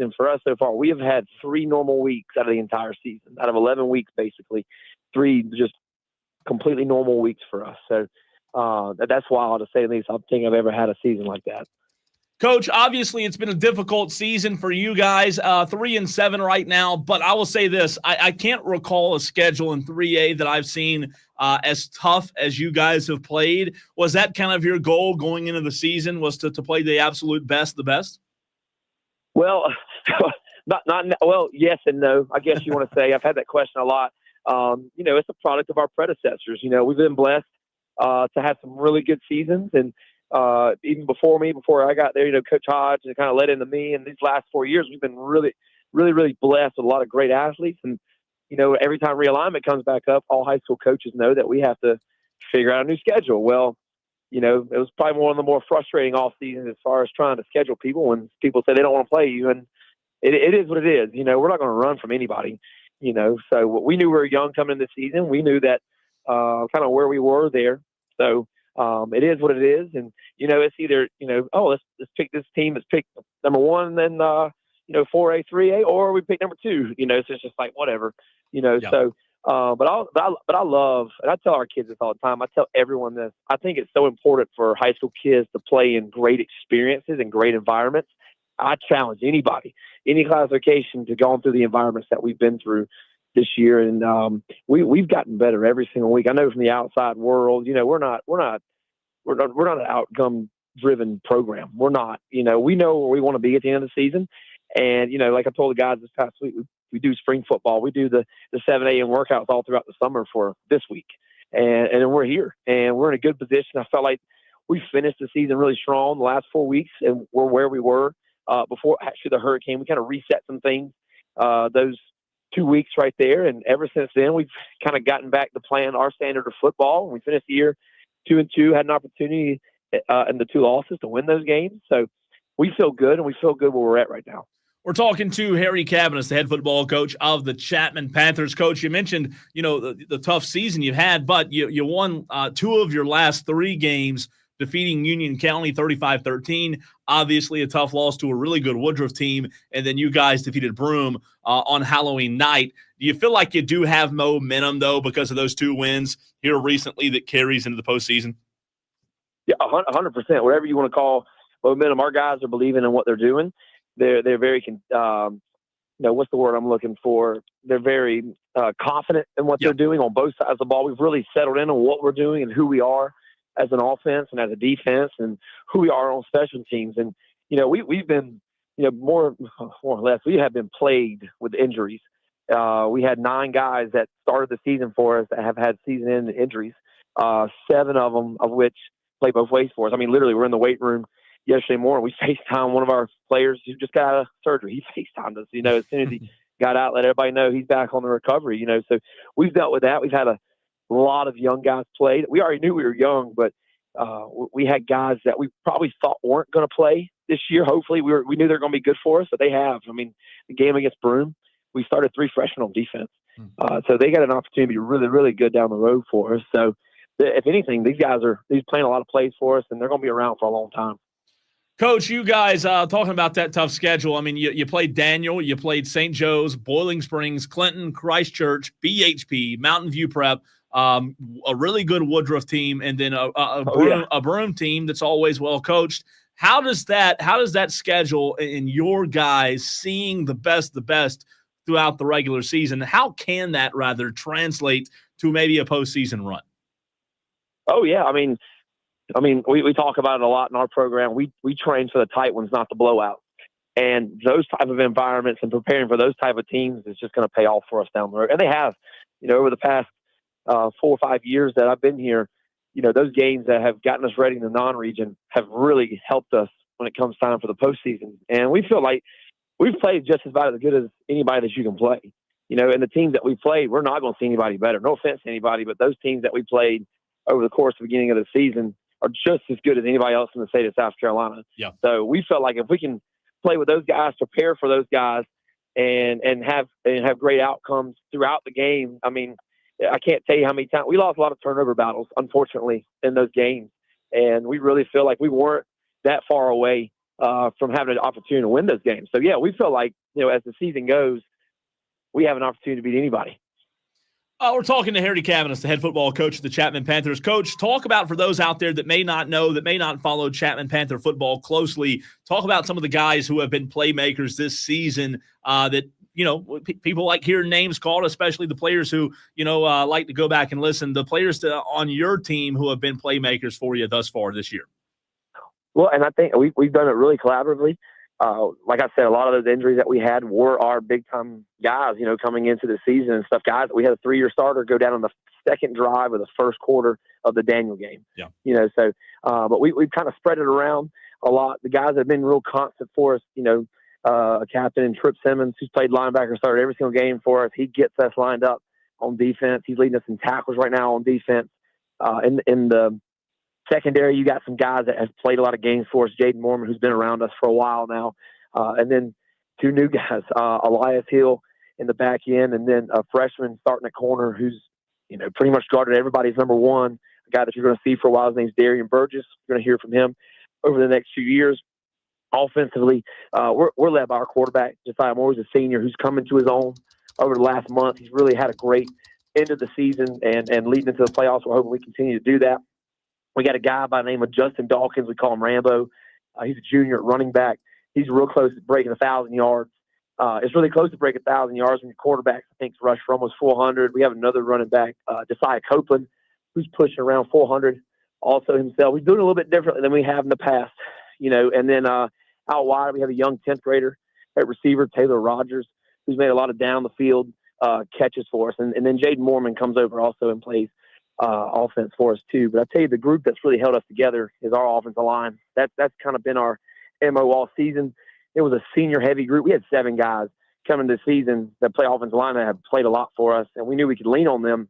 Speaker 13: season for us so far, we have had 3 normal weeks out of the entire season, out of 11 weeks, basically, 3 just completely normal weeks for us. So that's wild to say the least. I don't think I've ever had a season like that.
Speaker 1: Coach, obviously it's been a difficult season for you guys, 3-7 right now. But I will say this: I can't recall a schedule in 3A that I've seen as tough as you guys have played. Was that kind of your goal going into the season? Was to play the absolute best, the best?
Speaker 13: Well, well, yes and no. I guess you want to say I've had that question a lot. It's a product of our predecessors. We've been blessed to have some really good seasons, and even before I got there, Coach Hodge and kind of led into me. And these last 4 years, we've been really, really, really blessed with a lot of great athletes. And, every time realignment comes back up, all high school coaches know that we have to figure out a new schedule. Well, it was probably one of the more frustrating off seasons as far as trying to schedule people when people say they don't want to play you. And it is what it is. We're not going to run from anybody, So we knew we were young coming into the season. We knew that kind of where we were there. So, it is what it is, and it's either let's pick this team that's picked number 1, then 4A, 3A, or we pick number 2. So it's just like whatever,
Speaker 1: Yeah.
Speaker 13: So, but I love, and I tell our kids this all the time. I tell everyone this. I think it's so important for high school kids to play in great experiences and great environments. I challenge anybody, any classification, to go through the environments that we've been through this year, and we've gotten better every single week. I know from the outside world, we're not an outcome driven program. We're not. We know where we want to be at the end of the season, and like I told the guys this past week, we do spring football, we do the 7 a.m. workouts all throughout the summer for this week, and we're here and we're in a good position. I felt like we finished the season really strong the last 4 weeks, and we're where we were before actually the hurricane. We kind of reset some things those 2 weeks right there. And ever since then, we've kind of gotten back to playing our standard of football. And we finished the year 2-2, had an opportunity in the 2 losses to win those games. So we feel good, and we feel good where we're at right now.
Speaker 1: We're talking to Harry Cabanis, the head football coach of the Chapman Panthers. Coach, you mentioned, the tough season you've had, but you won 2 of your last 3 games, defeating Union County 35-13. Obviously a tough loss to a really good Woodruff team. And then you guys defeated Broome on Halloween night. Do you feel like you do have momentum, though, because of those 2 wins here recently that carries into the postseason?
Speaker 13: Yeah, 100%. Whatever you want to call momentum, our guys are believing in what they're doing. They're very, what's the word I'm looking for? They're very confident in what they're doing on both sides of the ball. We've really settled in on what we're doing and who we are as an offense and as a defense, and who we are on special teams. And, we've been, more or less, we have been plagued with injuries. We had 9 guys that started the season for us that have had season-ending injuries, 7 of them of which play both ways for us. I mean, literally, we're in the weight room yesterday morning. We FaceTimed one of our players who just got out of surgery. He FaceTimed us, as soon as he got out, let everybody know he's back on the recovery, So we've dealt with that. We've had a lot of young guys played. We already knew we were young, but we had guys that we probably thought weren't going to play this year. Hopefully, we knew they were going to be good for us, but they have. I mean, the game against Broome, we started 3 freshmen on defense. So they got an opportunity to be really, really good down the road for us. So if anything, these guys are playing a lot of plays for us, and they're going to be around for a long time.
Speaker 1: Coach, you guys talking about that tough schedule. I mean, you played Daniel, you played St. Joe's, Boiling Springs, Clinton, Christchurch, BHP, Mountain View Prep, a really good Woodruff team, and then a Broome team that's always well coached. How does that schedule and your guys seeing the best throughout the regular season, how can that rather translate to maybe a postseason run?
Speaker 13: Oh yeah, I mean, we talk about it a lot in our program. We train for the tight ones, not the blowouts. And those type of environments and preparing for those type of teams is just going to pay off for us down the road. And they have, over the past 4 or 5 years that I've been here, those games that have gotten us ready in the non-region have really helped us when it comes time for the postseason. And we feel like we've played just about as good as anybody that you can play. And the teams that we played, we're not going to see anybody better. No offense to anybody, but those teams that we played over the course of the beginning of the season are just as good as anybody else in the state of South Carolina.
Speaker 1: Yeah.
Speaker 13: So we felt like if we can play with those guys, prepare for those guys, and have great outcomes throughout the game. I mean, I can't tell you how many times we lost a lot of turnover battles, unfortunately, in those games, and we really feel like we weren't that far away from having an opportunity to win those games. So, yeah, we feel like, as the season goes, we have an opportunity to beat anybody.
Speaker 1: We're talking to Harry Cavanis, the head football coach of the Chapman Panthers. Coach, talk about, for those out there that may not know, that may not follow Chapman Panther football closely, talk about some of the guys who have been playmakers this season that, people like hearing names called, especially the players who, like to go back and listen, the players on your team who have been playmakers for you thus far this year.
Speaker 13: Well, and I think we've done it really collaboratively. Like I said, a lot of those injuries that we had were our big-time guys, coming into the season and stuff. Guys, we had a 3-year starter go down on the second drive of the first quarter of the Daniel game.
Speaker 1: Yeah.
Speaker 13: But we've kind of spread it around a lot. The guys that have been real constant for us, a captain in Trip Simmons, who's played linebacker, started every single game for us. He gets us lined up on defense. He's leading us in tackles right now on defense. In the secondary, you got some guys that have played a lot of games for us. Jaden Mormon, who's been around us for a while now. And then 2 new guys, Elias Hill in the back end, and then a freshman starting at corner who's, pretty much guarded everybody's number one. A guy that you're going to see for a while, his name's Darian Burgess. You're going to hear from him over the next few years. Offensively, we're led by our quarterback, Josiah Moore, who's a senior, who's come into his own over the last month. He's really had a great end of the season and leading into the playoffs. We're hoping we continue to do that. We got a guy by the name of Justin Dawkins. We call him Rambo. He's a junior at running back. He's real close to breaking 1,000 yards. It's really close to breaking 1,000 yards when your quarterback, I think, rushed for almost 400. We have another running back, Josiah Copeland, who's pushing around 400 also himself. He's doing it a little bit differently than we have in the past, And then out wide, we have a young 10th grader at receiver, Taylor Rogers, who's made a lot of down-the-field catches for us. And then Jaden Mormon comes over also and plays offense for us too. But I tell you, the group that's really held us together is our offensive line. That's kind of been our MO all season. It was a senior heavy group. We had 7 guys coming this season that play offensive line that have played a lot for us, and we knew we could lean on them.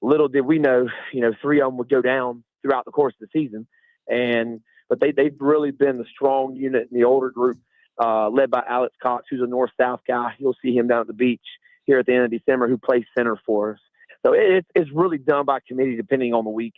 Speaker 13: Little did we know, 3 of them would go down throughout the course of the season. But they've really been the strong unit in the older group, led by Alex Cox, who's a north-south guy. You'll see him down at the beach here at the end of December, who plays center for us. So it's really done by committee depending on the week.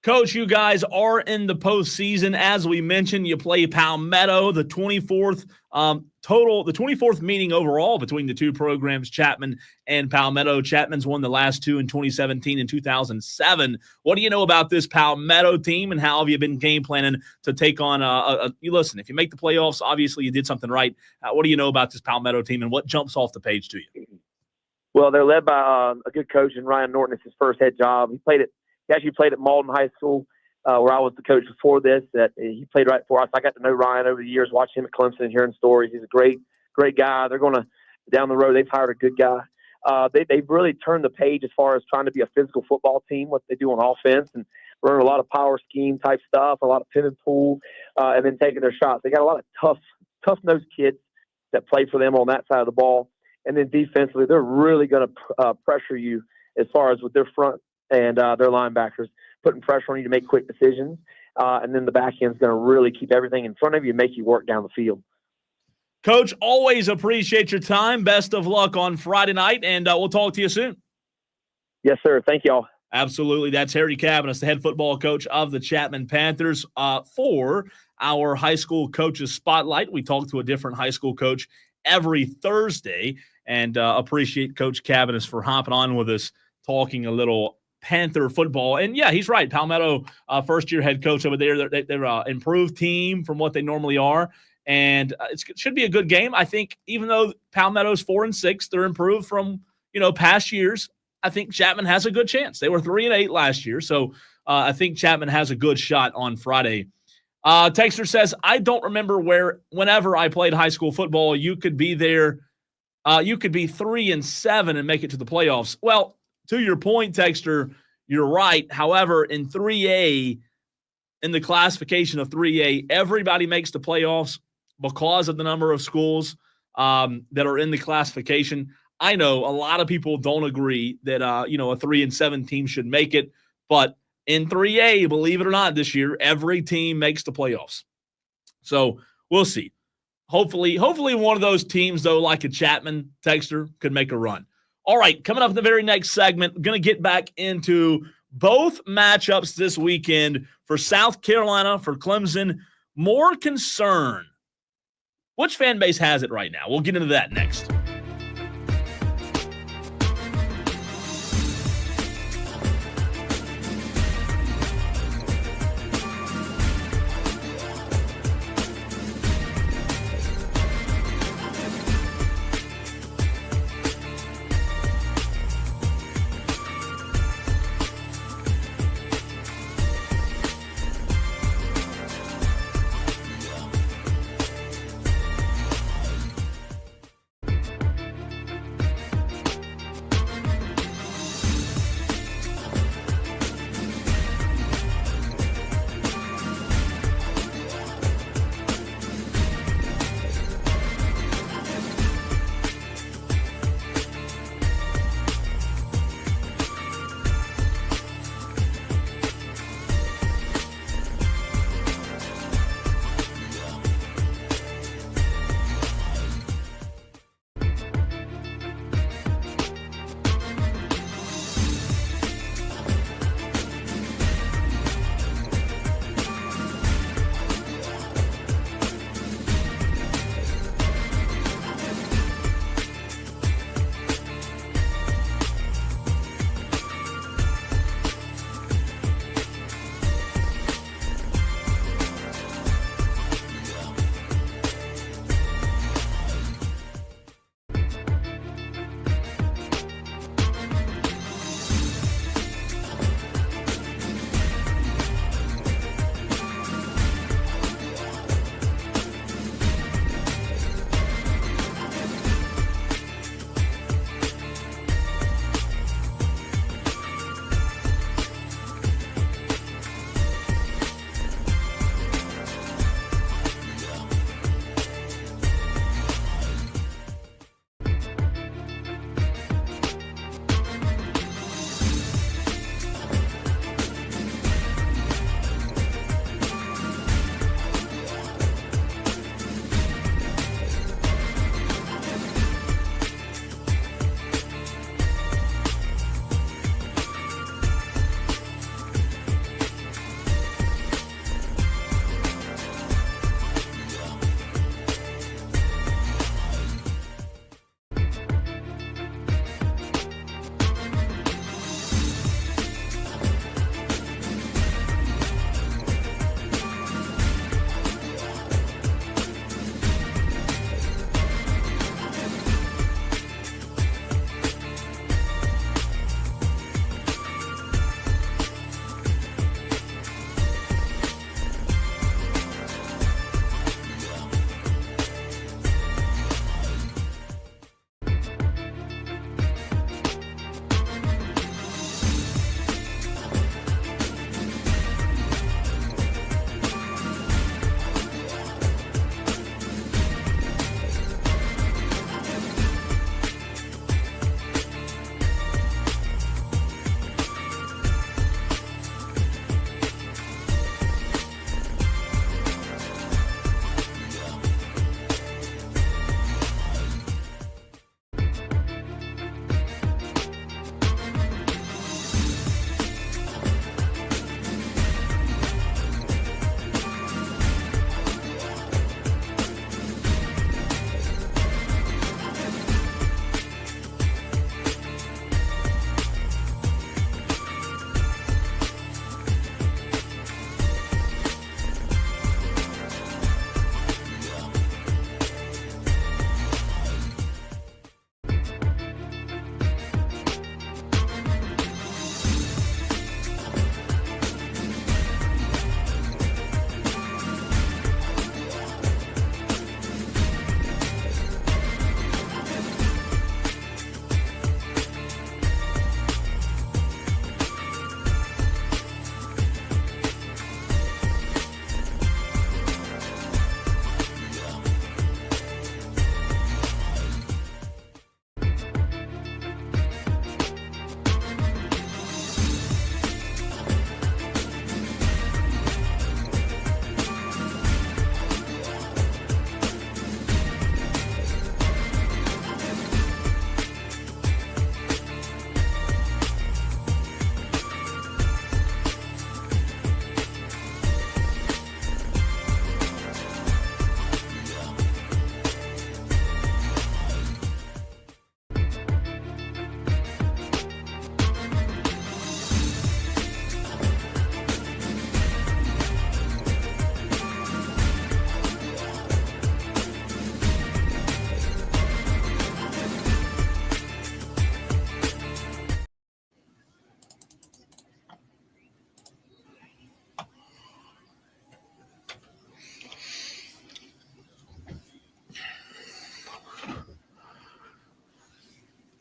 Speaker 1: Coach, you guys are in the postseason. As we mentioned, you play Palmetto, the 24th the 24th meeting overall between the two programs, Chapman and Palmetto. Chapman's won the last 2 in 2017 and 2007. What do you know about this Palmetto team, and how have you been game planning to take on listen, if you make the playoffs, obviously you did something right. What do you know about this Palmetto team, and what jumps off the page to you?
Speaker 13: Well, they're led by a good coach, and Ryan Norton. It's his first head job. He actually played at Malden High School, where I was the coach before this. That he played right for us. I got to know Ryan over the years, watching him at Clemson and hearing stories. He's a great guy. They're going to, down the road, they've hired a good guy. They've really turned the page as far as trying to be a physical football team, what they do on offense, and run a lot of power scheme type stuff, a lot of pin and pull, and then taking their shots. They got a lot of tough-nosed kids that play for them on that side of the ball. And then defensively, they're really going to pressure you as far as with their front and their linebackers, putting pressure on you to make quick decisions. And then the back end is going to really keep everything in front of you and make you work down the field.
Speaker 1: Coach, always appreciate your time. Best of luck on Friday night, and we'll talk to you soon.
Speaker 13: Yes, sir. Thank y'all.
Speaker 1: Absolutely. That's Harry Cavanis, the head football coach of the Chapman Panthers. For our high school coaches spotlight, we talk to a different high school coach every Thursday, and appreciate Coach Cavanis for hopping on with us, talking a little Panther football. And yeah, he's right. Palmetto, first-year head coach over there. They're an improved team from what they normally are, and it should be a good game. I think even though Palmetto's 4-6, they're improved from past years. I think Chapman has a good chance. They were 3-8 last year, so I think Chapman has a good shot on Friday. Texter says, I don't remember whenever I played high school football, you could be there. You could be 3-7 and make it to the playoffs. Well, to your point, Texter, you're right. However, in 3A, in the classification of 3A, everybody makes the playoffs because of the number of schools that are in the classification. I know a lot of people don't agree that a 3-7 team should make it, but in 3A, believe it or not, this year, every team makes the playoffs. So we'll see. Hopefully one of those teams, though, like a Chapman, Texter, could make a run. All right, coming up in the very next segment, we're going to get back into both matchups this weekend for South Carolina, for Clemson. more concern? Which fan base has it right now? We'll get into that next.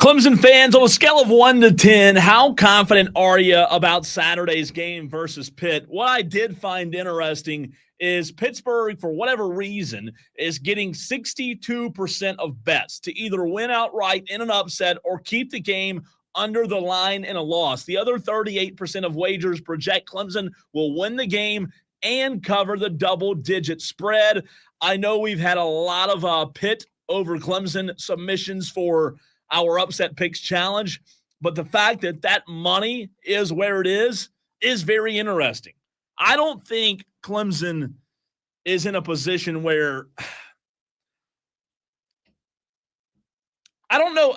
Speaker 1: Clemson fans, on a scale of 1 to 10, how confident are you about Saturday's game versus Pitt? What I did find interesting is Pittsburgh, for whatever reason, is getting 62% of bets to either win outright in an upset or keep the game under the line in a loss. The other 38% of wagers project Clemson will win the game and cover the double-digit spread. I know we've had a lot of Pitt over Clemson submissions for our upset picks challenge, but the fact that that money is where it is very interesting. I don't think Clemson is in a position where I don't know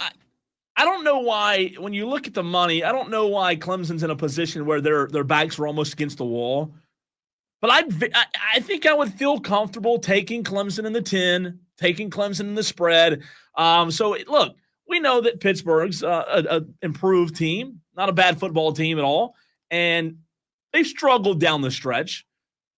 Speaker 1: why, when you look at the money, I don't know why Clemson's in a position where their backs are almost against the wall. But I think I would feel comfortable taking Clemson in the 10, taking Clemson in the spread. Look, we know that Pittsburgh's an improved team, not a bad football team at all, and they've struggled down the stretch.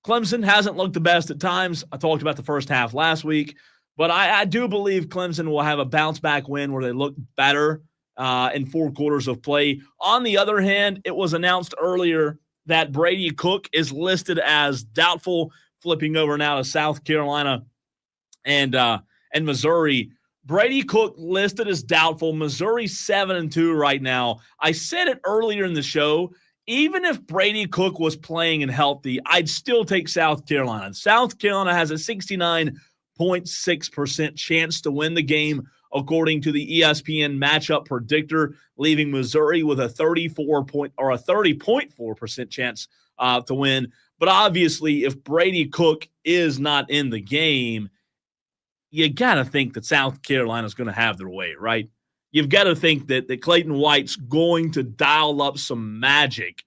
Speaker 1: Clemson hasn't looked the best at times. I talked about the first half last week, but I do believe Clemson will have a bounce-back win where they look better in 4 quarters of play. On the other hand, it was announced earlier that Brady Cook is listed as doubtful, flipping over now to South Carolina and Missouri. Brady Cook listed as doubtful. Missouri 7-2 right now. I said it earlier in the show. Even if Brady Cook was playing and healthy, I'd still take South Carolina. South Carolina has a 69.6% chance to win the game, according to the ESPN matchup predictor, leaving Missouri with a 30.4% chance to win. But obviously, if Brady Cook is not in the game, you got to think that South Carolina's going to have their way, right? You've got to think that Clayton White's going to dial up some magic.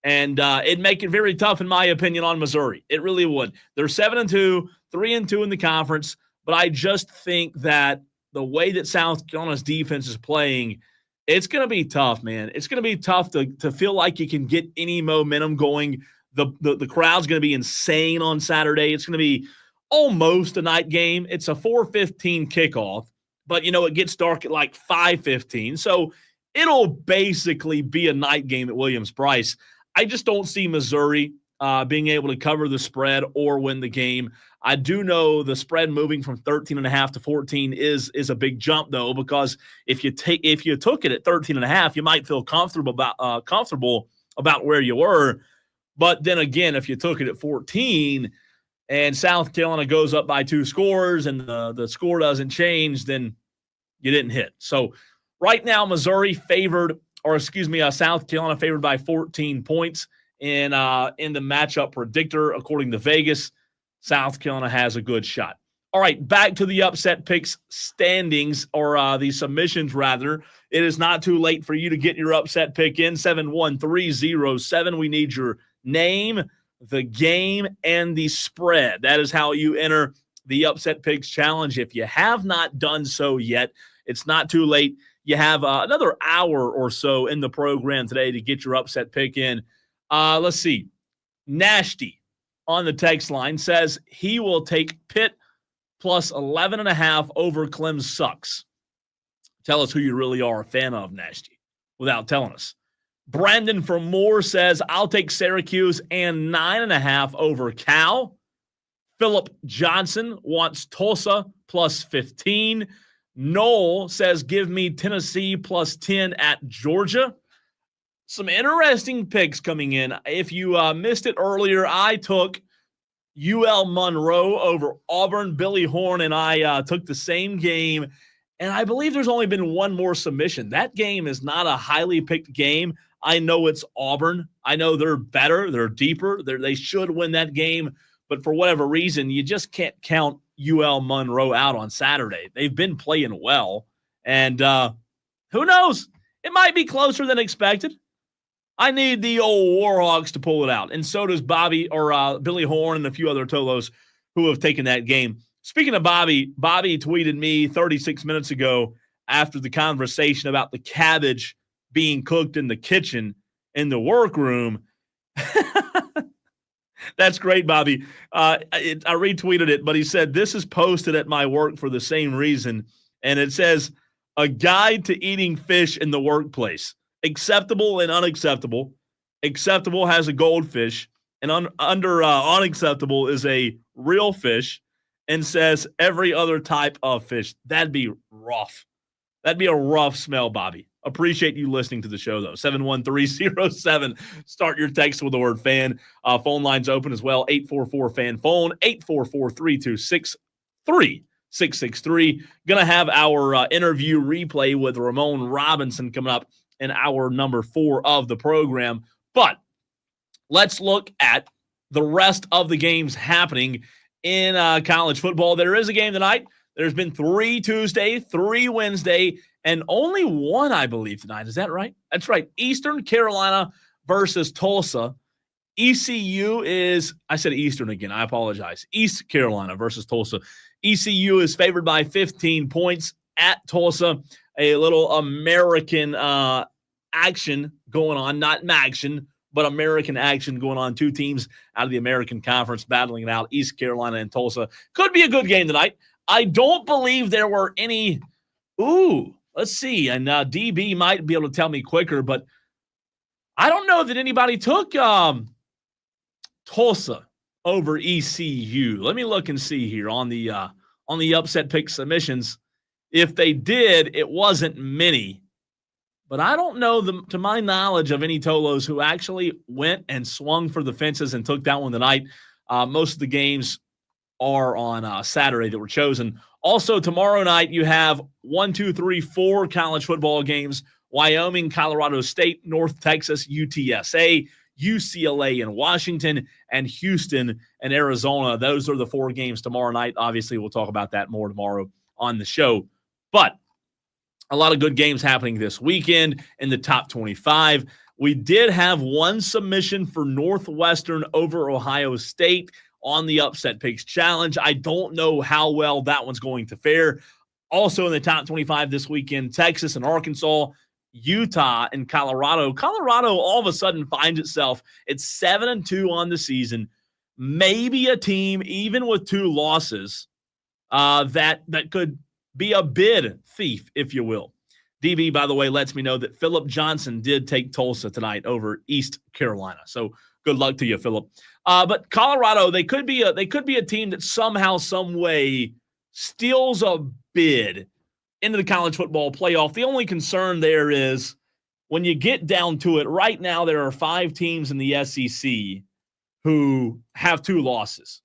Speaker 1: And it'd make it very tough, in my opinion, on Missouri. It really would. They're 7-2, 3-2 in the conference. But I just think that the way that South Carolina's defense is playing, it's going to be tough, man. It's going to be tough to feel like you can get any momentum going. The crowd's going to be insane on Saturday. It's going to be almost a night game. It's a 4:15 kickoff, but, it gets dark at like 5:15. So it'll basically be a night game at Williams-Brice. I just don't see Missouri being able to cover the spread or win the game. I do know the spread moving from 13.5 to 14 is a big jump, though, because if you took it at 13.5, you might feel comfortable about where you were. But then again, if you took it at 14 and South Carolina goes up by 2 scores and the score doesn't change, then you didn't hit. So right now, South Carolina favored by 14 points in the matchup predictor, according to Vegas. South Carolina has a good shot. All right, back to the upset picks standings, or the submissions, rather. It is not too late for you to get your upset pick in. 71307. We need your name, the game, and the spread. That is how you enter the upset picks challenge. If you have not done so yet, it's not too late. You have another hour or so in the program today to get your upset pick in. Let's see. Nashty on the text line says he will take Pitt plus 11.5 over Clem sucks. Tell us who you really are a fan of, Nashty, without telling us. Brandon from Moore says, I'll take Syracuse and 9.5 over Cal. Philip Johnson wants Tulsa plus 15. Noel says, give me Tennessee plus 10 at Georgia. Some interesting picks coming in. If you missed it earlier, I took UL Monroe over Auburn. Billy Horn and I took the same game, and I believe there's only been one more submission. That game is not a highly picked game. I know it's Auburn. I know they're better. They're deeper. They should win that game, but for whatever reason, you just can't count UL Monroe out on Saturday. They've been playing well, and who knows? It might be closer than expected. I need the old Warhawks to pull it out, and so does Billy Horn and a few other Tolos who have taken that game. Speaking of Bobby tweeted me 36 minutes ago after the conversation about the cabbage being cooked in the kitchen in the workroom. That's great, Bobby. I retweeted it, but he said, this is posted at my work for the same reason. And it says, A guide to eating fish in the workplace. Acceptable and unacceptable. Acceptable has a goldfish, and under unacceptable is a real fish, and says every other type of fish. That'd be rough. That'd be a rough smell, Bobby. Appreciate you listening to the show, though. 71307. Start your text with the word fan. Phone lines open as well. 844-FAN phone, 844-326-3663. Going to have our interview replay with Ramon Robinson coming up in hour number 4 of the program. But let's look at the rest of the games happening in college football. There is a game tonight. There's been 3 Tuesday, 3 Wednesday, and only 1, I believe, tonight. Is that right? That's right. Eastern Carolina versus Tulsa. ECU is, I said Eastern again. I apologize. East Carolina versus Tulsa. ECU is favored by 15 points at Tulsa. A little American action going on, not Maction, but American action going on. 2 teams out of the American Conference battling it out, East Carolina and Tulsa. Could be a good game tonight. I don't believe there were any – let's see. And DB might be able to tell me quicker, but I don't know that anybody took Tulsa over ECU. Let me look and see here on the upset pick submissions. If they did, it wasn't many. But I don't know, to my knowledge, of any Tolos who actually went and swung for the fences and took that one tonight. Most of the games are on Saturday that were chosen. Also, tomorrow night, you have 4 college football games. Wyoming, Colorado State, North Texas, UTSA, UCLA in Washington, and Houston and Arizona. Those are the 4 games tomorrow night. Obviously, we'll talk about that more tomorrow on the show. But a lot of good games happening this weekend in the top 25. We did have 1 submission for Northwestern over Ohio State on the Upset Picks Challenge. I don't know how well that one's going to fare. Also in the top 25 this weekend, Texas and Arkansas, Utah and Colorado. Colorado all of a sudden finds itself at 7-2 on the season. Maybe a team, even with 2 losses, that could be a bid thief, if you will. DB, by the way, lets me know that Philip Johnson did take Tulsa tonight over East Carolina. So good luck to you, Philip. But Colorado, they could be a team that somehow, some way steals a bid into the college football playoff. The only concern there is when you get down to it, right now there are 5 teams in the SEC who have 2 losses.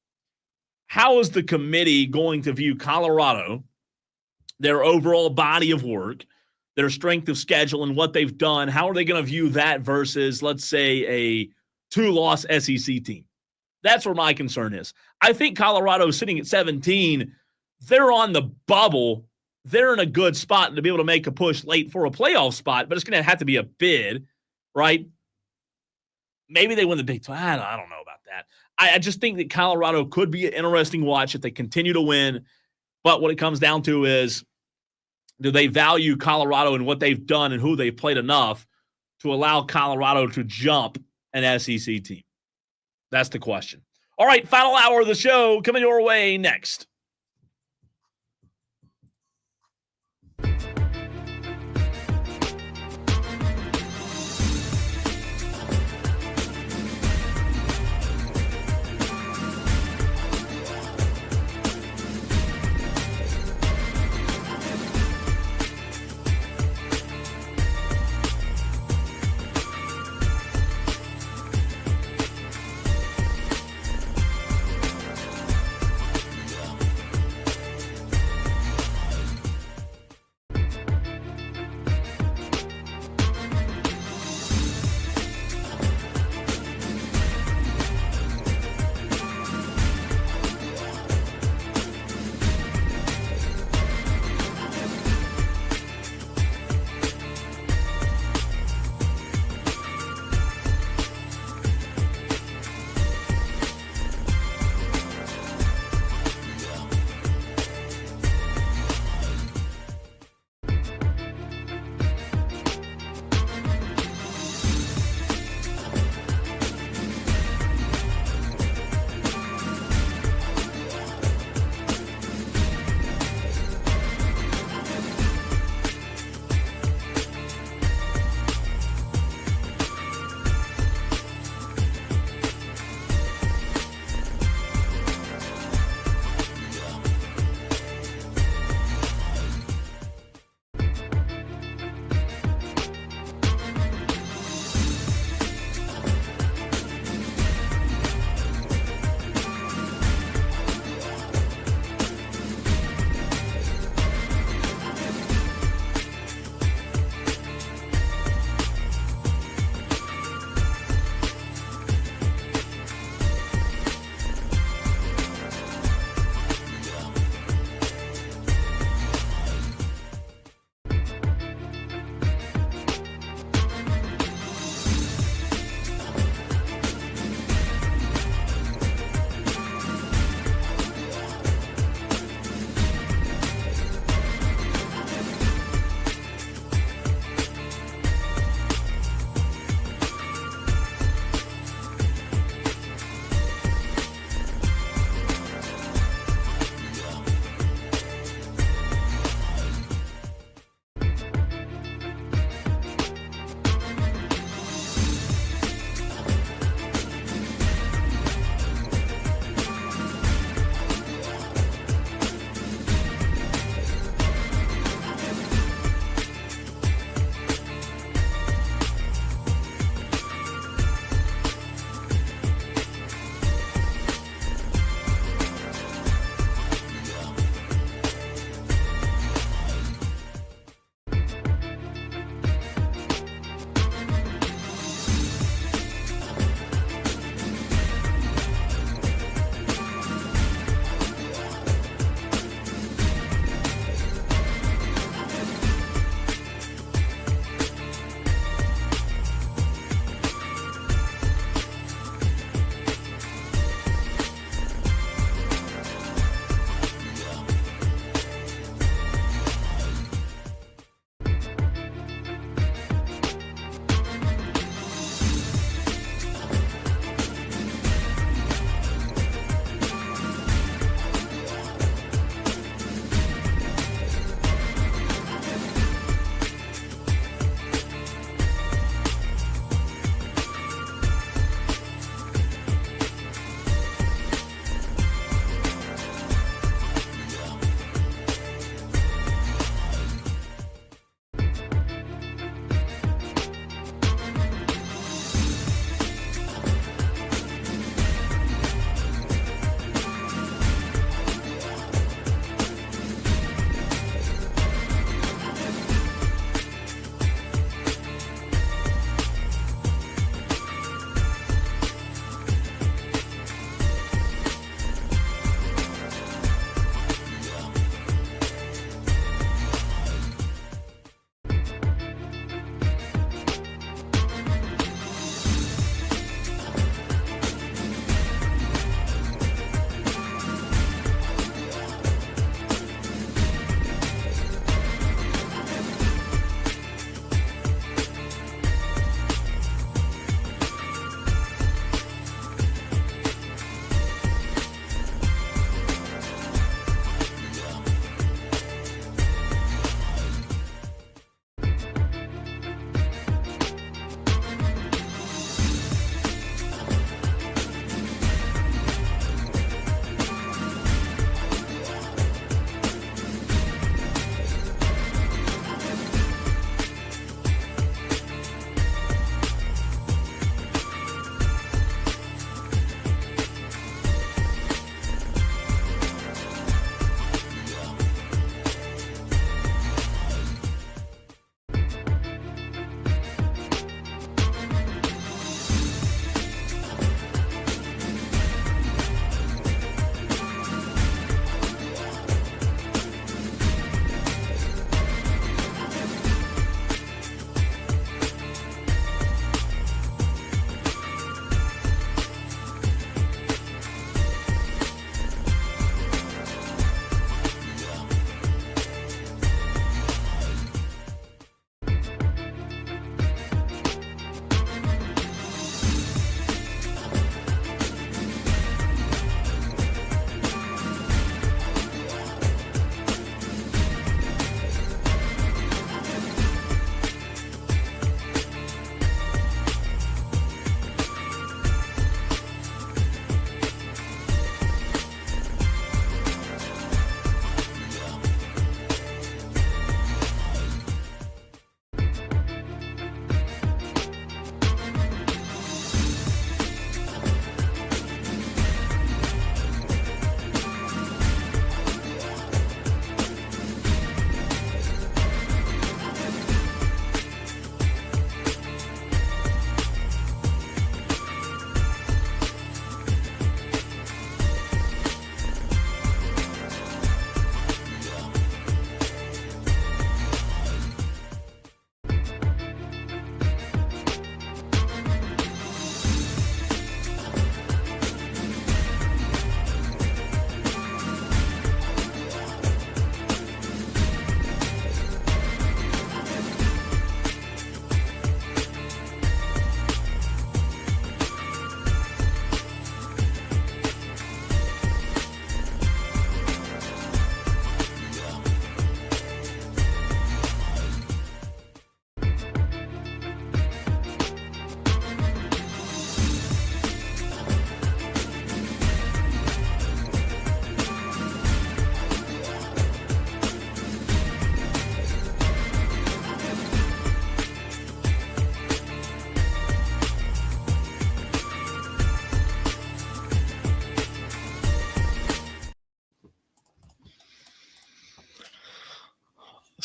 Speaker 1: How is the committee going to view Colorado, their overall body of work, their strength of schedule, and what they've done? How are they going to view that versus, let's say, a 2-loss SEC team? That's where my concern is. I think Colorado sitting at 17, they're on the bubble. They're in a good spot to be able to make a push late for a playoff spot, but it's going to have to be a bid, right? Maybe they win the Big 12. I don't know about that. I just think that Colorado could be an interesting watch if they continue to win. But what it comes down to is, do they value Colorado and what they've done and who they've played enough to allow Colorado to jump an SEC team? That's the question. All right, final hour of the show coming your way next.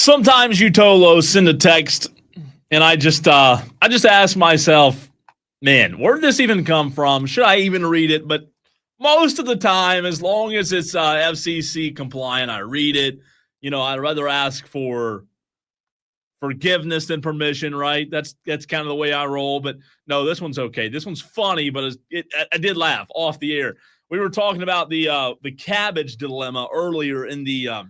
Speaker 1: Sometimes you Tolo send a text, and I just ask myself, man, where did this even come from? Should I even read it? But most of the time, as long as it's FCC compliant, I read it. I'd rather ask for forgiveness than permission, right? That's kind of the way I roll. But no, this one's okay. This one's funny, but I did laugh off the air. We were talking about the cabbage dilemma earlier in the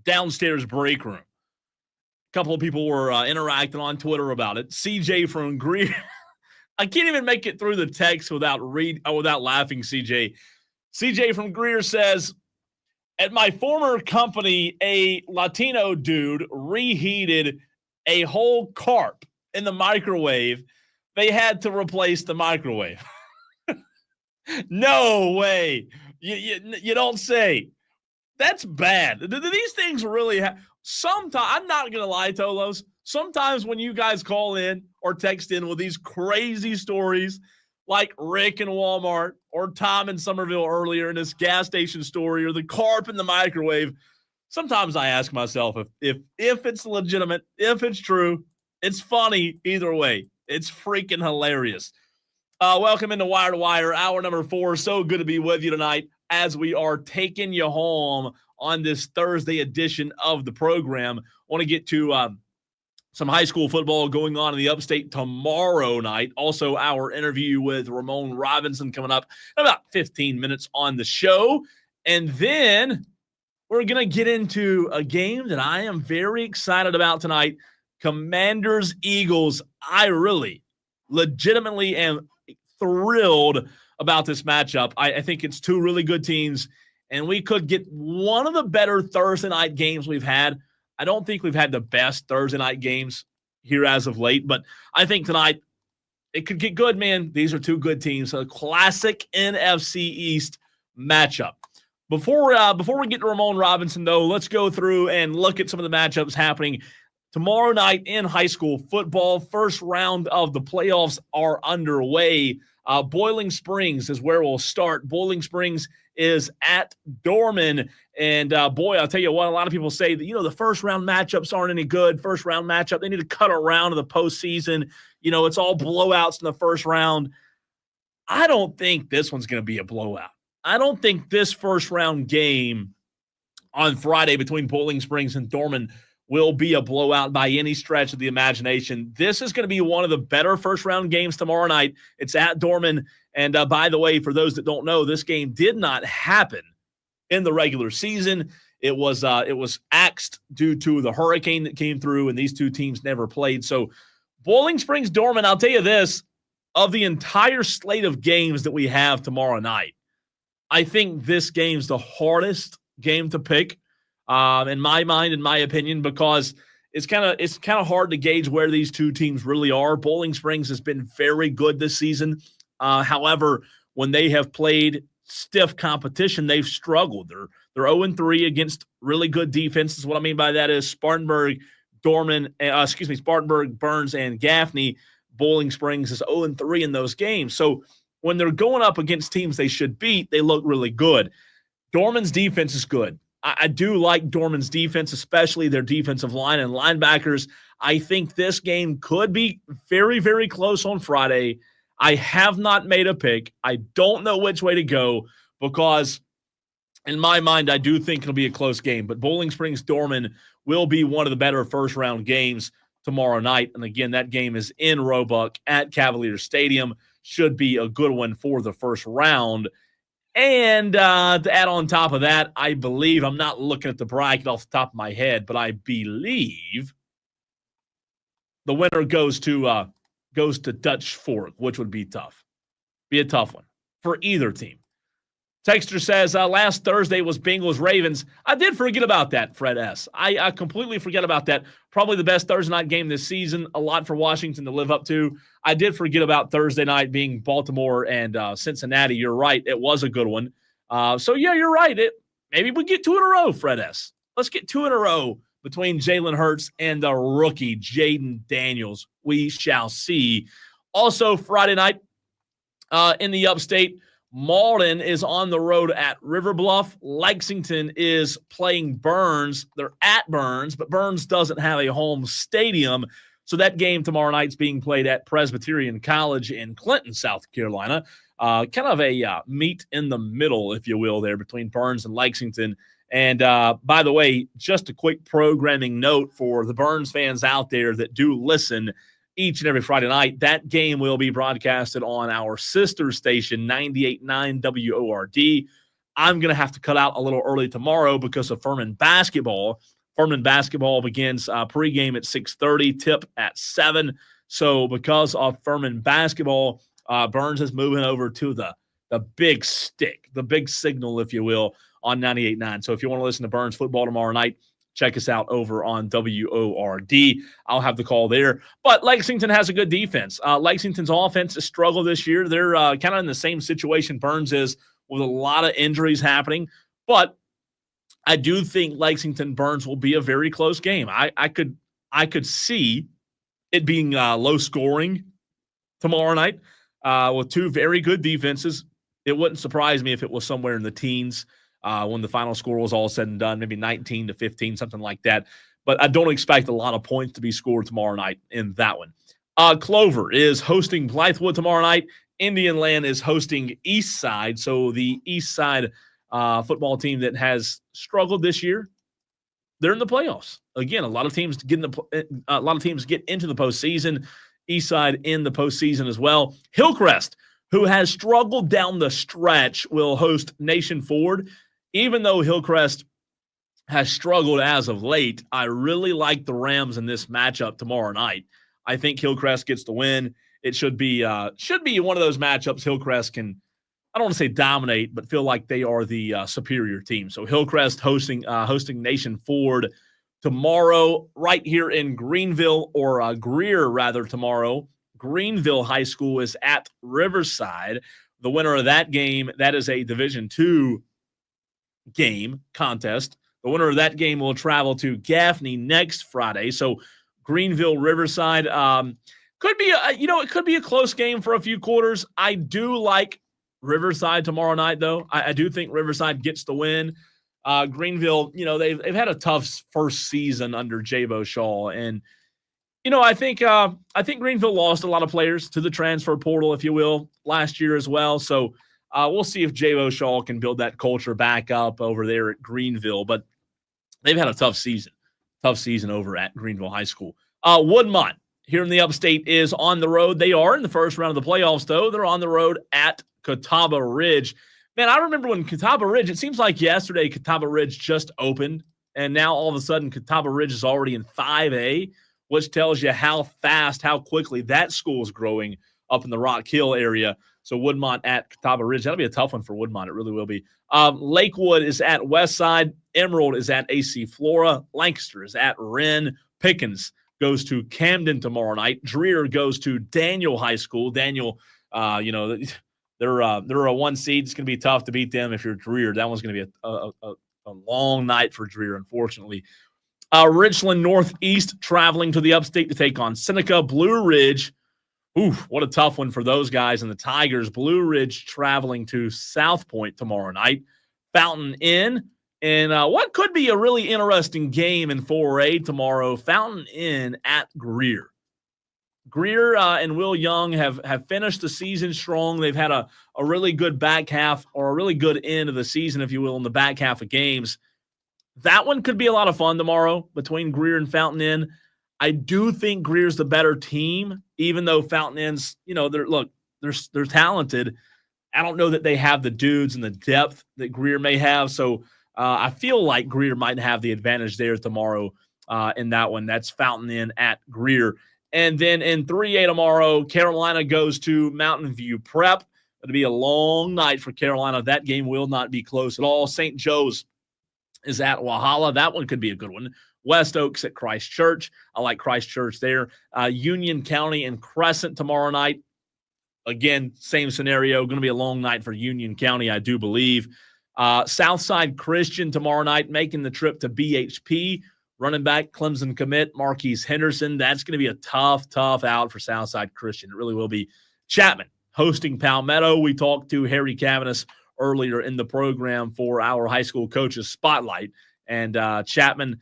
Speaker 1: downstairs break room. A couple of people were interacting on Twitter about it. CJ from Greer. I can't even make it through the text without laughing, CJ. CJ from Greer says, at my former company, a Latino dude reheated a whole carp in the microwave. They had to replace the microwave. No way. You don't say. That's bad. Do these things really sometimes, I'm not going to lie, Tolos. Sometimes when you guys call in or text in with these crazy stories like Rick in Walmart or Tom in Somerville earlier in this gas station story or the carp in the microwave, sometimes I ask myself if it's legitimate, if it's true, it's funny either way. It's freaking hilarious. Welcome into Wire to Wire, hour number 4. So good to be with you tonight as we are taking you home on this Thursday edition of the program. I want to get to some high school football going on in the upstate tomorrow night. Also, our interview with Ramon Robinson coming up in about 15 minutes on the show. And then we're going to get into a game that I am very excited about tonight. Commanders-Eagles. I really legitimately am thrilled about this matchup. I think it's two really good teams, and we could get one of the better Thursday night games we've had. I don't think we've had the best Thursday night games here as of late, but I think tonight it could get good, man. These are two good teams. A classic NFC East matchup. Before we get to Ramon Robinson, though, let's go through and look at some of the matchups happening tomorrow night in high school football. First round of the playoffs are underway. Boiling Springs is where we'll start. Boiling Springs is at Dorman. And, boy, I'll tell you what, a lot of people say that, the first round matchups aren't any good. First round matchup, they need to cut around to the postseason. It's all blowouts in the first round. I don't think this one's going to be a blowout. I don't think this first round game on Friday between Boiling Springs and Dorman will be a blowout by any stretch of the imagination. This is going to be one of the better first-round games tomorrow night. It's at Dorman. And by the way, for those that don't know, this game did not happen in the regular season. It was axed due to the hurricane that came through, and these two teams never played. So Boiling Springs, Dorman, I'll tell you this, of the entire slate of games that we have tomorrow night, I think this game's the hardest game to pick. In my mind, in my opinion, because it's kind of hard to gauge where these two teams really are. Boiling Springs has been very good this season. However, when they have played stiff competition, they've struggled. They're 0-3 against really good defenses. What I mean by that is Spartanburg, Spartanburg, Burns, and Gaffney. Boiling Springs is 0-3 in those games. So when they're going up against teams they should beat, they look really good. Dorman's defense is good. I do like Dorman's defense, especially their defensive line and linebackers. I think this game could be very, very close on Friday. I have not made a pick. I don't know which way to go because, in my mind, I do think it'll be a close game. But Boiling Springs Dorman will be one of the better first-round games tomorrow night. And, again, that game is in Roebuck at Cavalier Stadium. Should be a good one for the first round. And to add on top of that, I believe, I'm not looking at the bracket off the top of my head, but I believe the winner goes to Dutch Fork, which would be tough. Be a tough one for either team. Texter says, last Thursday was Bengals-Ravens. I did forget about that, Fred S. I completely forget about that. Probably the best Thursday night game this season. A lot for Washington to live up to. I did forget about Thursday night being Baltimore and Cincinnati. You're right. It was a good one. So, yeah, you're right. Maybe we get 2 in a row, Fred S. Let's get 2 in a row between Jalen Hurts and the rookie, Jaden Daniels. We shall see. Also, Friday night in the upstate, Malden is on the road at River Bluff. Lexington is playing Burns. They're at Burns, but Burns doesn't have a home stadium. So that game tomorrow night is being played at Presbyterian College in Clinton, South Carolina. Kind of a meet in the middle, if you will, there between Burns and Lexington. And by the way, just a quick programming note for the Burns fans out there that do listen each and every Friday night. That game will be broadcasted on our sister station, 98.9 WORD. I'm going to have to cut out a little early tomorrow because of Furman basketball. Furman basketball begins pregame at 6:30, tip at 7. So because of Furman basketball, Burns is moving over to the big stick, the big signal, if you will, on 98.9. So if you want to listen to Burns football tomorrow night, check us out over on WORD. I'll have the call there. But Lexington has a good defense. Lexington's offense has struggled this year. They're kind of in the same situation Burns is, with a lot of injuries happening. But I do think Lexington-Burns will be a very close game. I could see it being low scoring tomorrow night with two very good defenses. It wouldn't surprise me if it was somewhere in the teens when the final score was all said and done, maybe 19-15, something like that. But I don't expect a lot of points to be scored tomorrow night in that one. Clover is hosting Blythewood tomorrow night. Indian Land is hosting Eastside. So the Eastside football team that has struggled this year, they're in the playoffs. Again, a lot of teams get into the postseason. Eastside in the postseason as well. Hillcrest, who has struggled down the stretch, will host Nation Ford. Even though Hillcrest has struggled as of late, I really like the Rams in this matchup tomorrow night. I think Hillcrest gets the win. It should be one of those matchups Hillcrest can, I don't want to say dominate, but feel like they are the superior team. So Hillcrest hosting Nation Ford tomorrow right here in Greenville, or Greer rather, tomorrow. Greenville High School is at Riverside. The winner of that game, that is a Division II game contest. The winner of that game will travel to Gaffney next Friday. So Greenville Riverside could be it could be a close game for a few quarters. I do like Riverside tomorrow night, though. I do think Riverside gets the win. Greenville, they've had a tough first season under Jabo Shaw, and I think Greenville lost a lot of players to the transfer portal, if you will, last year as well. So we'll see if Jabo Shaw can build that culture back up over there at Greenville. But they've had a tough season over at Greenville High School. Woodmont here in the upstate is on the road. They are in the first round of the playoffs, though. They're on the road at Catawba Ridge. Man, I remember when Catawba Ridge, it seems like yesterday Catawba Ridge just opened, and now all of a sudden Catawba Ridge is already in 5A, which tells you how fast, how quickly that school is growing up in the Rock Hill area. So Woodmont at Catawba Ridge, that'll be a tough one for Woodmont. It really will be. Lakewood is at Westside. Emerald is at AC Flora. Lancaster is at Wren. Pickens goes to Camden tomorrow night. Dreer goes to Daniel High School. Daniel, they're a 1 seed. It's going to be tough to beat them if you're Dreer. That one's going to be a long night for Dreer, unfortunately. Richland Northeast traveling to the upstate to take on Seneca. Blue Ridge, what a tough one for those guys and the Tigers. Blue Ridge traveling to South Point tomorrow night. Fountain Inn, and what could be a really interesting game in 4A tomorrow, Fountain Inn at Greer. Greer and Will Young have finished the season strong. They've had a really good back half, or a really good end of the season, if you will, in the back half of games. That one could be a lot of fun tomorrow between Greer and Fountain Inn. I do think Greer's the better team, even though Fountain Inn's, they're talented. I don't know that they have the dudes and the depth that Greer may have. So I feel like Greer might have the advantage there tomorrow in that one. That's Fountain Inn at Greer. And then in 3A tomorrow, Carolina goes to Mountain View Prep. It'll be a long night for Carolina. That game will not be close at all. St. Joe's is at Wahala. That one could be a good one. West Oaks at Christ Church. I like Christ Church there. Union County and Crescent tomorrow night. Again, same scenario. Going to be a long night for Union County, I do believe. Southside Christian tomorrow night, making the trip to BHP. Running back, Clemson commit, Marquise Henderson. That's going to be a tough out for Southside Christian. It really will be. Chapman hosting Palmetto. We talked to Harry Cavanis earlier in the program for our high school coaches spotlight, and Chapman,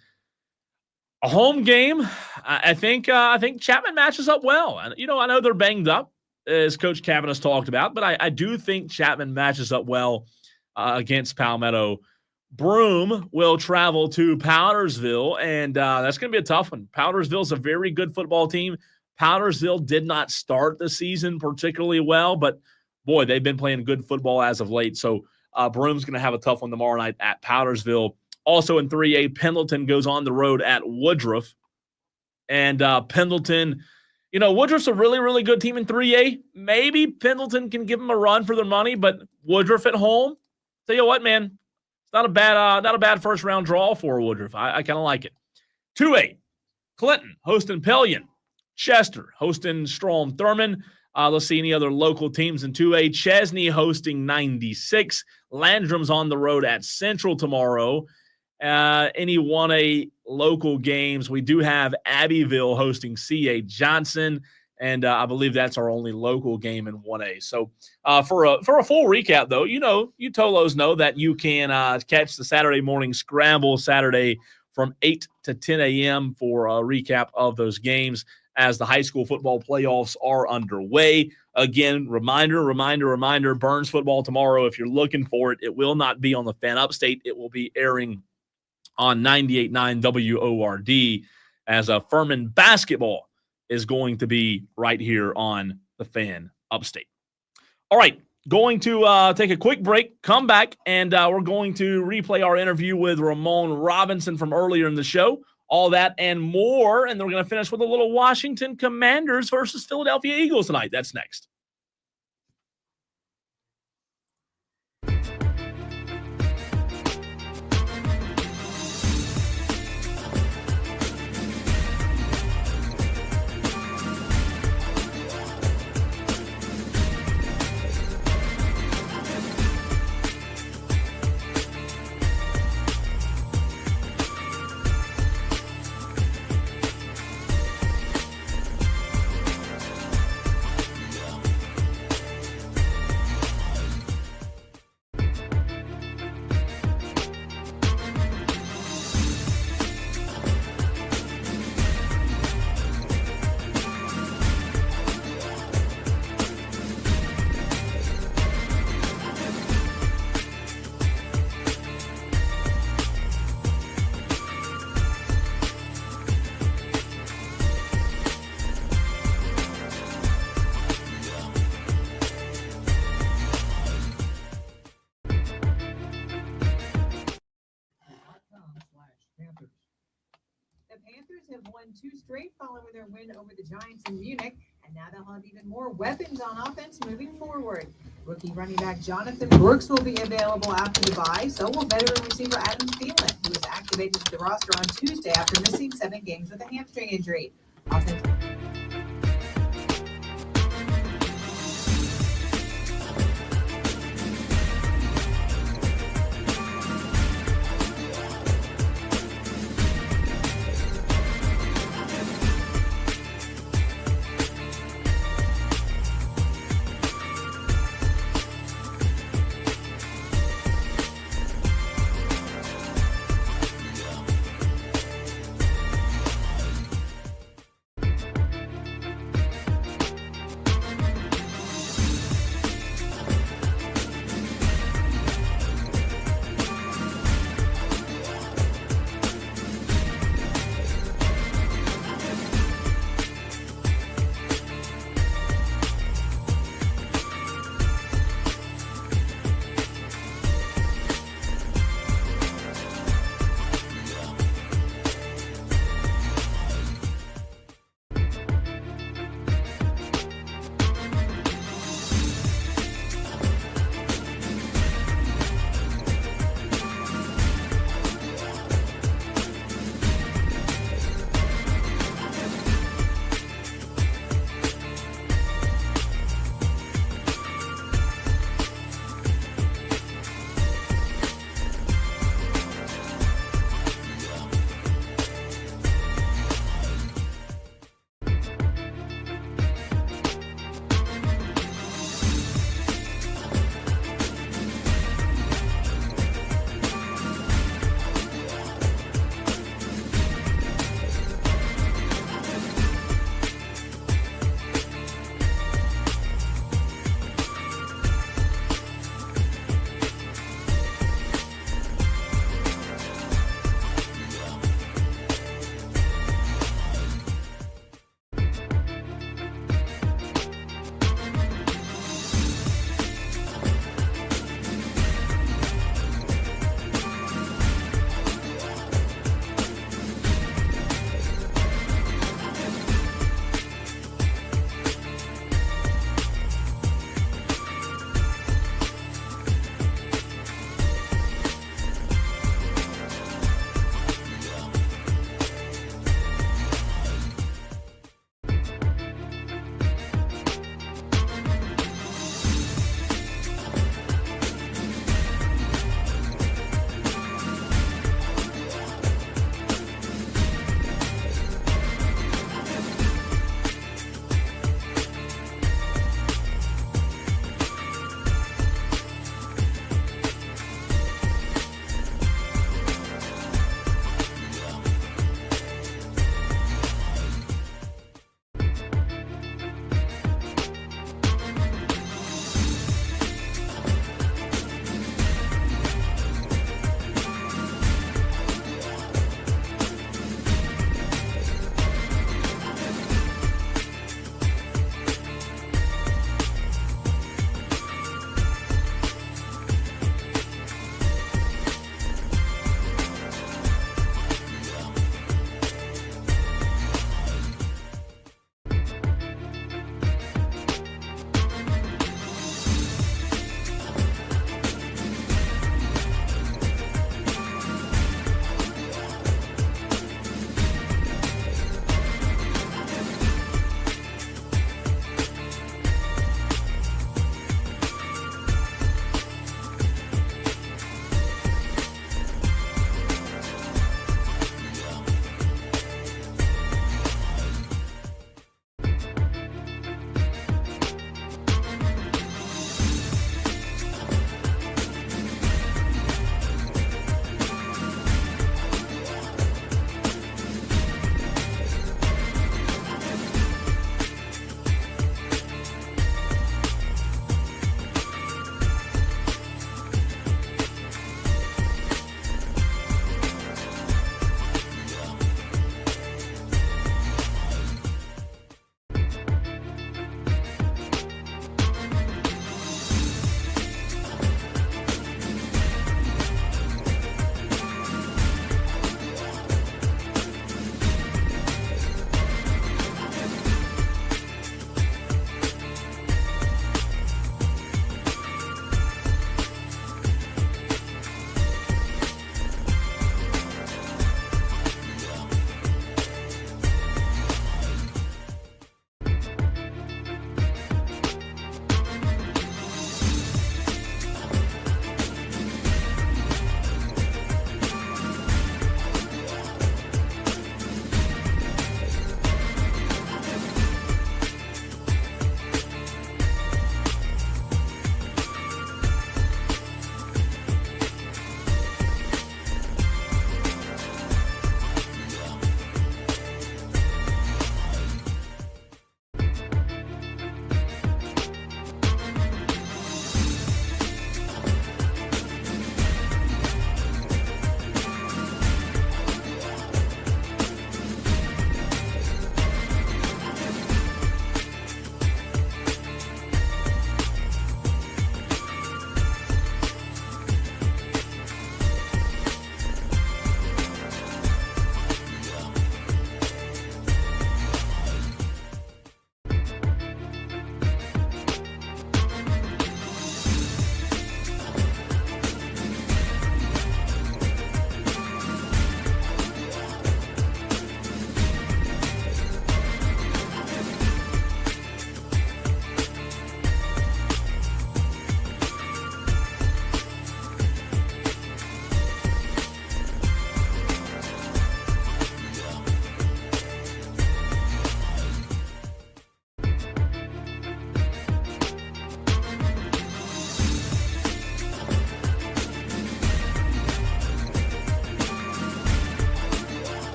Speaker 1: a home game. I think Chapman matches up well. And I know they're banged up, as Coach Cavanis talked about, but I do think Chapman matches up well against Palmetto. Broome will travel to Powdersville, and that's going to be a tough one. Powdersville's a very good football team. Powdersville did not start the season particularly well, but boy, they've been playing good football as of late. So Broome's going to have a tough one tomorrow night at Powdersville. Also in 3A, Pendleton goes on the road at Woodruff. And Pendleton, Woodruff's a really, really good team in 3A. Maybe Pendleton can give them a run for their money, but Woodruff at home, tell you what, man, it's not a bad first-round draw for Woodruff. I kind of like it. 2A, Clinton hosting Pelion. Chester hosting Strom Thurman. Let's see any other local teams in 2A. Chesney hosting 96. Landrum's on the road at Central tomorrow. Any 1A local games, we do have Abbeville hosting C.A. Johnson, and I believe that's our only local game in 1A. So for a full recap, though, you Tolos know that you can catch the Saturday morning scramble Saturday from 8 to 10 a.m. for a recap of those games as the high school football playoffs are underway. Again, reminder, Burns football tomorrow. If you're looking for it, it will not be on the Fan Upstate. It will be airing on 98.9 WORD as Furman basketball is going to be right here on the Fan Upstate. All right, going to take a quick break, come back, and we're going to replay our interview with Ramon Robinson from earlier in the show. All that and more, and then we're going to finish with a little Washington Commanders versus Philadelphia Eagles tonight. That's next.
Speaker 14: Have won 2 straight following their win over the Giants in Munich, and now they'll have even more weapons on offense moving forward. Rookie running back Jonathan Brooks will be available after the bye, so will veteran receiver Adam Thielen, who was activated to the roster on Tuesday after missing 7 games with a hamstring injury.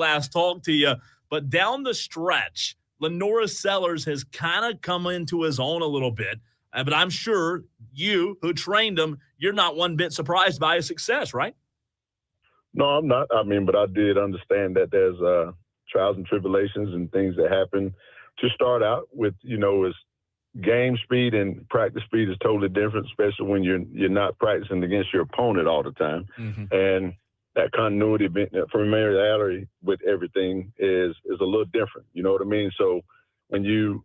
Speaker 1: last talked to you, but down the stretch, LaNorris Sellers has kind of come into his own a little bit. But I'm sure you, who trained him, you're not one bit surprised by his success, right?
Speaker 5: No, I'm not. I mean, but I did understand that there's trials and tribulations and things that happen to start out with, is game speed and practice speed is totally different, especially when you're not practicing against your opponent all the time.
Speaker 1: Mm-hmm.
Speaker 5: And that continuity, familiarity with everything is a little different. You know what I mean? So when you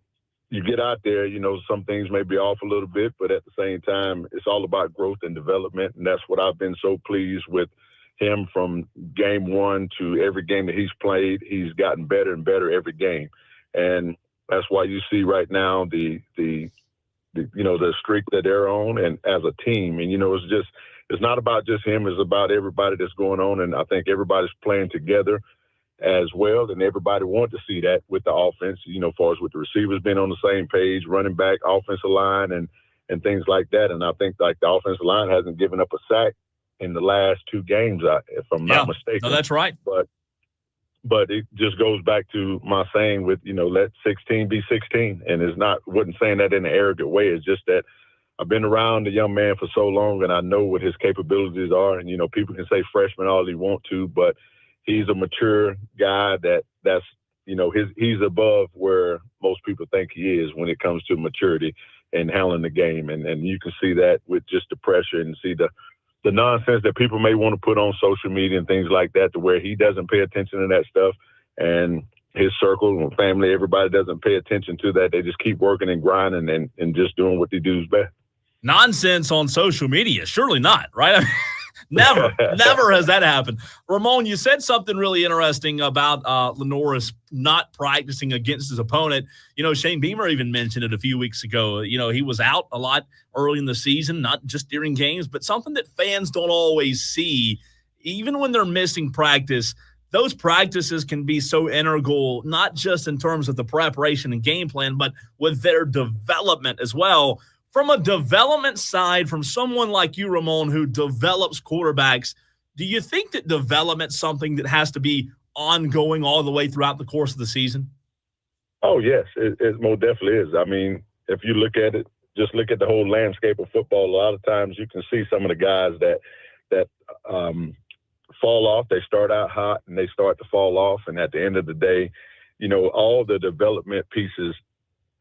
Speaker 5: get out there, some things may be off a little bit, but at the same time, it's all about growth and development. And that's what I've been so pleased with him from game one to every game that he's played. He's gotten better and better every game. And that's why you see right now the streak that they're on and as a team. And, it's not about just him. It's about everybody that's going on. And I think everybody's playing together as well. And everybody wants to see that with the offense, as far as with the receivers being on the same page, running back, offensive line, and things like that. And I think the offensive line hasn't given up a sack in the last 2 games, if I'm not mistaken.
Speaker 1: No, that's right.
Speaker 5: But it just goes back to my saying with, let 16 be 16. And wasn't saying that in an arrogant way. It's just that I've been around the young man for so long, and I know what his capabilities are. And, people can say freshman all they want to, but he's a mature guy that's he's above where most people think he is when it comes to maturity and handling the game. And you can see that with just the pressure and see the nonsense that people may want to put on social media and things like that, to where he doesn't pay attention to that stuff. And his circle and family, everybody doesn't pay attention to that. They just keep working and grinding and just doing what they do is best.
Speaker 1: Nonsense on social media. Surely not, right? I mean, never has that happened. Ramon, you said something really interesting about LaNorris not practicing against his opponent. Shane Beamer even mentioned it a few weeks ago. He was out a lot early in the season, not just during games, but something that fans don't always see. Even when they're missing practice, those practices can be so integral, not just in terms of the preparation and game plan, but with their development as well. From a development side, from someone like you, Ramon, who develops quarterbacks, do you think that development's something that has to be ongoing all the way throughout the course of the season?
Speaker 5: Oh, yes, it most definitely is. I mean, if you look at it, just look at the whole landscape of football. A lot of times you can see some of the guys that fall off. They start out hot and they start to fall off. And at the end of the day, all the development pieces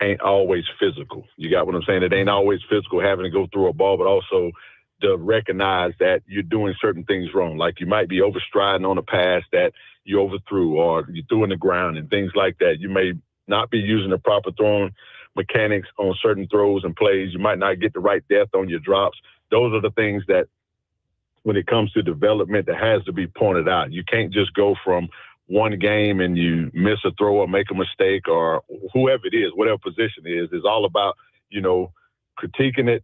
Speaker 5: ain't always physical. You got what I'm saying? It ain't always physical having to go through a ball, but also to recognize that you're doing certain things wrong. Like you might be overstriding on a pass that you overthrew, or you threw in the ground and things like that. You may not be using the proper throwing mechanics on certain throws and plays. You might not get the right depth on your drops. Those are the things that, when it comes to development, that has to be pointed out. You can't just go from one game and you miss a throw or make a mistake, or whoever it is, whatever position it is. It's all about, critiquing it,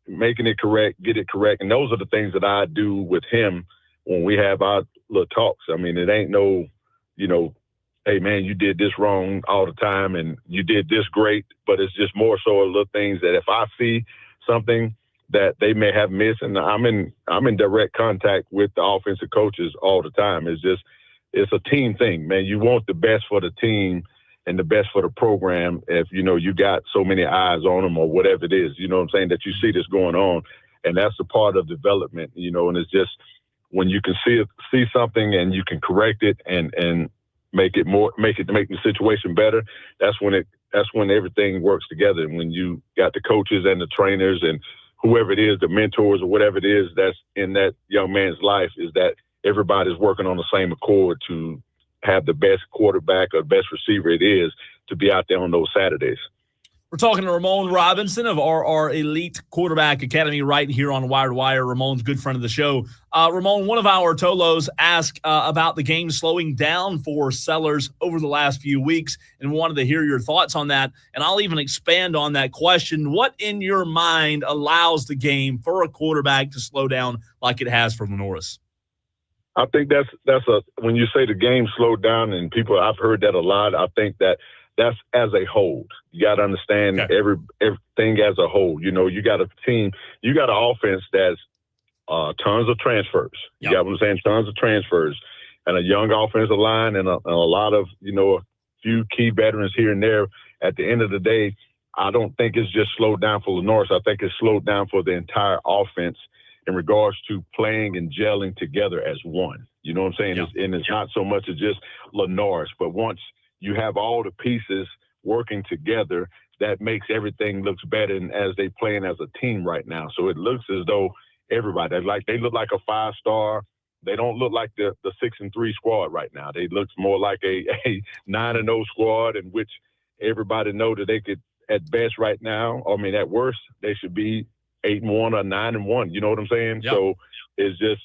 Speaker 5: making it correct, get it correct. And those are the things that I do with him when we have our little talks. I mean, it ain't no, hey, man, you did this wrong all the time and you did this great. But it's just more so little things that if I see something that they may have missed, and I'm in direct contact with the offensive coaches all the time. It's a team thing, man. You want the best for the team and the best for the program. If, you got so many eyes on them or whatever it is, you know what I'm saying, that you see this going on. And that's a part of development, and it's just when you can see something and you can correct it and make the situation better. That's when everything works together. And when you got the coaches and the trainers and whoever it is, the mentors or whatever it is that's in that young man's life, is that everybody's working on the same accord to have the best quarterback or best receiver it is to be out there on those Saturdays.
Speaker 1: We're talking to Ramon Robinson of ArE Elite Quarterback Academy right here on Wire to Wire. Ramon's a good friend of the show. Ramon, one of our Tolos asked about the game slowing down for Sellers over the last few weeks and wanted to hear your thoughts on that. And I'll even expand on that question. What in your mind allows the game for a quarterback to slow down like it has for LaNorris?
Speaker 5: I think that's when you say the game slowed down, and I've heard that a lot. I think that's as a whole. You got to understand everything as a whole. You got a team, you got an offense that's tons of transfers. You got what I'm saying? Tons of transfers. a young offensive line and a lot of, a few key veterans here and there. At the end of the day, I don't think it's just slowed down for Lenoir. I think it's slowed down for the entire offense in regards to playing and gelling together as one. You know what I'm saying?
Speaker 1: Yeah.
Speaker 5: And it's not so much as just Lenoir, but once you have all the pieces working together, that makes everything looks better and as they playing as a team right now. So it looks as though everybody, they look like a 5-star. They don't look like the 6-3 squad right now. They look more like a 9-0 squad in which everybody know that they could, at best right now, at worst, they should be 8-1 or 9-1. You know what I'm saying?
Speaker 1: Yep.
Speaker 5: So it's just,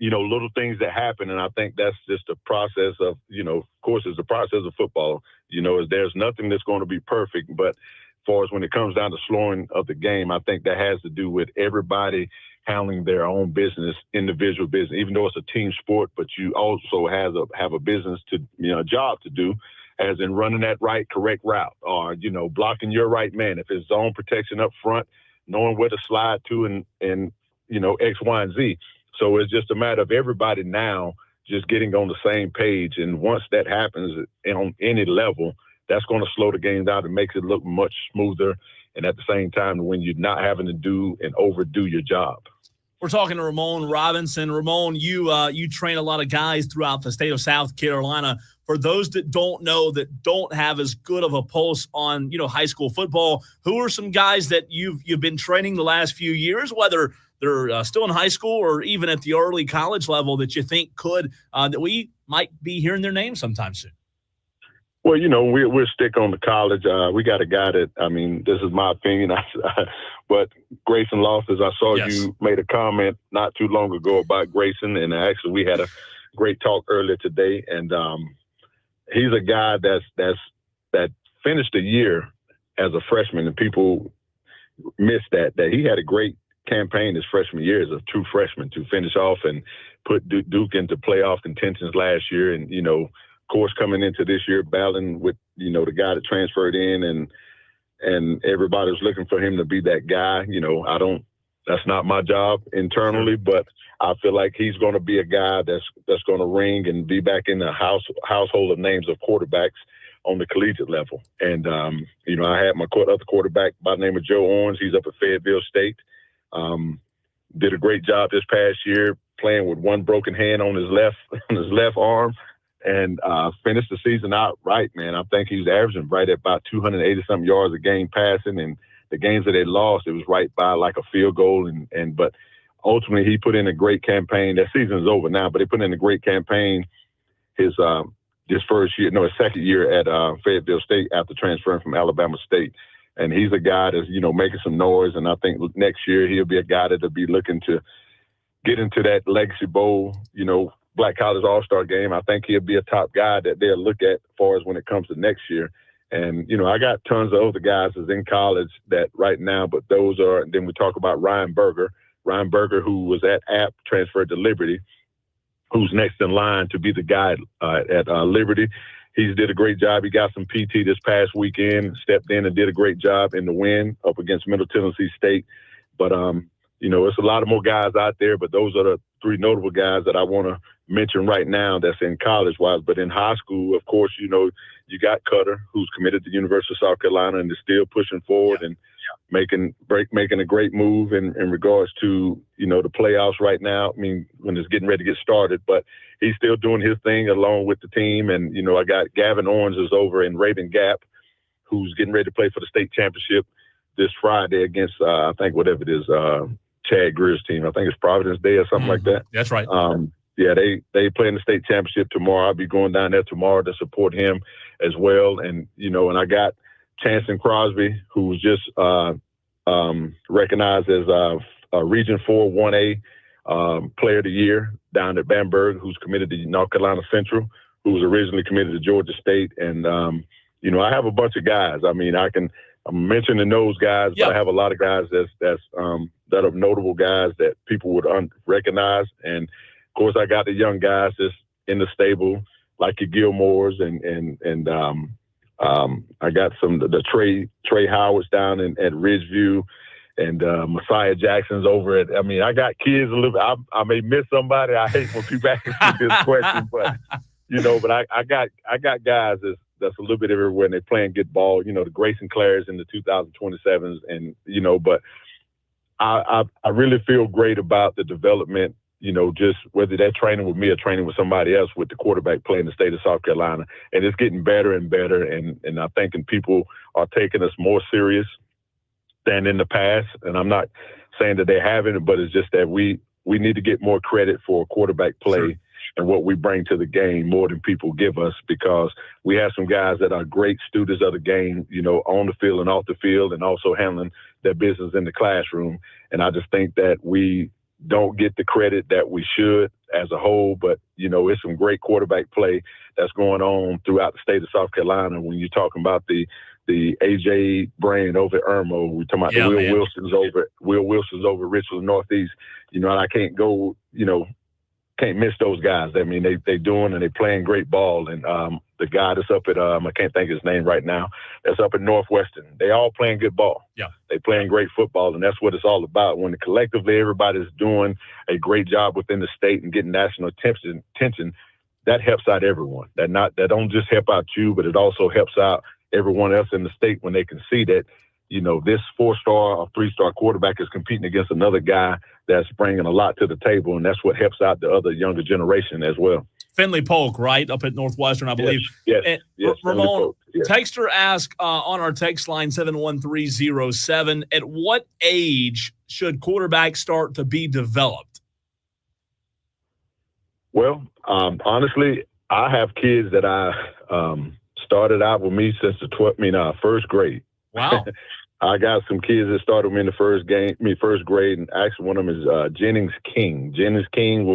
Speaker 5: little things that happen. And I think that's just a process of, of course, it's a process of football. There's nothing that's going to be perfect. But as far as when it comes down to slowing of the game, I think that has to do with everybody handling their own business, individual business, even though it's a team sport, but you also have a business to, a job to do, as in running that correct route, or, blocking your right man. If it's zone protection up front, knowing where to slide to and X, Y, and Z. So it's just a matter of everybody now just getting on the same page. And once that happens on any level, that's going to slow the game down and makes it look much smoother. And at the same time, when you're not having to do and overdo your job.
Speaker 1: We're talking to Ramon Robinson. Ramon, you train a lot of guys throughout the state of South Carolina. For those that don't know, that don't have as good of a pulse on, high school football, who are some guys that you've been training the last few years, whether they're still in high school or even at the early college level, that you think could that we might be hearing their name sometime soon?
Speaker 5: Well, we'll stick on the college. We got a guy that, this is my opinion, but Grayson Loftus, I saw you made a comment not too long ago about Grayson, and actually we had a great talk earlier today, and he's a guy that finished the year as a freshman, and people missed that he had a great campaign his freshman year as a true freshman to finish off and put Duke into playoff contentions last year, and of course, coming into this year, battling with, the guy that transferred in and everybody was looking for him to be that guy. That's not my job internally, but I feel like he's going to be a guy that's going to ring and be back in the household of names of quarterbacks on the collegiate level. And, I had my other quarterback by the name of Joe Owens. He's up at Fayetteville State. Did a great job this past year playing with one broken hand on his left arm. And finished the season out right, man. I think he was averaging right at about 280-something yards a game passing. And the games that they lost, it was right by like a field goal. But ultimately, he put in a great campaign. That season is over now, but he put in a great campaign his second year at Fayetteville State after transferring from Alabama State. And he's a guy that's, making some noise. And I think next year he'll be a guy that'll be looking to get into that Legacy Bowl, Black College All-Star game. I think he'll be a top guy that they'll look at as far as when it comes to next year. And, I got tons of other guys that's in college that right now, but those are, and then we talk about Ryan Berger, who was at App, transferred to Liberty, who's next in line to be the guy at Liberty. He's did a great job. He got some PT this past weekend, stepped in and did a great job in the win up against Middle Tennessee State. But, it's a lot of more guys out there, but those are the three notable guys that I want to mention right now that's in college-wise. But in high school, of course, you got Cutter, who's committed to the University of South Carolina and is still pushing forward and making a great move in regards to, the playoffs right now. When it's getting ready to get started, but he's still doing his thing along with the team. And, I got Gavin Owens is over in Raven Gap, who's getting ready to play for the state championship this Friday against, I think, whatever it is, Chad Greer's team. I think it's Providence Day or something like that.
Speaker 1: That's right.
Speaker 5: They play in the state championship tomorrow. I'll be going down there tomorrow to support him as well. And, and I got Chancellor Crosby, who was just recognized as a Region 4 1A Player of the Year down at Bamberg, who's committed to North Carolina Central, who was originally committed to Georgia State. And, I have a bunch of guys. I'm mentioning those guys, but I have a lot of guys that are notable guys that people would recognize. And of course, I got the young guys that's in the stable, like your Gilmores, and I got the Trey Howards down at Ridgeview, Messiah Jackson's over it. I mean, I got kids a little bit. I may miss somebody. I hate when people ask me this question, but but I got guys that's a little bit everywhere, and they're playing good ball. The Grayson Clares and the 2027s, and but I really feel great about the development. Just whether they're training with me or training with somebody else with the quarterback play in the state of South Carolina, and it's getting better and better. And I think people are taking us more serious than in the past. And I'm not saying that they haven't, but it's just that we need to get more credit for quarterback play. Sure. And what we bring to the game more than people give us, because we have some guys that are great students of the game, on the field and off the field, and also handling their business in the classroom. And I just think that we don't get the credit that we should as a whole, but it's some great quarterback play that's going on throughout the state of South Carolina. When you're talking about the AJ Brain over at Irmo, we're talking about Will Wilson's over Richland Northeast, and I can't go, can't miss those guys. I mean, they doing and they playing great ball. And the guy that's up at I can't think of his name right now, that's up at Northwestern. They all playing good ball. Yeah, they playing great football, and that's what it's all about. When collectively everybody's doing a great job within the state and getting national attention, that helps out everyone. That don't just help out you, but it also helps out everyone else in the state when they can see that this 4-star or 3-star quarterback is competing against another guy that's bringing a lot to the table, and that's what helps out the other younger generation as well.
Speaker 1: Finley Polk, right, up at Northwestern, I believe.
Speaker 5: Yes.
Speaker 1: Ramon, Texter asked on our text line 71307, at what age should quarterbacks start to be developed?
Speaker 5: Well, honestly, I have kids that I started out with me since first grade.
Speaker 1: Wow.
Speaker 5: I got some kids that started with me in the first grade, and actually one of them is Jennings King. Jennings King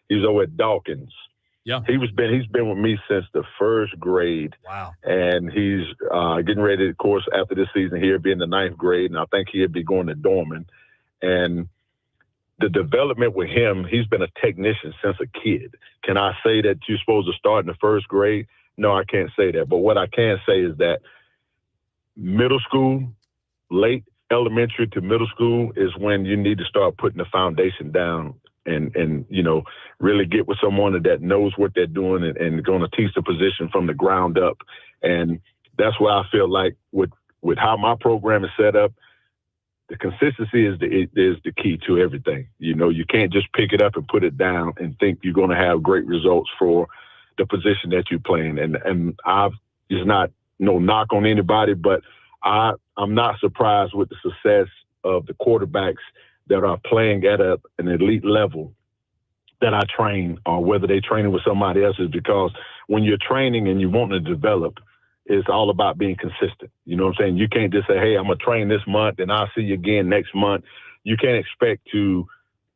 Speaker 5: he's over at Dawkins.
Speaker 1: Yeah.
Speaker 5: He's been with me since the first grade.
Speaker 1: Wow.
Speaker 5: And he's getting ready, of course, after this season here, be in the 9th grade, and I think he'll be going to Dorman. And the development with him, he's been a technician since a kid. Can I say that you're supposed to start in the first grade? No, I can't say that. But what I can say is that middle school, late elementary to middle school is when you need to start putting the foundation down and really get with someone that knows what they're doing and going to teach the position from the ground up. And that's why I feel like with how my program is set up, the consistency is the key to everything. You can't just pick it up and put it down and think you're going to have great results for the position that you're playing. And it's not no knock on anybody, but I'm not surprised with the success of the quarterbacks that are playing at an elite level that I train, or whether they're training with somebody else, is because when you're training and you want to develop, it's all about being consistent. You know what I'm saying? You can't just say, hey, I'm going to train this month and I'll see you again next month. You can't expect to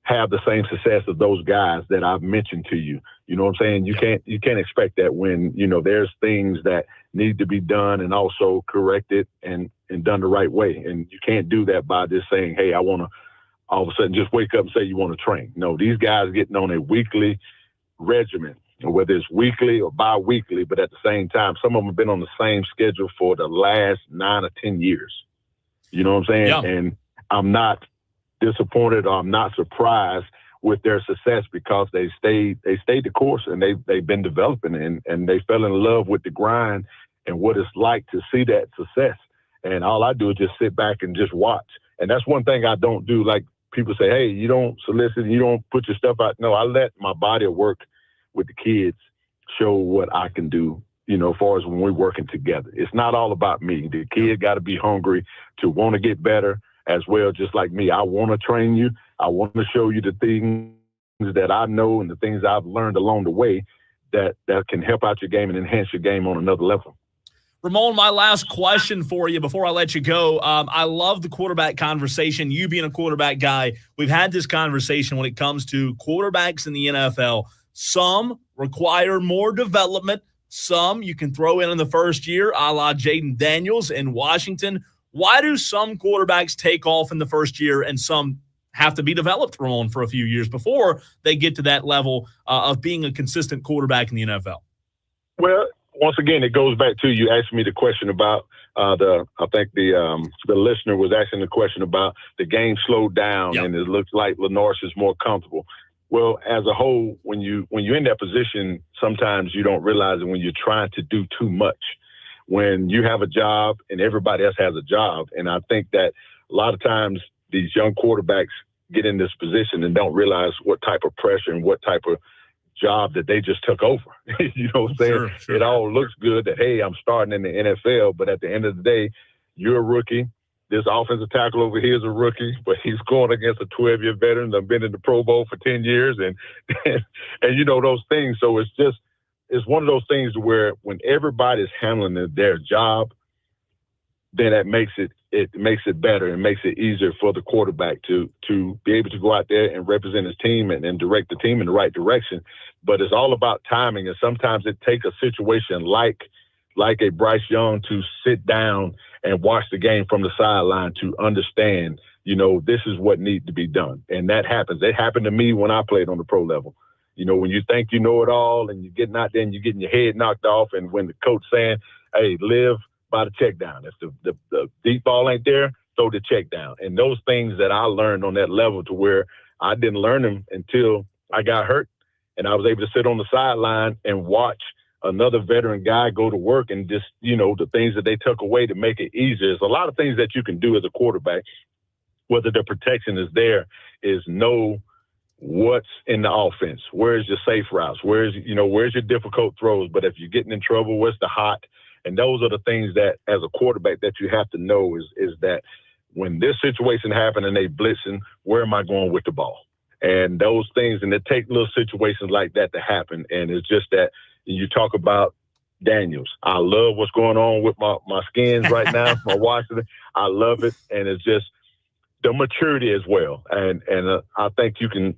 Speaker 5: have the same success of those guys that I've mentioned to you. You know what I'm saying? You can't expect that when, there's things that need to be done and also corrected and done the right way. And you can't do that by just saying, hey, I want to all of a sudden just wake up and say you want to train. No, these guys are getting on a weekly regimen, whether it's weekly or bi-weekly, but at the same time, some of them have been on the same schedule for the last 9 or 10 years. You know what I'm saying?
Speaker 1: Yeah.
Speaker 5: And I'm not disappointed, or I'm not surprised with their success, because they stayed the course, and they've been developing, and they fell in love with the grind and what it's like to see that success. And all I do is just sit back and just watch. And that's one thing I don't do. Like people say, hey, you don't solicit, you don't put your stuff out. No, I let my body of work with the kids show what I can do, as far as when we're working together. It's not all about me. The kid got to be hungry to want to get better as well, just like me. I want to train you. I want to show you the things that I know and the things I've learned along the way that can help out your game and enhance your game on another level.
Speaker 1: Ramon, my last question for you before I let you go. I love the quarterback conversation. You being a quarterback guy, we've had this conversation when it comes to quarterbacks in the NFL. Some require more development. Some you can throw in the first year, a la Jaden Daniels in Washington. Why do some quarterbacks take off in the first year and some have to be developed, Ramon, for a few years before they get to that level of being a consistent quarterback in the NFL?
Speaker 5: Well, once again, it goes back to you asked me the question about I think the listener was asking the question about the game slowed down and it looks like Lenores is more comfortable. Well, as a whole, when you're in that position, sometimes you don't realize it when you're trying to do too much. When you have a job and everybody else has a job, and I think that a lot of times these young quarterbacks get in this position and don't realize what type of pressure and what type of job that they just took over. You know what I'm saying?
Speaker 1: Sure.
Speaker 5: It all looks good that, hey, I'm starting in the NFL, but at the end of the day, you're a rookie. This offensive tackle over here is a rookie, but he's going against a 12-year veteran that's been in the Pro Bowl for 10 years and you know, those things. So it's one of those things where when everybody's handling their job, then that makes it better and makes it easier for the quarterback to be able to go out there and represent his team and direct the team in the right direction. But it's all about timing, and sometimes it takes a situation like a Bryce Young to sit down and watch the game from the sideline to understand, you know, this is what needs to be done. And that happens. It happened to me when I played on the pro level. You know, when you think you know it all and you're getting out there and you're getting your head knocked off, and when the coach saying, hey, live by the check down. If the deep ball ain't there, throw the check down. And those things that I learned on that level to where I didn't learn them until I got hurt. And I was able to sit on the sideline and watch another veteran guy go to work, and just, you know, the things that they took away to make it easier. There's a lot of things that you can do as a quarterback, whether the protection is there, is know what's in the offense. Where's your safe routes? Where's your difficult throws? But if you're getting in trouble, where's the hot? And those are the things that, as a quarterback, that you have to know is that when this situation happens and they blitzing, where am I going with the ball? And those things, and it take little situations like that to happen. And it's just that you talk about Daniels. I love what's going on with my Skins right now, my Washington. I love it, and it's just the maturity as well. And I think you can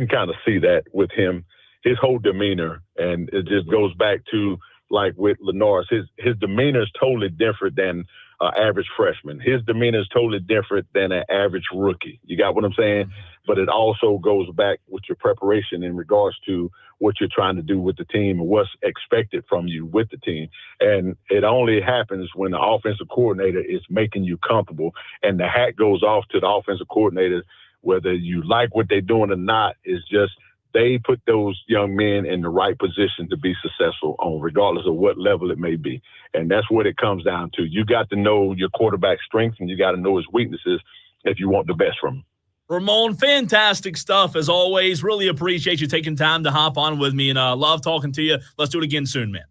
Speaker 5: kind of see that with him, his whole demeanor, and it just goes back to, like with Lenores, his demeanor is totally different than an average freshman. His demeanor is totally different than an average rookie. You got what I'm saying? But it also goes back with your preparation in regards to what you're trying to do with the team and what's expected from you with the team. And it only happens when the offensive coordinator is making you comfortable, and the hat goes off to the offensive coordinator, whether you like what they're doing or not. Is just they put those young men in the right position to be successful on, regardless of what level it may be. And that's what it comes down to. You got to know your quarterback's strengths, and you got to know his weaknesses if you want the best from him.
Speaker 1: Ramon, fantastic stuff as always. Really appreciate you taking time to hop on with me, and love talking to you. Let's do it again soon, man.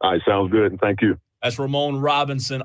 Speaker 5: All right, sounds good, and thank you.
Speaker 1: That's Ramon Robinson.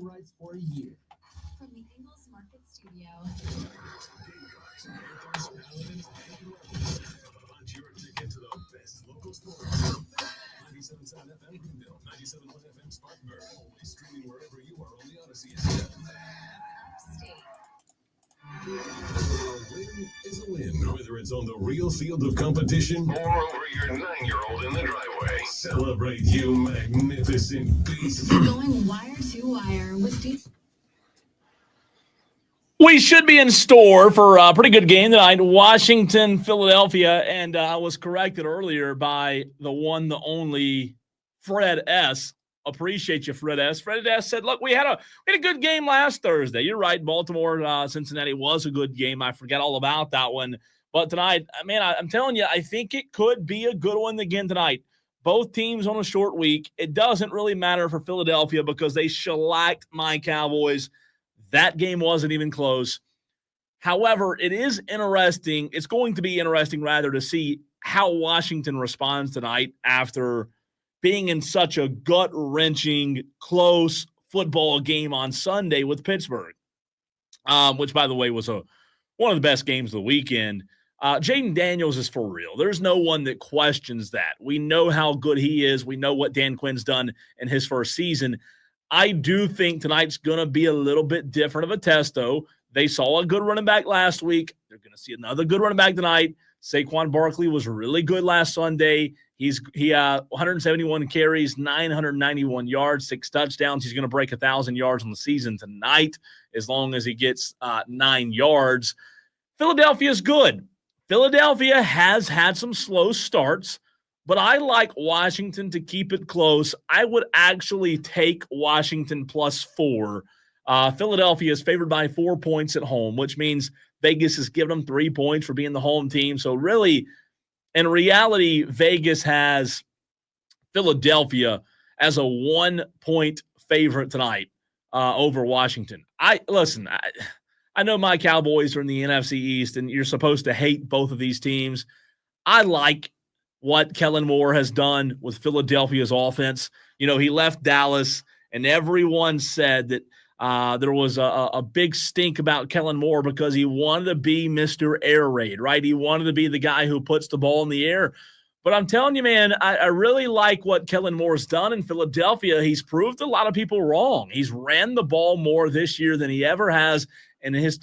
Speaker 3: Rights for a year.
Speaker 4: From the Ingles Market Studio.
Speaker 3: Punch your ticket to the best local sports. 97.7 FM Greenville, 97.1 FM Spartanburg. Always streaming wherever you are on the Odyssey app. A win is a win, whether it's on the real field of competition or over your 9-year-old in the driveway. Celebrate, you magnificent beast.
Speaker 4: Going wire to wire with deep.
Speaker 1: We should be in store for a pretty good game tonight. Washington, Philadelphia, and I was corrected earlier by the one, the only Fred S. Appreciate you, Fred S. Fred S. said, look, we had a good game last Thursday. You're right. Baltimore, Cincinnati was a good game. I forgot all about that one. But tonight, man, I'm telling you, I think it could be a good one again tonight. Both teams on a short week. It doesn't really matter for Philadelphia because they shellacked my Cowboys. That game wasn't even close. However, it is interesting. It's going to be interesting, rather, to see how Washington responds tonight after being in such a gut-wrenching, close football game on Sunday with Pittsburgh, which, by the way, was one of the best games of the weekend. Jaden Daniels is for real. There's no one that questions that. We know how good he is. We know what Dan Quinn's done in his first season. I do think tonight's going to be a little bit different of a test, though. They saw a good running back last week. They're going to see another good running back tonight. Saquon Barkley was really good last Sunday. He 171 carries, 991 yards, 6 touchdowns. He's going to break 1,000 yards on the season tonight as long as he gets 9 yards. Philadelphia's good. Philadelphia has had some slow starts, but I like Washington to keep it close. I would actually take Washington +4. Philadelphia is favored by 4 points at home, which means Vegas has given them 3 points for being the home team. So really, in reality, Vegas has Philadelphia as a 1-point favorite tonight over Washington. I know my Cowboys are in the NFC East, and you're supposed to hate both of these teams. I like what Kellen Moore has done with Philadelphia's offense. You know, he left Dallas, and everyone said that there was a big stink about Kellen Moore because he wanted to be Mr. Air Raid, right? He wanted to be the guy who puts the ball in the air. But I'm telling you, man, I really like what Kellen Moore's done in Philadelphia. He's proved a lot of people wrong. He's ran the ball more this year than he ever has in his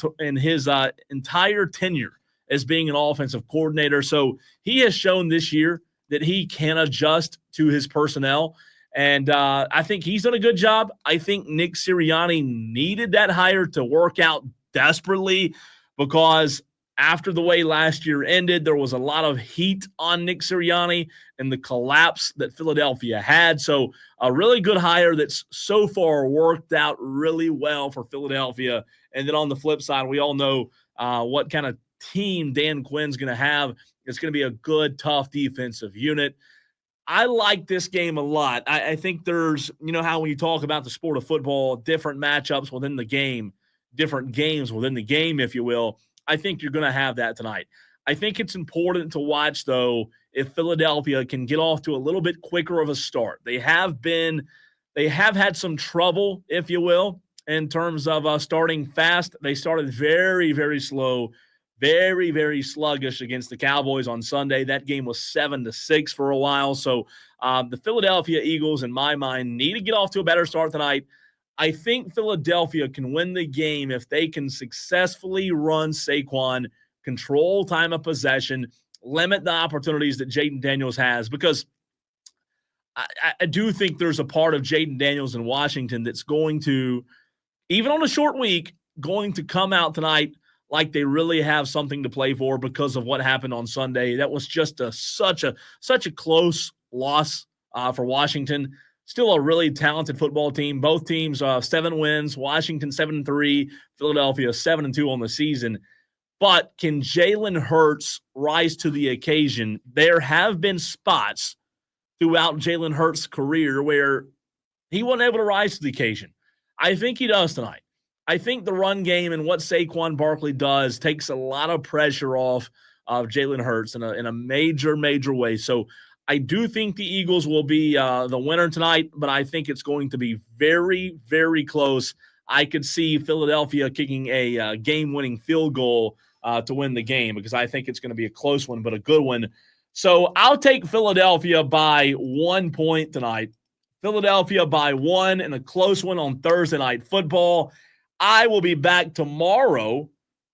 Speaker 1: entire tenure as being an offensive coordinator. So he has shown this year that he can adjust to his personnel. And I think he's done a good job. I think Nick Sirianni needed that hire to work out desperately because after the way last year ended, there was a lot of heat on Nick Sirianni and the collapse that Philadelphia had. So a really good hire that's so far worked out really well for Philadelphia. And then on the flip side, we all know what kind of team Dan Quinn's going to have. It's going to be a good, tough defensive unit. I like this game a lot. I think there's, you know, how when you talk about the sport of football, different matchups within the game, different games within the game, if you will. I think you're going to have that tonight. I think it's important to watch, though, if Philadelphia can get off to a little bit quicker of a start. They have had some trouble, if you will, in terms of starting fast. They started very, very slow, very, very sluggish against the Cowboys on Sunday. That game was 7-6 for a while. So the Philadelphia Eagles, in my mind, need to get off to a better start tonight. I think Philadelphia can win the game if they can successfully run Saquon, control time of possession, limit the opportunities that Jaden Daniels has, because I do think there's a part of Jaden Daniels in Washington that's going to, even on a short week, going to come out tonight like they really have something to play for because of what happened on Sunday. That was just such a close loss for Washington. Still a really talented football team. Both teams 7 wins. Washington 7-3. Philadelphia 7-2 on the season. But can Jalen Hurts rise to the occasion? There have been spots throughout Jalen Hurts' career where he wasn't able to rise to the occasion. I think he does tonight. I think the run game and what Saquon Barkley does takes a lot of pressure off of Jalen Hurts in a major, major way. So I do think the Eagles will be the winner tonight, but I think it's going to be very, very close. I could see Philadelphia kicking a game-winning field goal to win the game because I think it's going to be a close one, but a good one. So I'll take Philadelphia by 1 point tonight. Philadelphia by 1 and a close one on Thursday Night Football. I will be back tomorrow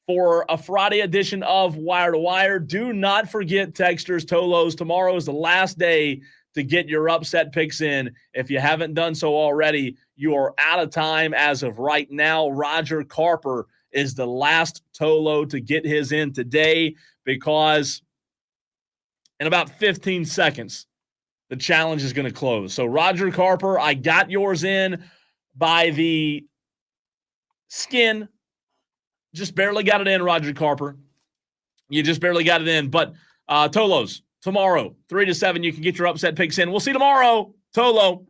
Speaker 1: for a Friday edition of Wire to Wire. Do not forget, texters, Tolos, tomorrow is the last day to get your upset picks in. If you haven't done so already, you are out of time as of right now. Roger Carper is the last Tolo to get his in today because in about 15 seconds, the challenge is going to close. So, Roger Carper, I got yours in by the skin. Just barely got it in, Roger Carper. You just barely got it in. But Tolos, tomorrow, 3 to 7, you can get your upset picks in. We'll see you tomorrow. Tolo.